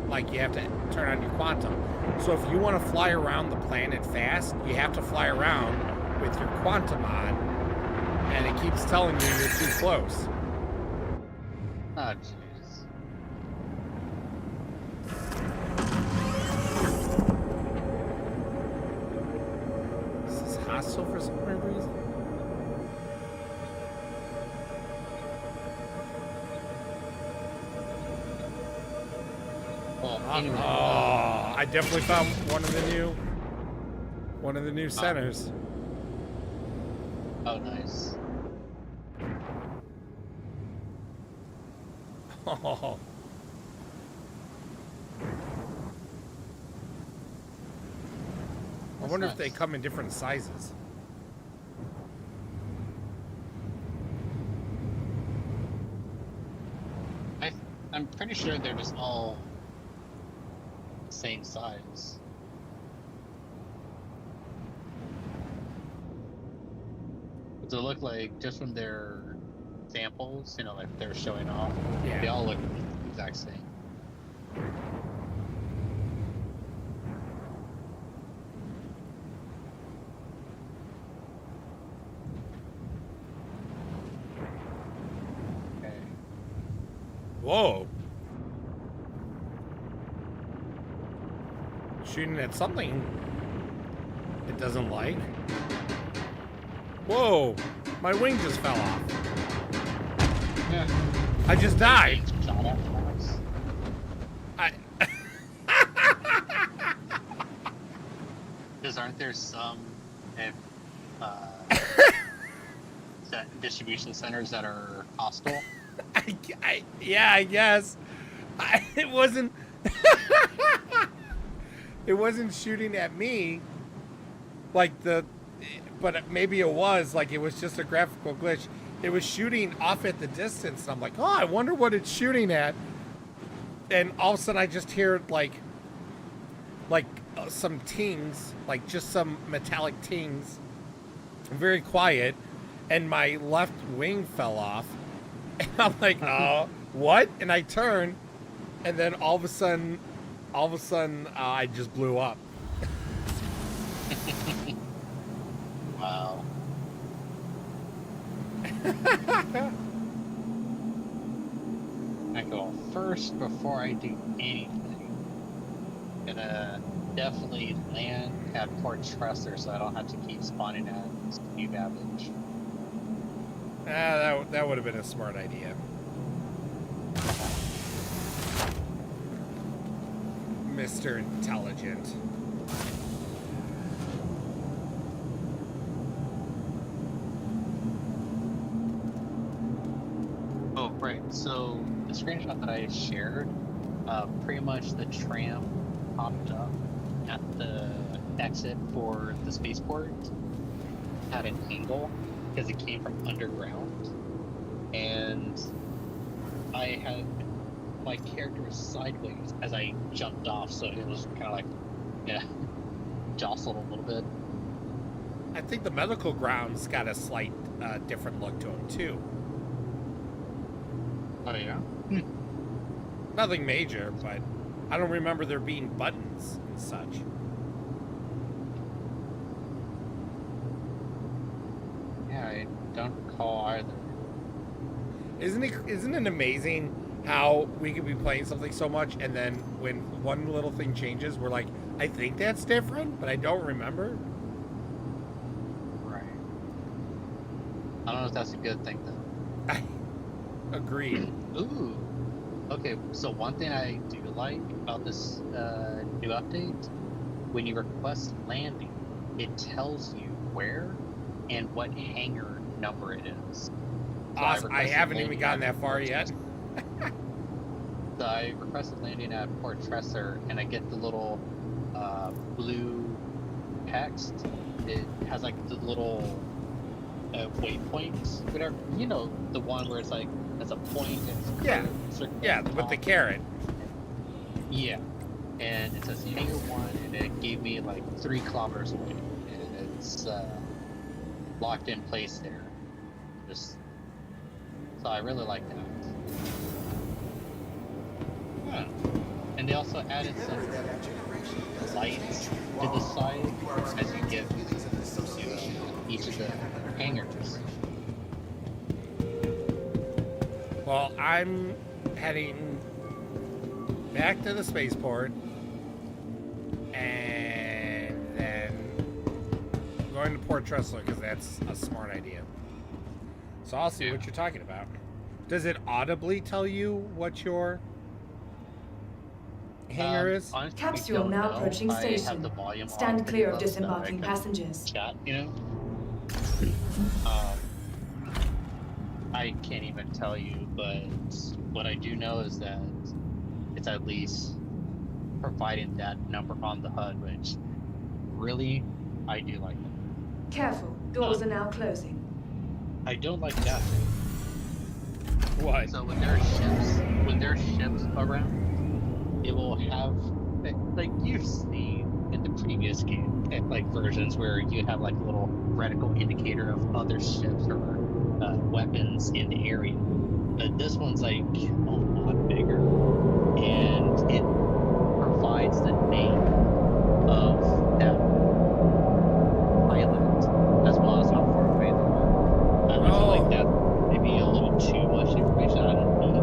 Like you have to turn on your quantum. So if you want to fly around the planet fast, you have to fly around with your quantum on, and it keeps telling you you're too close. Oh, jeez. Is this hostile for some weird reason? Well, anyway. Oh, I definitely found one of the new centers. Oh, nice. Oh. I wonder if they come in different sizes. I'm pretty sure they're just all the same size. Does it look like just from their samples, you know, like they're showing off? Yeah. They all look the exact same. Okay. Whoa. Shooting at something it doesn't like. Whoa. My wing just fell off. Yeah. I just died. Shot at us. I. Because aren't there some distribution centers that are hostile? Yeah, I guess. It wasn't. It wasn't shooting at me. Like but maybe it was. Like it was just a graphical glitch. It was shooting off at the distance. And I'm like, oh, I wonder what it's shooting at. And all of a sudden, I just hear like some tings, like just some metallic tings, very quiet, and my left wing fell off. And I'm like, oh, what? And I turn, and then all of a sudden, I just blew up. Wow. I go first before I do anything. Gonna definitely land at Port Tressor so I don't have to keep spawning at speed average. That would have been a smart idea. Mr. Intelligent. Oh, right. So the screenshot that I shared, pretty much the tram popped up at the exit for the spaceport at an angle because it came from underground, and I had my character was sideways as I jumped off, so it was kind of like, yeah, jostled a little bit. I think the medical grounds got a slight different look to them too. Oh yeah. Nothing major, but I don't remember there being buttons and such. Yeah, I don't recall either. Isn't it amazing how we could be playing something so much and then when one little thing changes, we're like, I think that's different, but I don't remember. Right. I don't know if that's a good thing though. Agreed. Ooh. Okay, so one thing I do like about this new update, when you request landing, it tells you where and what hangar number it is. So Awesome. I haven't even landing gotten at that far Port yet. Tressor. So I requested landing at Port Tressor, and I get the little blue text. It has like the little waypoints, whatever. You know, the one where it's like, there's a point and Yeah. circle Yeah, at the with the top. carrot. Yeah, and it says hangar 1, and it gave me like 3 kilometers away, and it's locked in place there. Just so I really like that. Huh. And they also added some lights to the side as you get to each of the hangars. Well, I'm heading back to the spaceport and then going to Port Tressor because that's a smart idea. So I'll see what you're talking about. Does it audibly tell you what your hangar is? Honestly, Capsule don't now know. approaching I have station. the volume Stand on clear of pretty low so that I disembarking can passengers. Chat, you know. I can't even tell you, but what I do know is that it's at least providing that number on the HUD, which really I do like that. Careful, doors are now closing. I don't like that. What? So when there's ships around, it will have like you've seen in the previous game, like versions where you have like a little reticle indicator of other ships or weapons in the area. But this one's like a lot bigger, and it provides the name of that island as well as how far away they are. I feel like that may be a little too much information. I don't need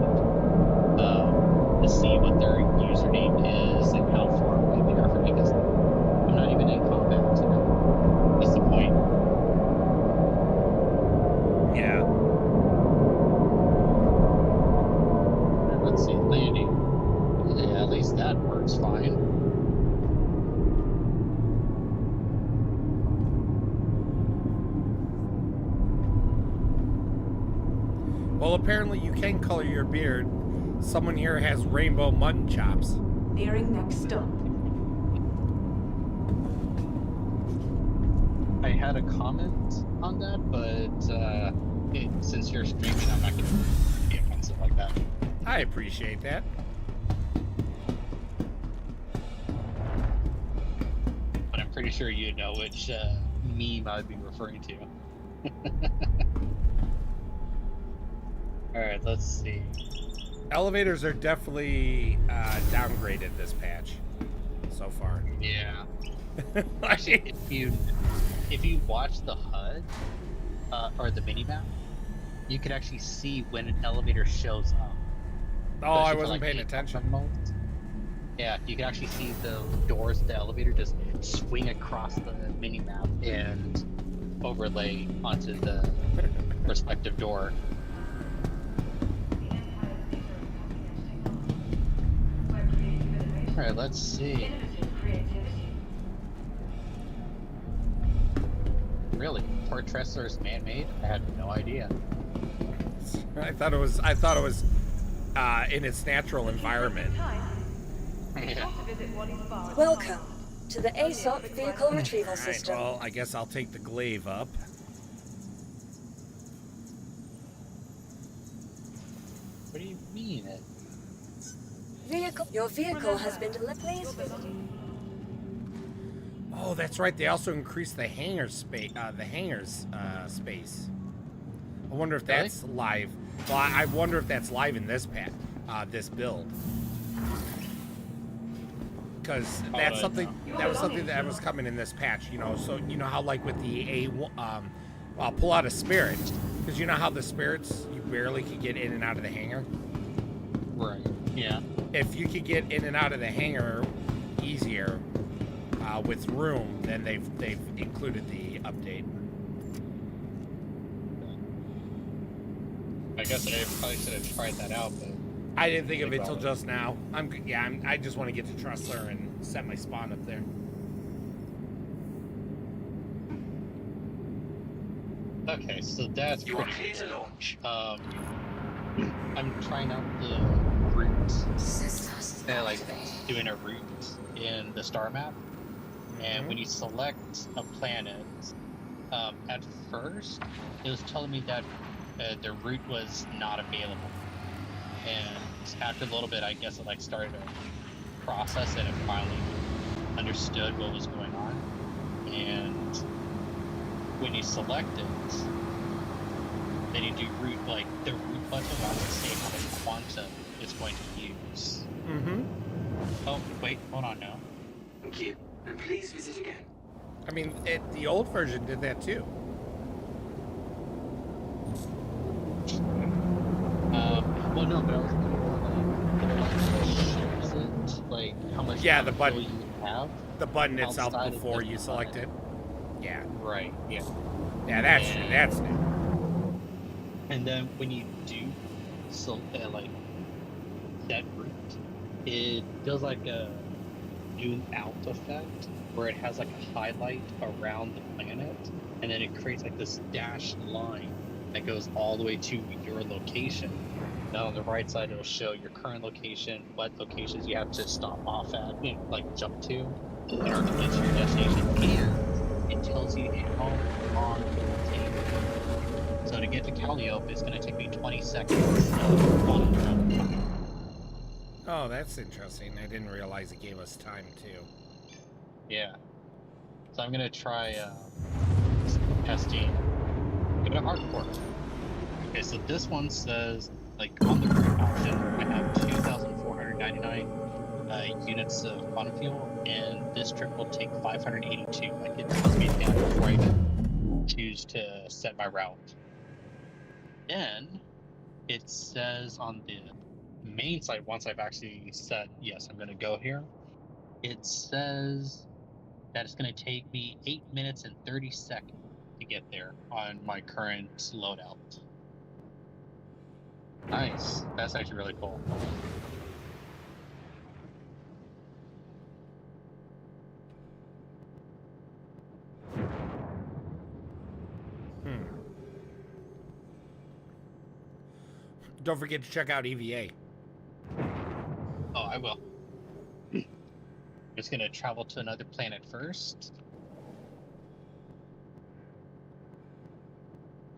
to see what their username is and how far away they are from me because I'm not even in combat. So that's the point. Yeah. Let's see, landing. Yeah, at least that works fine. Well, apparently you can color your beard. Someone here has rainbow mutton chops. Nearing next stop. I had a comment on that, but since you're streaming, I'm not going to be offensive like that. I appreciate that. But I'm pretty sure you know which meme I would be referring to. Alright, let's see. Elevators are definitely downgraded this patch so far. Yeah. Actually, if you watch the HUD or the minimap, you can actually see when an elevator shows up. Oh, I Especially for, wasn't like, paying the attention. modes. Yeah, you can actually see the doors of the elevator just swing across the minimap and overlay onto the respective door. Alright, let's see. Really? Port Tressler is man-made? I had no idea. I thought it was in its natural environment. Yeah. Welcome to the ASOP Vehicle Retrieval Alright, System. well, I guess I'll take the glaive up. What do you mean? Your vehicle has been delivered. Please visit. Oh, that's right. They also increased the hangar space. Space. I wonder if that's live. Well, I wonder if that's live in this this build. Because that's something that was something that was coming in this patch. You know, so you know how like with the I'll pull out a spirit because you know how the spirits you barely could get in and out of the hangar. Right. Yeah. If you could get in and out of the hangar easier with room, then they've included the update. I guess I probably should have tried that out, but I didn't think of it till just now. I just want to get to Tressler and set my spawn up there. okay, so that's You are pretty clear to launch. I'm trying out the route. They're like doing a route in the star map, and when you select a planet, at first it was telling me that the route was not available, and after a little bit, I guess it like started to process it and finally understood what was going on. And when you select it, then you do route, like the route button wants to say how much quantum it's going to use. Mm-hmm. Oh, wait, hold on now. Thank you, and please visit again. I mean, the old version did that too. Well, no, but I was thinking more like ships it, like how much Yeah, the button. you have. The button itself Outside of before the you select button. it. Yeah. Right, yeah. Yeah, that's true. That's new. And then when you do like that route, it does like a zoom out effect where it has like a highlight around the planet, and then it creates like this dashed line that goes all the way to your location. Now on the right side, it'll show your current location, what locations you have to stop off at, you know, like jump to in order to get to your destination, and it tells you how long it will take So to get to Calliope, it's going to take me 20 seconds of quantum jump time. Oh, that's interesting. I didn't realize it gave us time too. Yeah. So I'm going to try testing. Go to hardcore. Okay, so this one says, like, on the current option, I have 2,499 units of quantum fuel, and this trip will take 582. Like, it tells me that before I even choose to set my route. Then it says on the main site, once I've actually said yes, I'm going to go here, it says that it's going to take me 8 minutes and 30 seconds to get there on my current loadout. Nice. That's actually really cool. Don't forget to check out EVA. Oh, I will. Just gonna travel to another planet first.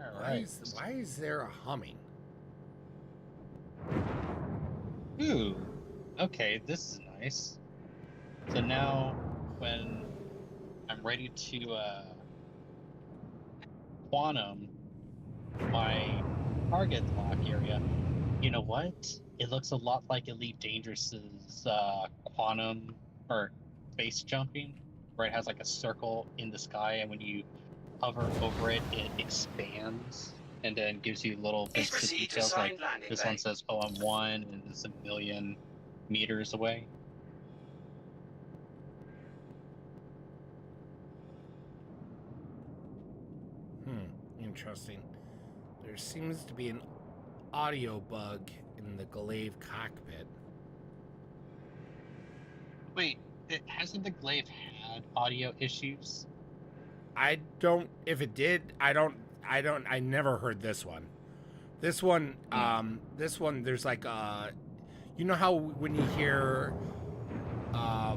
Alright. Why is there a humming? Ooh. Okay, this is nice. So now, when I'm ready to quantum my target lock area, you know what? It looks a lot like Elite Dangerous's quantum or space jumping, where it has like a circle in the sky, and when you hover over it, it expands and then gives you little Please bits of proceed to details. Like assigned landing this bay. one says, "Oh, I'm 1," and it's 1,000,000 meters away. Interesting. There seems to be an audio bug in the Glaive cockpit. Wait, hasn't the Glaive had audio issues? I don't. If it did, I never heard this one. This one. There's like you know how when you hear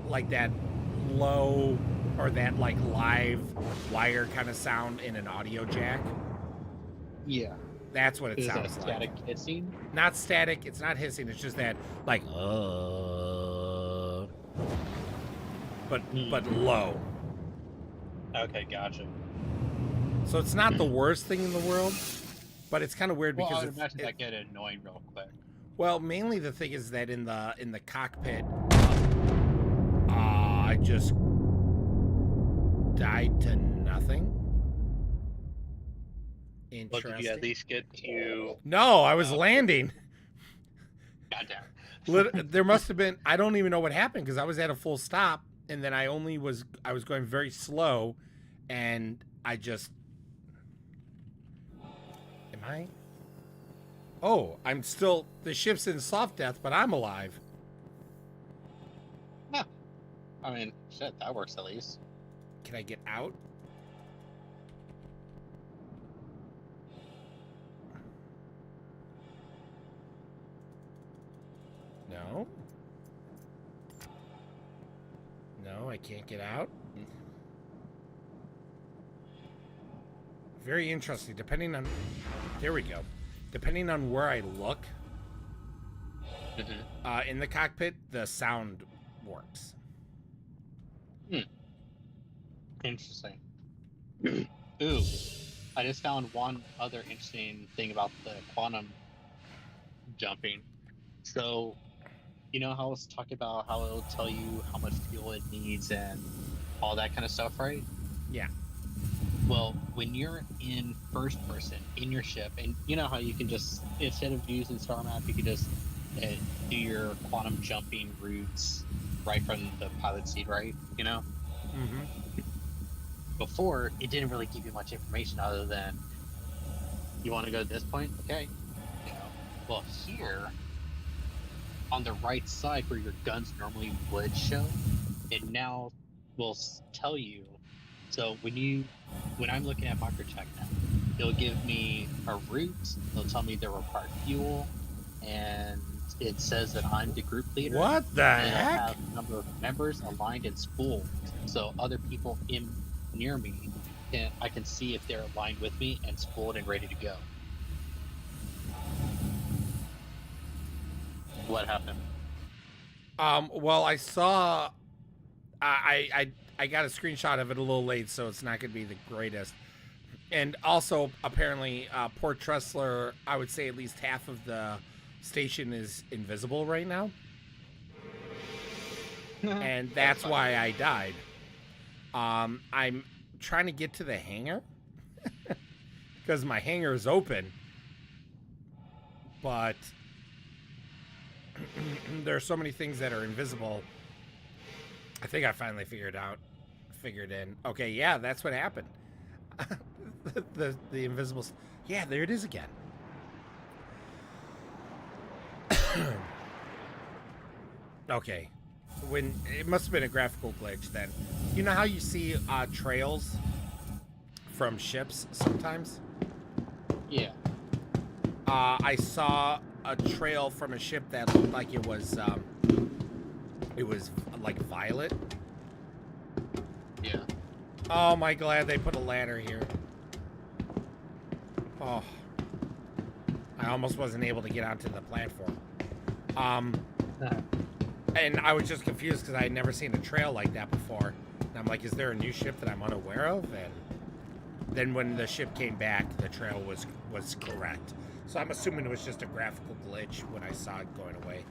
like that low or that like live wire kind of sound in an audio jack. Yeah. That's what it Is that sounds like. static hissing? Not static. It's not hissing. It's just that like but low. Okay, gotcha. So it's not the worst thing in the world, but it's kind of weird Well, I because would imagine that get annoying real quick. well, mainly the thing is that in the cockpit, I just died to nothing. But Interesting. did you at least get to... No, I was landing. Goddamn. There must have been. I don't even know what happened because I was at a full stop, and then I was going very slow, and I just. Am I? Oh, I'm still. The ship's in soft death, but I'm alive. No. I mean, shit, that works at least. Can I get out? No. No, I can't get out. Very interesting. Depending on... There we go. Depending on where I look in the cockpit, the sound works. Interesting. Ooh. I just found one other interesting thing about the quantum jumping. So, you know how I was talking about how it'll tell you how much fuel it needs and all that kind of stuff, right? Yeah. Well, when you're in first person in your ship, and you know how you can just, instead of using Star Map, you can just do your quantum jumping routes right from the pilot seat, right? You know? Mm-hmm. Before, it didn't really give you much information other than, you want to go to this point? Okay. You know? Well, here, on the right side where your guns normally would show, it now will tell you. So when I'm looking at microtech now, it'll give me a route, it'll tell me the required fuel, and it says that I'm the group leader. What the and heck? I have a number of members aligned and spooled, so other people near me can see if they're aligned with me and spooled and ready to go. What happened? Well, I saw. I got a screenshot of it a little late, so it's not going to be the greatest. And also, apparently, Port Tressler, I would say at least half of the station is invisible right now. And that's why I died. I'm trying to get to the hangar because my hangar is open, but there are so many things that are invisible. I think I finally figured in. Okay, yeah, that's what happened. the invisible. Yeah, there it is again. Okay. When it must have been a graphical glitch then. You know how you see trails from ships sometimes? Yeah. I saw a trail from a ship that looked like it was like violet. Yeah. Oh my glad they put a ladder here. Oh. I almost wasn't able to get onto the platform. And I was just confused because I had never seen a trail like that before. And I'm like, is there a new ship that I'm unaware of? And then when the ship came back, the trail was correct. So I'm assuming it was just a graphical glitch when I saw it going away.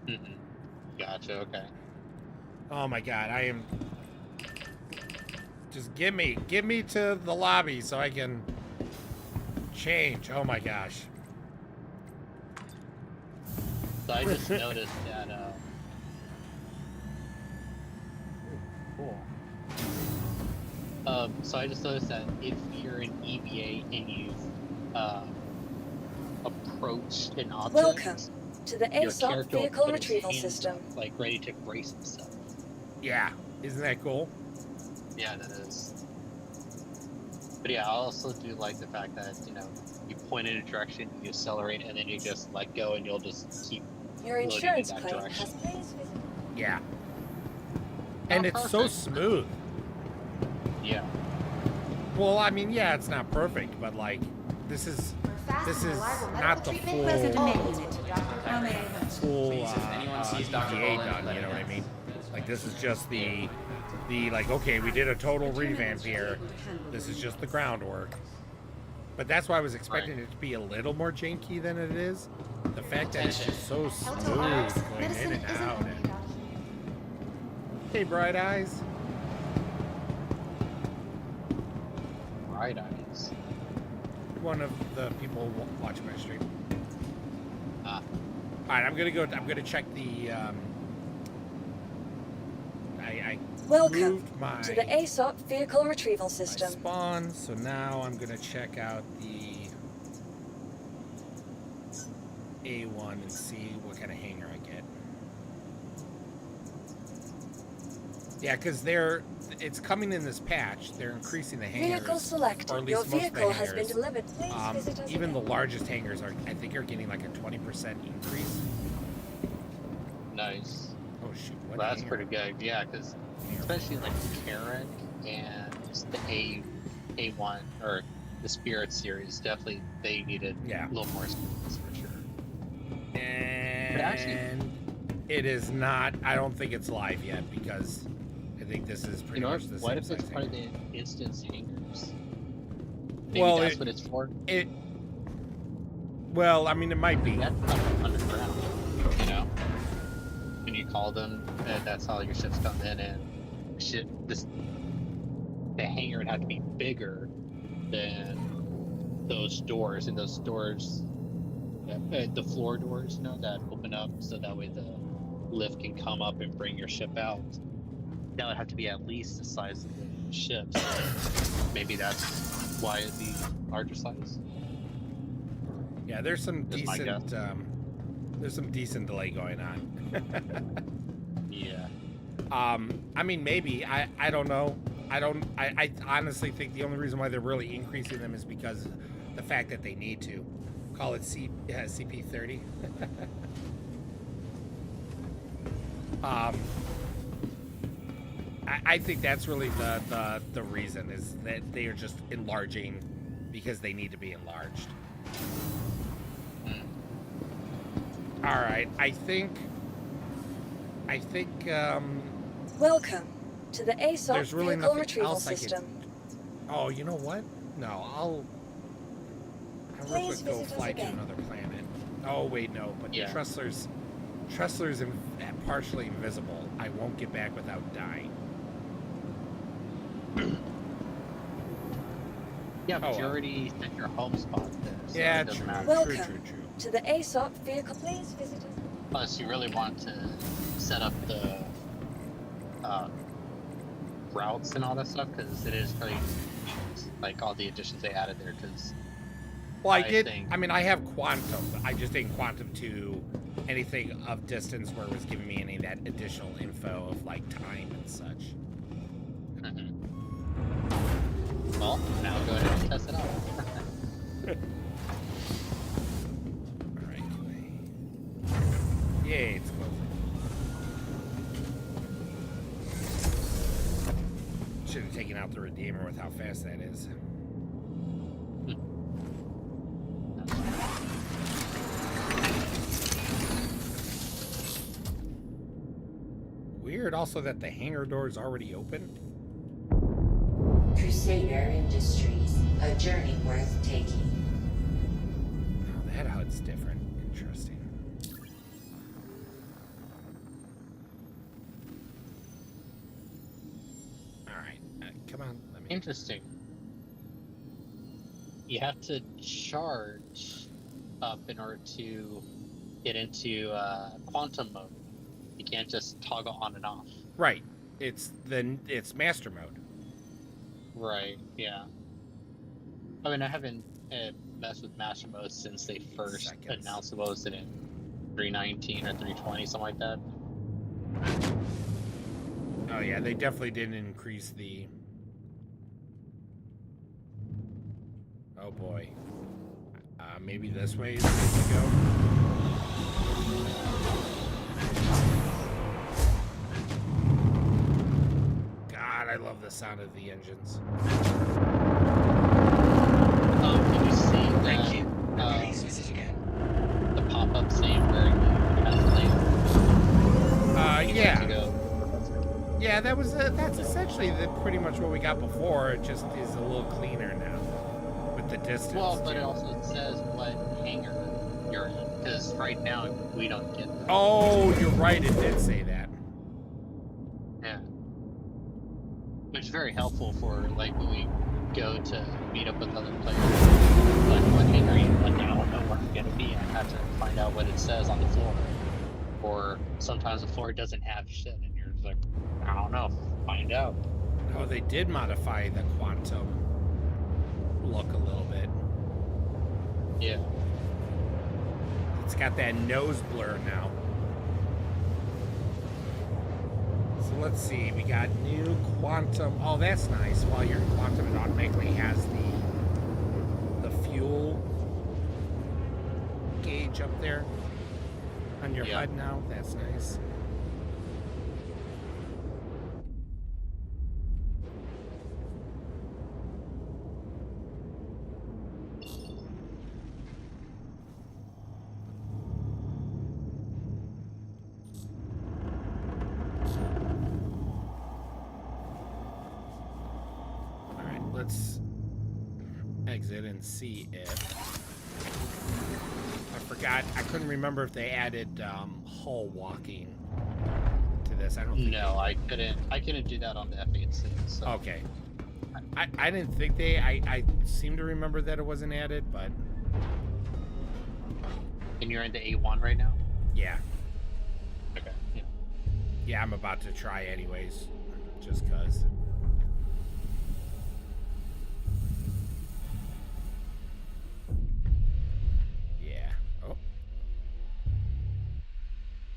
Mm-hmm. Gotcha, okay. Oh my god, I am... Just get me to the lobby so I can change. Oh my gosh. So I just noticed that, cool. So I just noticed that if you're an EVA and you've, approached an object, Welcome to the your ASOP character will vehicle put his retrieval hands system. up, like ready to brace himself. Yeah, isn't that cool? Yeah, that is. But yeah, I also do like the fact that, you know, you point in a direction, you accelerate, and then you just let go, and you'll just keep Your loading in insurance that claim direction. has please visit. Yeah. And it's so perfect. smooth. Yeah. Well, I mean, yeah, it's not perfect, but like, this is not the full EVA done. You know what I mean? Like, this is just the like, okay, we did a total revamp here. This is just the groundwork. But that's why I was expecting it to be a little more janky than it is. The fact that it's just so smooth going in and out. And... Hey, Bright Eyes. Bright Eyes. One of the people watching my stream. Ah. All right, I'm gonna check the. I Welcome moved my to the ASOP vehicle retrieval my system. spawn, so now I'm gonna check out the A1 and see what kind of hangar I get. Yeah, because it's coming in this patch. They're increasing the hangars. Vehicle or selected. at Your least most of the vehicle has been hangars. delivered. Please visit us Even again. the largest hangars I think are getting like a 20% increase. Nice. Oh shoot! What Well, that's hangar? pretty good. Yeah, because especially like Karen and the A1 or the Spirit series, definitely they needed Yeah. a little more space for sure. And actually- it is not. I don't think it's live yet because I think this is pretty You know much the what? same If it's size part of hangar. the instance hangars? Maybe Well, that's what it's for. Well, I mean, it might be. That's not underground. You know, when you call them, that's how your ships come in, and the hangar would have to be bigger than those doors, and those doors, the floor doors, you know, that open up so that way the lift can come up and bring your ship out. That would have to be at least the size of the ships. Maybe that's why it'd be larger size. Yeah, there's some Just my decent. guess. There's some decent delay going on. Yeah. I mean, maybe. I don't know. I honestly think the only reason why they're really increasing them is because of the fact that they need to. Call it CP30. I think that's really the reason is that they are just enlarging because they need to be enlarged. All right, I think. Welcome to the ASOP There's really vehicle nothing retrieval else I system. Oh, you know what? No, I'll real Please quick go visit us fly to again. another planet. Oh wait, no, but Yeah. Tressler's partially invisible. I won't get back without dying. Yeah, but Oh, you well. already set your home spot there, so Yeah, it doesn't true, matter. Welcome. true. To the ASOP vehicle. Please visit us. Plus, you really want to set up the routes and all that stuff because it is pretty like all the additions they added there. Because Well, I I did. think- I mean, I have quantum. I just didn't quantum to anything of distance where it was giving me any of that additional info of like time and such. well, now go ahead and test it out. All right. Yay, it's closing. Should have taken out the Redeemer with how fast that is. Weird also that the hangar door is already open. Crusader Industries, a journey worth taking. Oh, that HUD's different. Interesting. Alright, come on. Let me... Interesting. You have to charge up in order to get into quantum mode. You can't just toggle on and off. Right. It's master mode. Right, yeah. I mean, I haven't messed with master mode since they first Seconds. announced it. What was it in 319 or 320, something like that? Oh yeah, they definitely didn't increase the... Oh boy. Maybe this way is the way to go. God, I love the sound of the engines. Oh, can you see Thank that? you. Please visit again. The pop-up saying where you have to land? You Yeah. have to go. Yeah, that's essentially pretty much what we got before. It just is a little cleaner now with the distance. Well, but too. it also says what hangar you're in, because right now we don't get that. Oh, you're right. It did say that. Yeah. Which is very helpful for like when we go to meet up with other players. Like what hangar you like, I don't know where I'm gonna be. I have to find out what it says on the floor. Or sometimes the floor doesn't have shit and you're just like, I don't know, find out. Oh, they did modify the quantum look a little bit. Yeah. It's got that nose blur now. So let's see. We got new quantum. Oh, that's nice. While you're in quantum, it automatically has the fuel gauge up there on your Yeah. HUD now. That's nice. All right, let's exit and see if... I forgot. I couldn't remember if they added hull walking to this. I don't think No, I couldn't do that on the F-86. So. Okay. I didn't think they... I seem to remember that it wasn't added, but... And you're in the A1 right now? Yeah. Okay. Yeah. Yeah, I'm about to try anyways. Just cause. Yeah. Oh.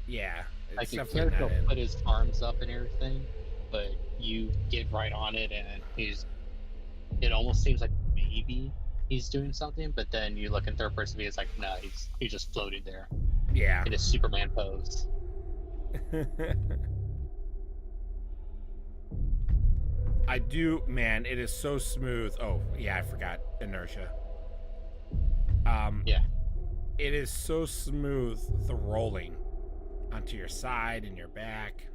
Yeah. It's Like your definitely character not will in. put his arms up and everything, but you get right on it and it almost seems like maybe he's doing something, but then you look in third person view, it's like, no, he's just floating there Yeah. in his Superman pose. I do, man. It is so smooth. Oh yeah, I forgot inertia. Yeah. It is so smooth, the rolling onto your side and your back.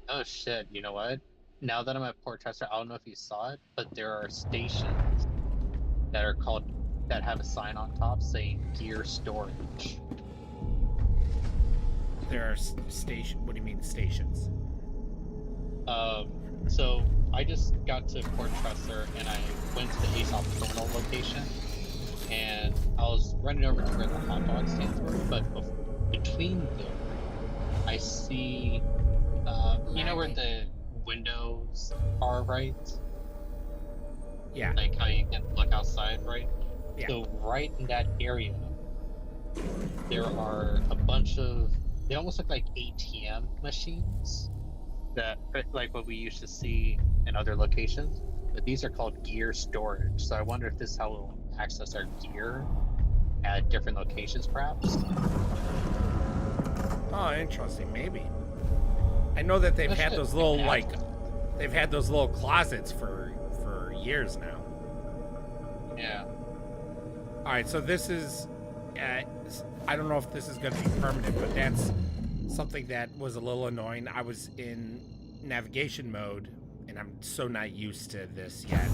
Oh shit, you know what? Now that I'm at Port Chester, I don't know if you saw it, but there are stations that are called that have a sign on top saying gear storage. There are station. What do you mean stations? So I just got to Port Chester and I went to the ASOP terminal location, and I was running over to where the hot dog stands were, but between them, I see, you know where the windows are, right? Yeah. Like how you can look outside, right? Yeah. So right in that area, there are a bunch of, they almost look like ATM machines that like what we used to see in other locations, but these are called gear storage. So I wonder if this is how we'll access our gear at different locations, perhaps. Oh, interesting. Maybe. I know that they've That had shit those little adds- they've had those little closets for years now. Yeah. All right, so this is, I don't know if this is going to be permanent, but that's something that was a little annoying. I was in navigation mode, and I'm so not used to this yet.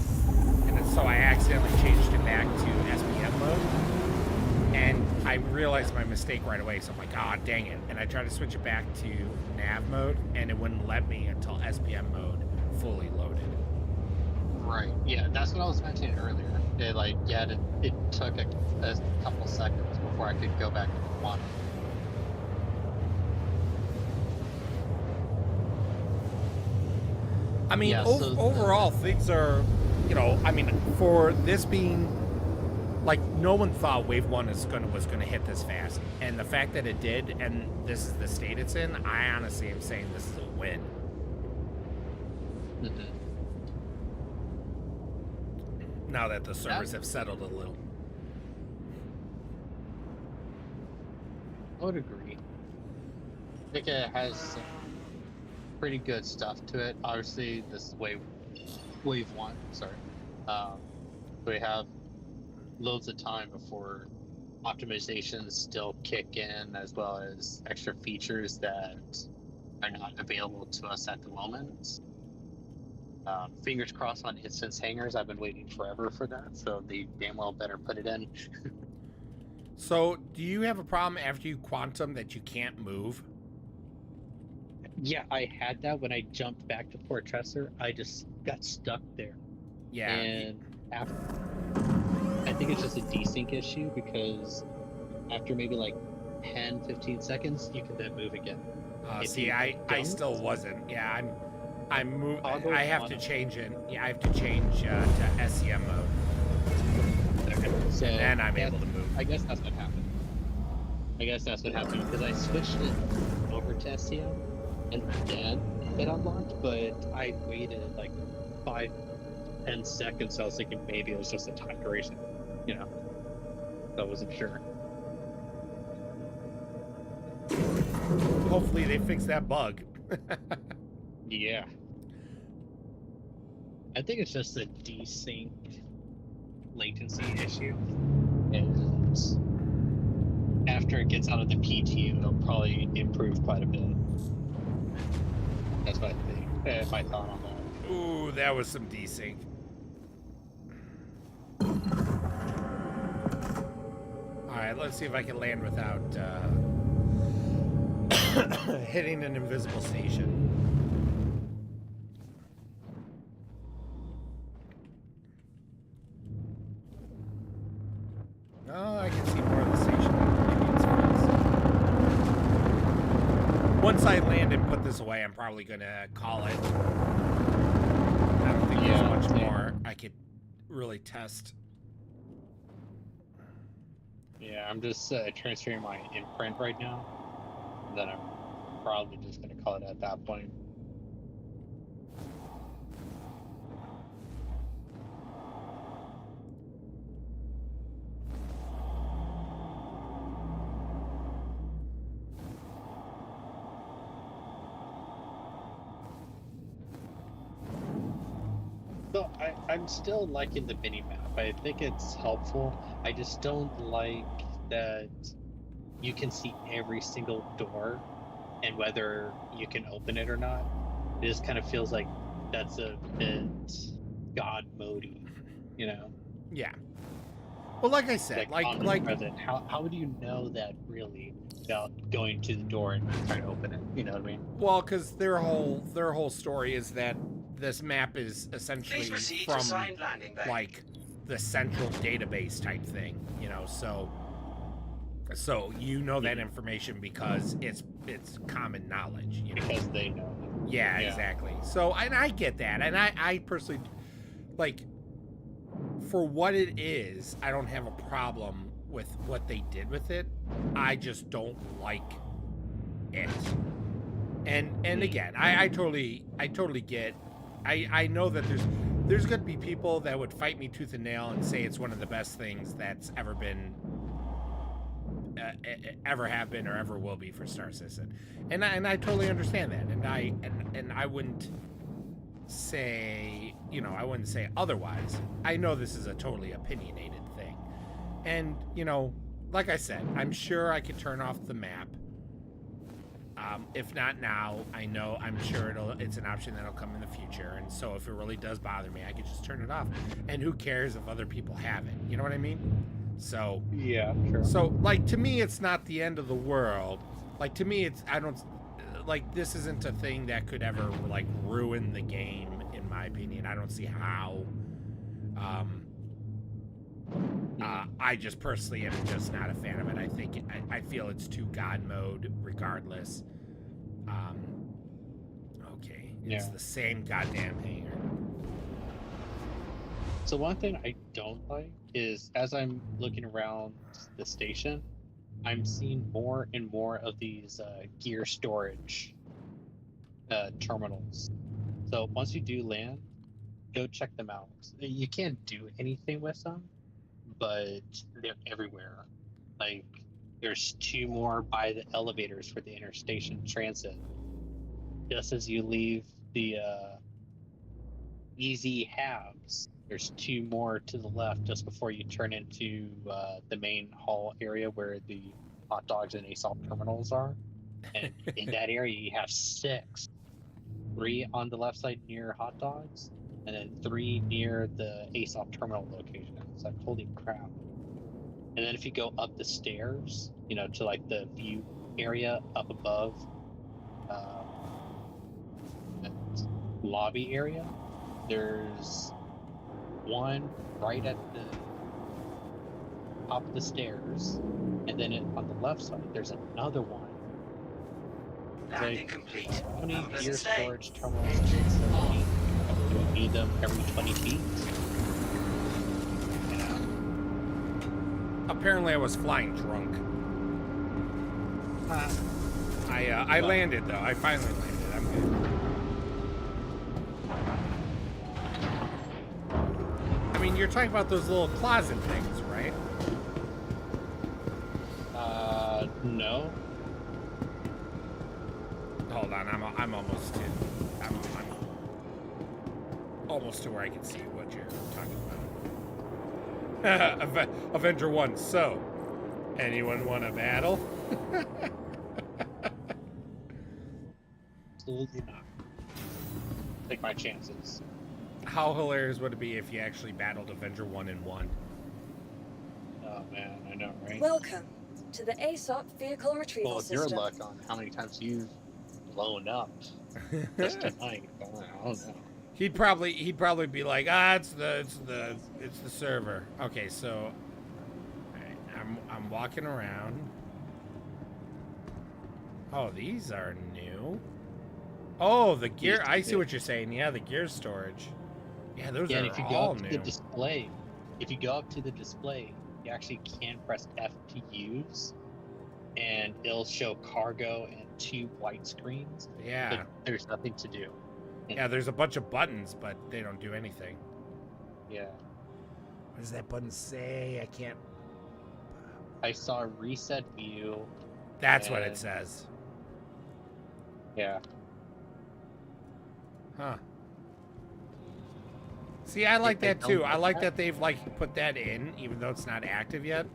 And so I accidentally changed it back to SPM mode, and I realized my mistake right away. So I'm like, ah, dang it. And I tried to switch it back to nav mode, and it wouldn't let me until SPM mode fully loaded. Right. Yeah, that's what I was mentioning earlier. It took a couple seconds before I could go back to quantum. I mean, Yeah, so overall, things are, I mean, for this being, like, no one thought Wave 1 was gonna hit this fast. And the fact that it did, and this is the state it's in, I honestly am saying this is a win. Mhm. Now that the servers have settled a little. I would agree. I think it has some pretty good stuff to it. Obviously, this is wave 1. Sorry, we have loads of time before optimizations still kick in, as well as extra features that are not available to us at the moment. Fingers crossed on instance hangers. I've been waiting forever for that, so they damn well better put it in. So, do you have a problem after you quantum that you can't move? Yeah, I had that when I jumped back to Port Chester. I just got stuck there. Yeah. And after, I think it's just a desync issue, because after maybe like 10, 15 seconds, you can then move again. If See, you I don't- still wasn't. Yeah, Toggle I have to quantum. change it. Yeah, I have to change to SCM mode. So And then I'm able to move. I guess that's what happened. Because I switched it over to SCM and then it unlocked, but I waited like 5-10 seconds. So I was thinking maybe it was just a time duration, So I wasn't sure. Hopefully they fix that bug. Yeah. I think it's just a desync latency issue. And after it gets out of the PTU, it'll probably improve quite a bit. That's what I think. My thought on that. Ooh, that was some desync. Alright, let's see if I can land without hitting an invisible station. Oh, I can see more of the station. Maybe it's fixed. Once I land and put this away, I'm probably gonna call it. I don't think there's much more I could really test. Yeah, I'm just transferring my imprint right now. And then I'm probably just going to call it at that point. So I'm still liking the mini map. I think it's helpful. I just don't like that you can see every single door and whether you can open it or not. It just kind of feels like that's a bit God mode-y, you know? Yeah. Well, like I said, Like omnipresent. How would you know that really without going to the door and trying to open it? You know what I mean? well, because their whole story is that this map is Please essentially proceed to from assigned landing bay. like the central database type thing, you know. So you know that information because it's common knowledge, you know. Because they know. Yeah, Yeah. exactly. So and I get that, and I personally like for what it is, I don't have a problem with what they did with it. I just don't like it. And again, I totally get. I know that there's gonna be people that would fight me tooth and nail and say it's one of the best things that's ever been, ever have been or ever will be for Star Citizen, and I totally understand that, and I wouldn't say, you know, I wouldn't say otherwise. I know this is a totally opinionated thing, and you know, like I said, I'm sure I could turn off the map. If not now, I'm sure it's an option that'll come in the future. And so if it really does bother me, I could just turn it off. And who cares if other people have it? You know what I mean? So, Yeah, sure. so like to me, it's not the end of the world. Like to me, this isn't a thing that could ever like ruin the game, in my opinion. I don't see how. I just personally am just not a fan of it. I feel it's too God mode regardless. Okay, it's the same goddamn hangar. So one thing I don't like is as I'm looking around the station, I'm seeing more and more of these gear storage terminals. So once you do land, go check them out. You can't do anything with them, but they're everywhere. Like there's 2 more by the elevators for the interstation transit. Just as you leave the easy halves, there's 2 more to the left just before you turn into the main hall area where the hot dogs and ASOP terminals are. And in that area, you have 6. 3 on the left side near hot dogs, and then 3 near the ASOP terminal location. It's like, holy crap. And then if you go up the stairs, you know, to like the view area up above, that lobby area, there's 1 right at the top of the stairs, and then on the left side, there's another one. Landing complete. How many Pleasant gear stay. storage terminals Engines off. do we need them every 20 feet? Yeah. Apparently, I was flying drunk. I landed though. I finally landed. I'm good. I mean, you're talking about those little closet things, right? No. Hold on, I'm almost to. I'm almost to where I can see what you're talking about. Avenger 1. So, anyone want to battle? Absolutely not. Take my chances. How hilarious would it be if you actually battled Avenger 1 in 1? Oh man, I know, right? Welcome to the ASOP vehicle retrieval Well, with your system. luck on how many times you've blown up just tonight, I don't know. He'd probably be like, it's the server. Okay, so I'm walking around. Oh, these are new. Oh, the gear. I see what you're saying. Yeah, the gear storage. Yeah, those Yeah, are and if you go all up to new. the display, you actually can press F to use, and it'll show cargo and 2 white screens. Yeah. But there's nothing to do. Yeah, there's a bunch of buttons, but they don't do anything. Yeah. What does that button say? I can't. I saw reset view. That's what it And- says. Yeah. Huh. See, I like I that don't too. I like like that. that they've like put that in, even though it's not active yet.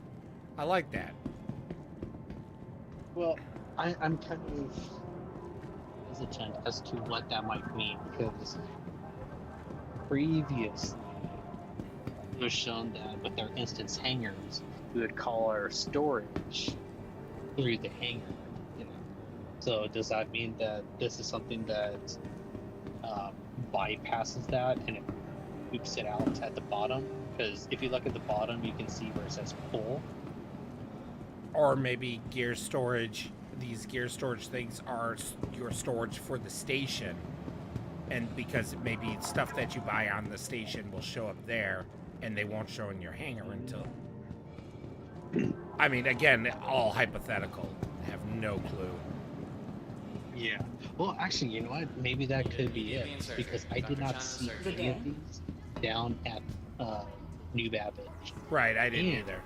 I like that. Well, I'm kind of hesitant as to what that might mean because previously it was shown that with our instance hangars, we would call our storage through the hangar. You know, so does that mean that this is something that bypasses that and it hoops it out at the bottom? Because if you look at the bottom, you can see where it says pull. Or maybe gear storage. These gear storage things are your storage for the station. And because maybe stuff that you buy on the station will show up there and they won't show in your hangar until... I mean, again, all hypothetical. I have no clue. Yeah. Well, actually, you know what? Maybe that could be it because I did not see any of these down at New Babbage. Right, I didn't And- either.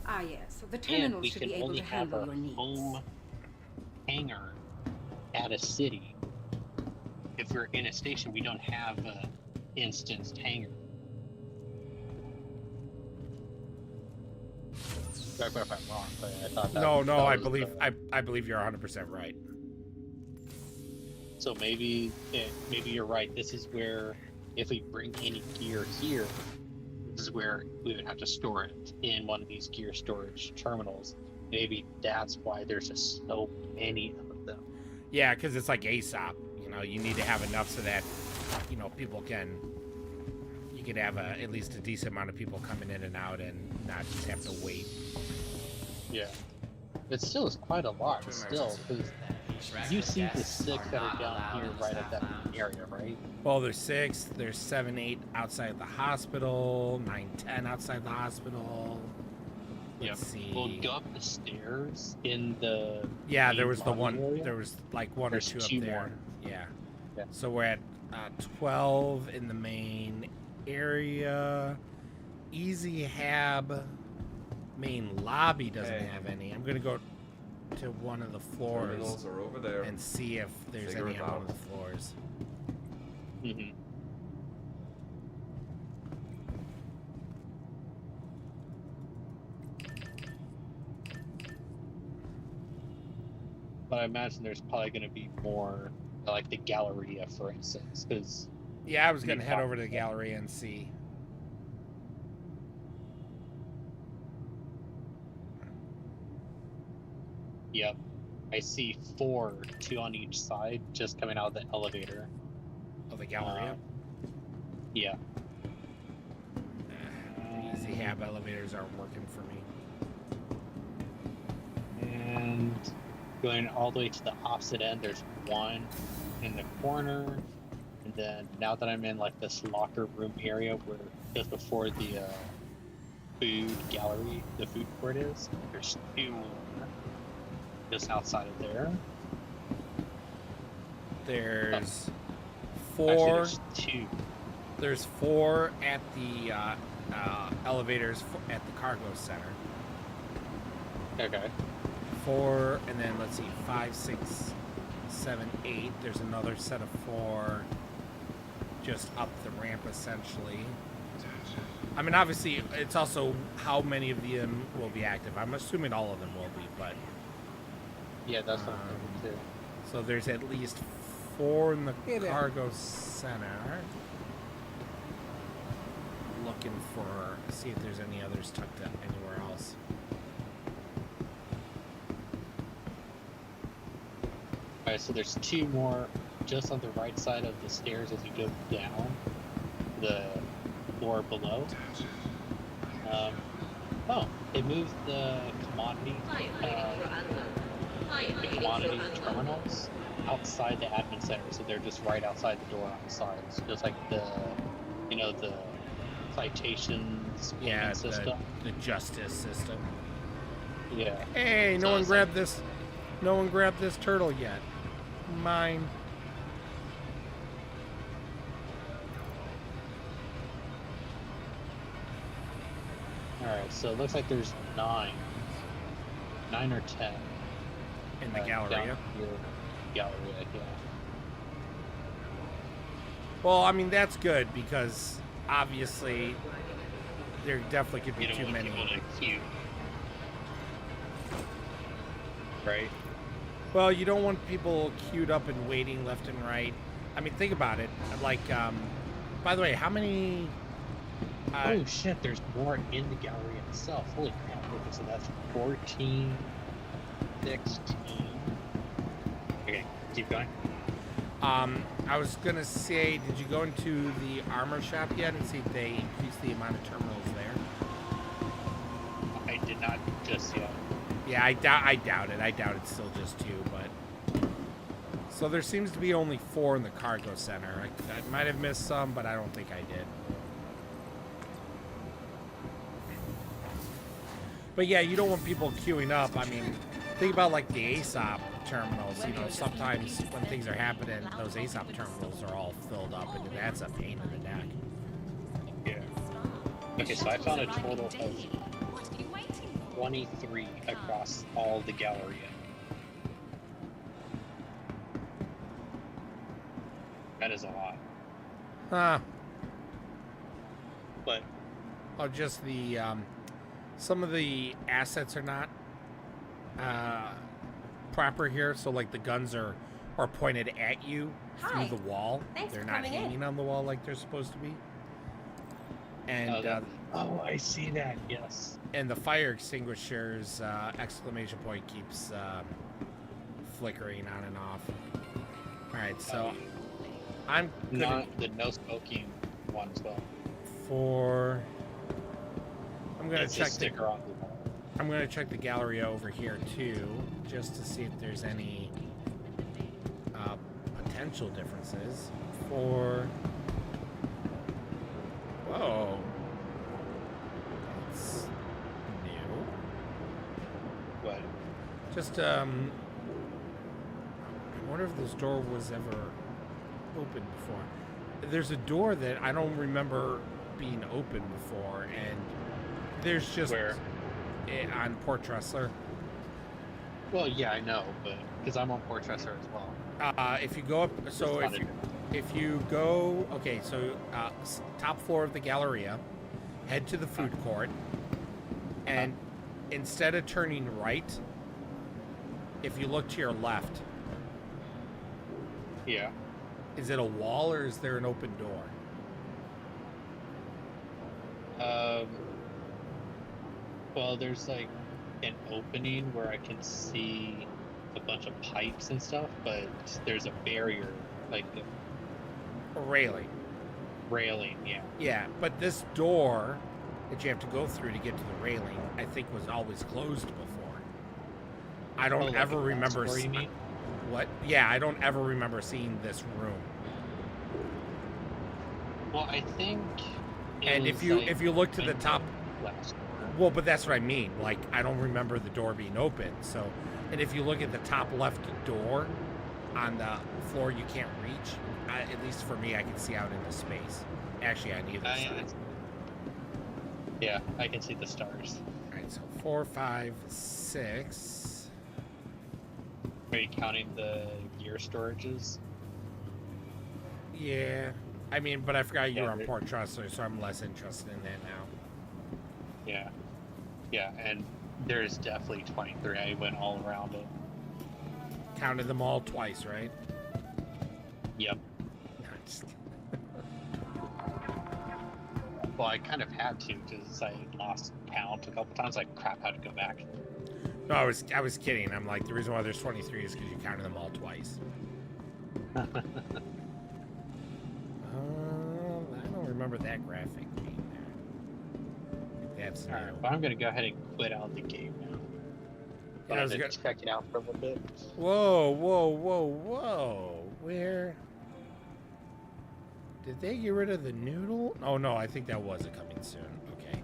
Ah, yes. So the And terminal we should can be able only to have handle our your needs. home hangar at a city. If we're in a station, we don't have a instanced hangar. Correct me if I'm wrong, but I thought that No, that I was believe the- I believe you're 100% right. So maybe you're right. This is where if we bring any gear here, this is where we would have to store it in one of these gear storage terminals. Maybe that's why there's just so many of them. Yeah, because it's like ASOP. You know, you need to have enough so that, you know, people can... You can have at least a decent amount of people coming in and out and not just have to wait. Yeah. It still is quite a lot, still, because you see the 6 that are down here right at that area, right? Well, there's 6, there's 7, 8 outside the hospital, 9, 10 outside the hospital. Let's see. We'll go up the stairs in the... Yeah, there main was the lobby one. area. There was like one There's or 2 up 2 there. more. Yeah. Yeah. So we're at 12 in the main area. Easy Hab main lobby doesn't have any. I'm gonna go to one of the floors Terminals are over there. and see if there's Figure any it on one out. of the floors. Mhm. But I imagine there's probably going to be more, like the Galleria, for instance, because Yeah, I was gonna You head talk- over to the gallery and see. yep, I see 4, 2 on each side, just coming out of the elevator. Oh, the gallery. Yeah. Easy Hab elevators aren't working for me. And going all the way to the opposite end, there's 1 in the corner. And then now that I'm in like this locker room area where just before the food gallery, the food court is, there's 2 more just outside of there. There's Actually, 4. there's 2. There's 4 at the elevators at the cargo center. Okay. 4, and then let's see, 5, 6, 7, 8. There's another set of 4 just up the ramp, essentially. I mean, obviously, it's also how many of them will be active. I'm assuming all of them will be, but Yeah, that's what I'm thinking too. so there's at least 4 in the cargo center. Looking for, see if there's any others tucked up anywhere else. Alright, so there's 2 more just on the right side of the stairs as you go down the floor below. Oh, they moved the commodity terminals outside the admin center, so they're just right outside the door on the sides, just like the, you know, the citations Yeah, payment system. the justice system. Yeah. Hey, So no one it's grabbed this. No one grabbed this turtle yet. Mine. Alright, so it looks like there's 9 or 10 In the down Galleria. here. Galleria, yeah. Well, I mean, that's good because obviously, there definitely could be You don't too want many. people to queue. Right? Well, you don't want people queued up and waiting left and right. I mean, think about it. Like, by the way, how many? Oh shit, there's more in the gallery itself. Holy crap. Okay, so that's 14, 16. Okay, keep going. I was gonna say, did you go into the armor shop yet and see if they increased the amount of terminals there? I did not just yet. Yeah, I doubt it. I doubt it's still just 2, but so there seems to be only 4 in the cargo center. I might have missed some, but I don't think I did. But yeah, you don't want people queuing up. I mean, think about like the ASOP terminals. You know, sometimes when things are happening, those ASOP terminals are all filled up, and that's a pain in the neck. Yeah. Okay, so I found a total of 23 across all the Galleria. That is a lot. Huh. But Oh, just the some of the assets are not proper here. So like the guns are pointed at you Hi. through the wall. Thanks They're for not coming in. hanging on the wall like they're supposed to be. And oh, I see that. Yes. and the fire extinguishers exclamation point keeps flickering on and off. All right, so I'm gonna Not the no smoking one as well. I'm gonna It's a check the sticker on the wall. I'm gonna check the gallery over here too, just to see if there's any potential differences. Whoa, that's new. What? Just I wonder if this door was ever open before. There's a door that I don't remember being open before, and there's just Where? On Port Tressler. Well, yeah, I know, but because I'm on Port Tressor as well. If you go up, so if you go, okay, so top floor of the Galleria, head to the food court, and instead of turning right, if you look to your left, Yeah. is it a wall or is there an open door? Well, there's like an opening where I can see a bunch of pipes and stuff, but there's a barrier, like the A railing. railing. Yeah. Yeah, but this door that you have to go through to get to the railing, I think was always closed before. I don't like ever a glass remember. door, you mean? What? Yeah, I don't ever remember seeing this room. Well, I think. And if you look to the top, glass door. well, but that's what I mean. Like, I don't remember the door being open. So, and if you look at the top left door on the floor you can't reach, at least for me, I can see out into space. Actually, on either side. Yeah, I can see the stars. All right, so 4, 5, 6. Are you counting the gear storages? Yeah, I mean, but I forgot you Yeah, were on they're- Port Tressler, so I'm less interested in that now. Yeah. Yeah, and there's definitely 23. I went all around it. Counted them all twice, right? Yep. Nice. Well, I kind of had to because I lost count a couple times. Like, crap, I had to go back. No, I was kidding. I'm like, the reason why there's 23 is because you counted them all twice. I don't remember that graphic being there. That's new. All right, but I'm gonna go ahead and quit out the game now. But Yeah, I I'm was gonna gonna- check it out for a little bit. Whoa, whoa, whoa, whoa. Where? Did they get rid of the noodle? Oh, no, I think that was a coming soon. Okay.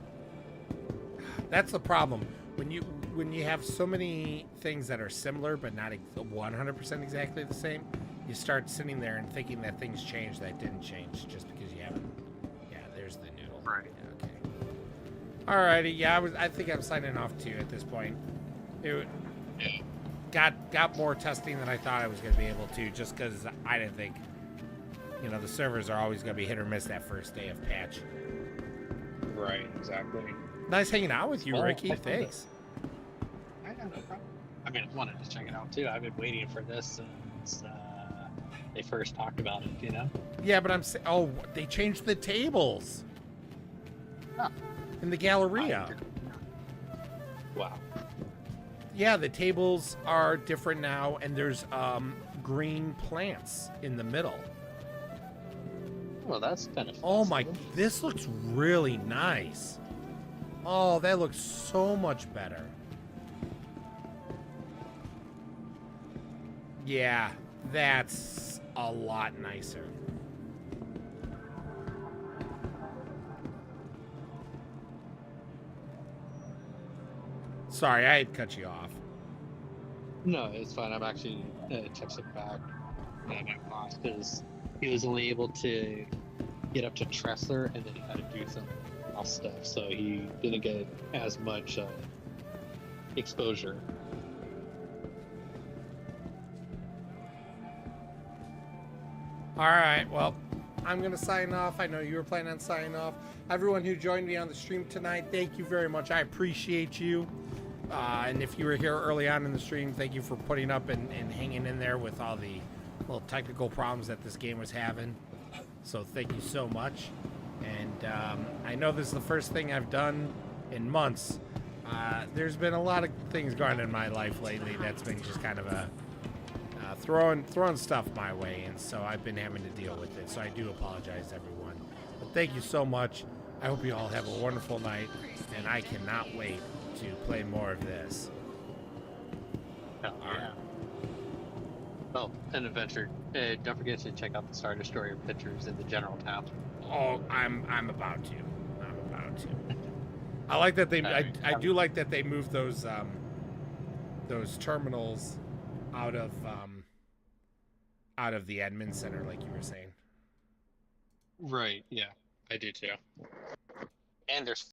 That's the problem. When you have so many things that are similar but not 100% exactly the same, you start sitting there and thinking that things changed that didn't change just because you haven't. Yeah, there's the noodle. Right. Yeah, okay. Alrighty. Yeah, I think I'm signing off too at this point. It got more testing than I thought I was going to be able to, just because I didn't think you know, the servers are always going to be hit or miss that first day of patch. Right, exactly. Nice hanging out with you, Well, Ricky. I found Thanks. I got no problem. I mean, I wanted to check it out too. I've been waiting for this since they first talked about it, you know? Yeah, but I'm saying, oh, they changed the tables Huh. in the Galleria. Wow. Yeah, the tables are different now, and there's green plants in the middle. Well, that's kind of Oh my, this looks really nice. Oh, that looks so much better. Yeah, that's a lot nicer. Sorry, I had cut you off. No, it's fine. I'm actually texting back my boss because he was only able to get up to Tressler and then he had to do some else stuff, so he didn't get as much exposure. All right, well, I'm going to sign off. I know you were planning on signing off. Everyone who joined me on the stream tonight, thank you very much. I appreciate you. And if you were here early on in the stream, thank you for putting up and hanging in there with all the little technical problems that this game was having. So thank you so much. And I know this is the first thing I've done in months. There's been a lot of things going on in my life lately that's been just kind of a throwing stuff my way, and so I've been having to deal with it. So I do apologize, everyone. But thank you so much. I hope you all have a wonderful night, and I cannot wait to play more of this. Hell yeah. Oh, an adventure. Don't forget to check out the Star Destroyer pictures in the general tab. Oh, I'm about to. I like that they. I do like that they moved those terminals out of the admin center, like you were saying. Right. Yeah, I do too. And there's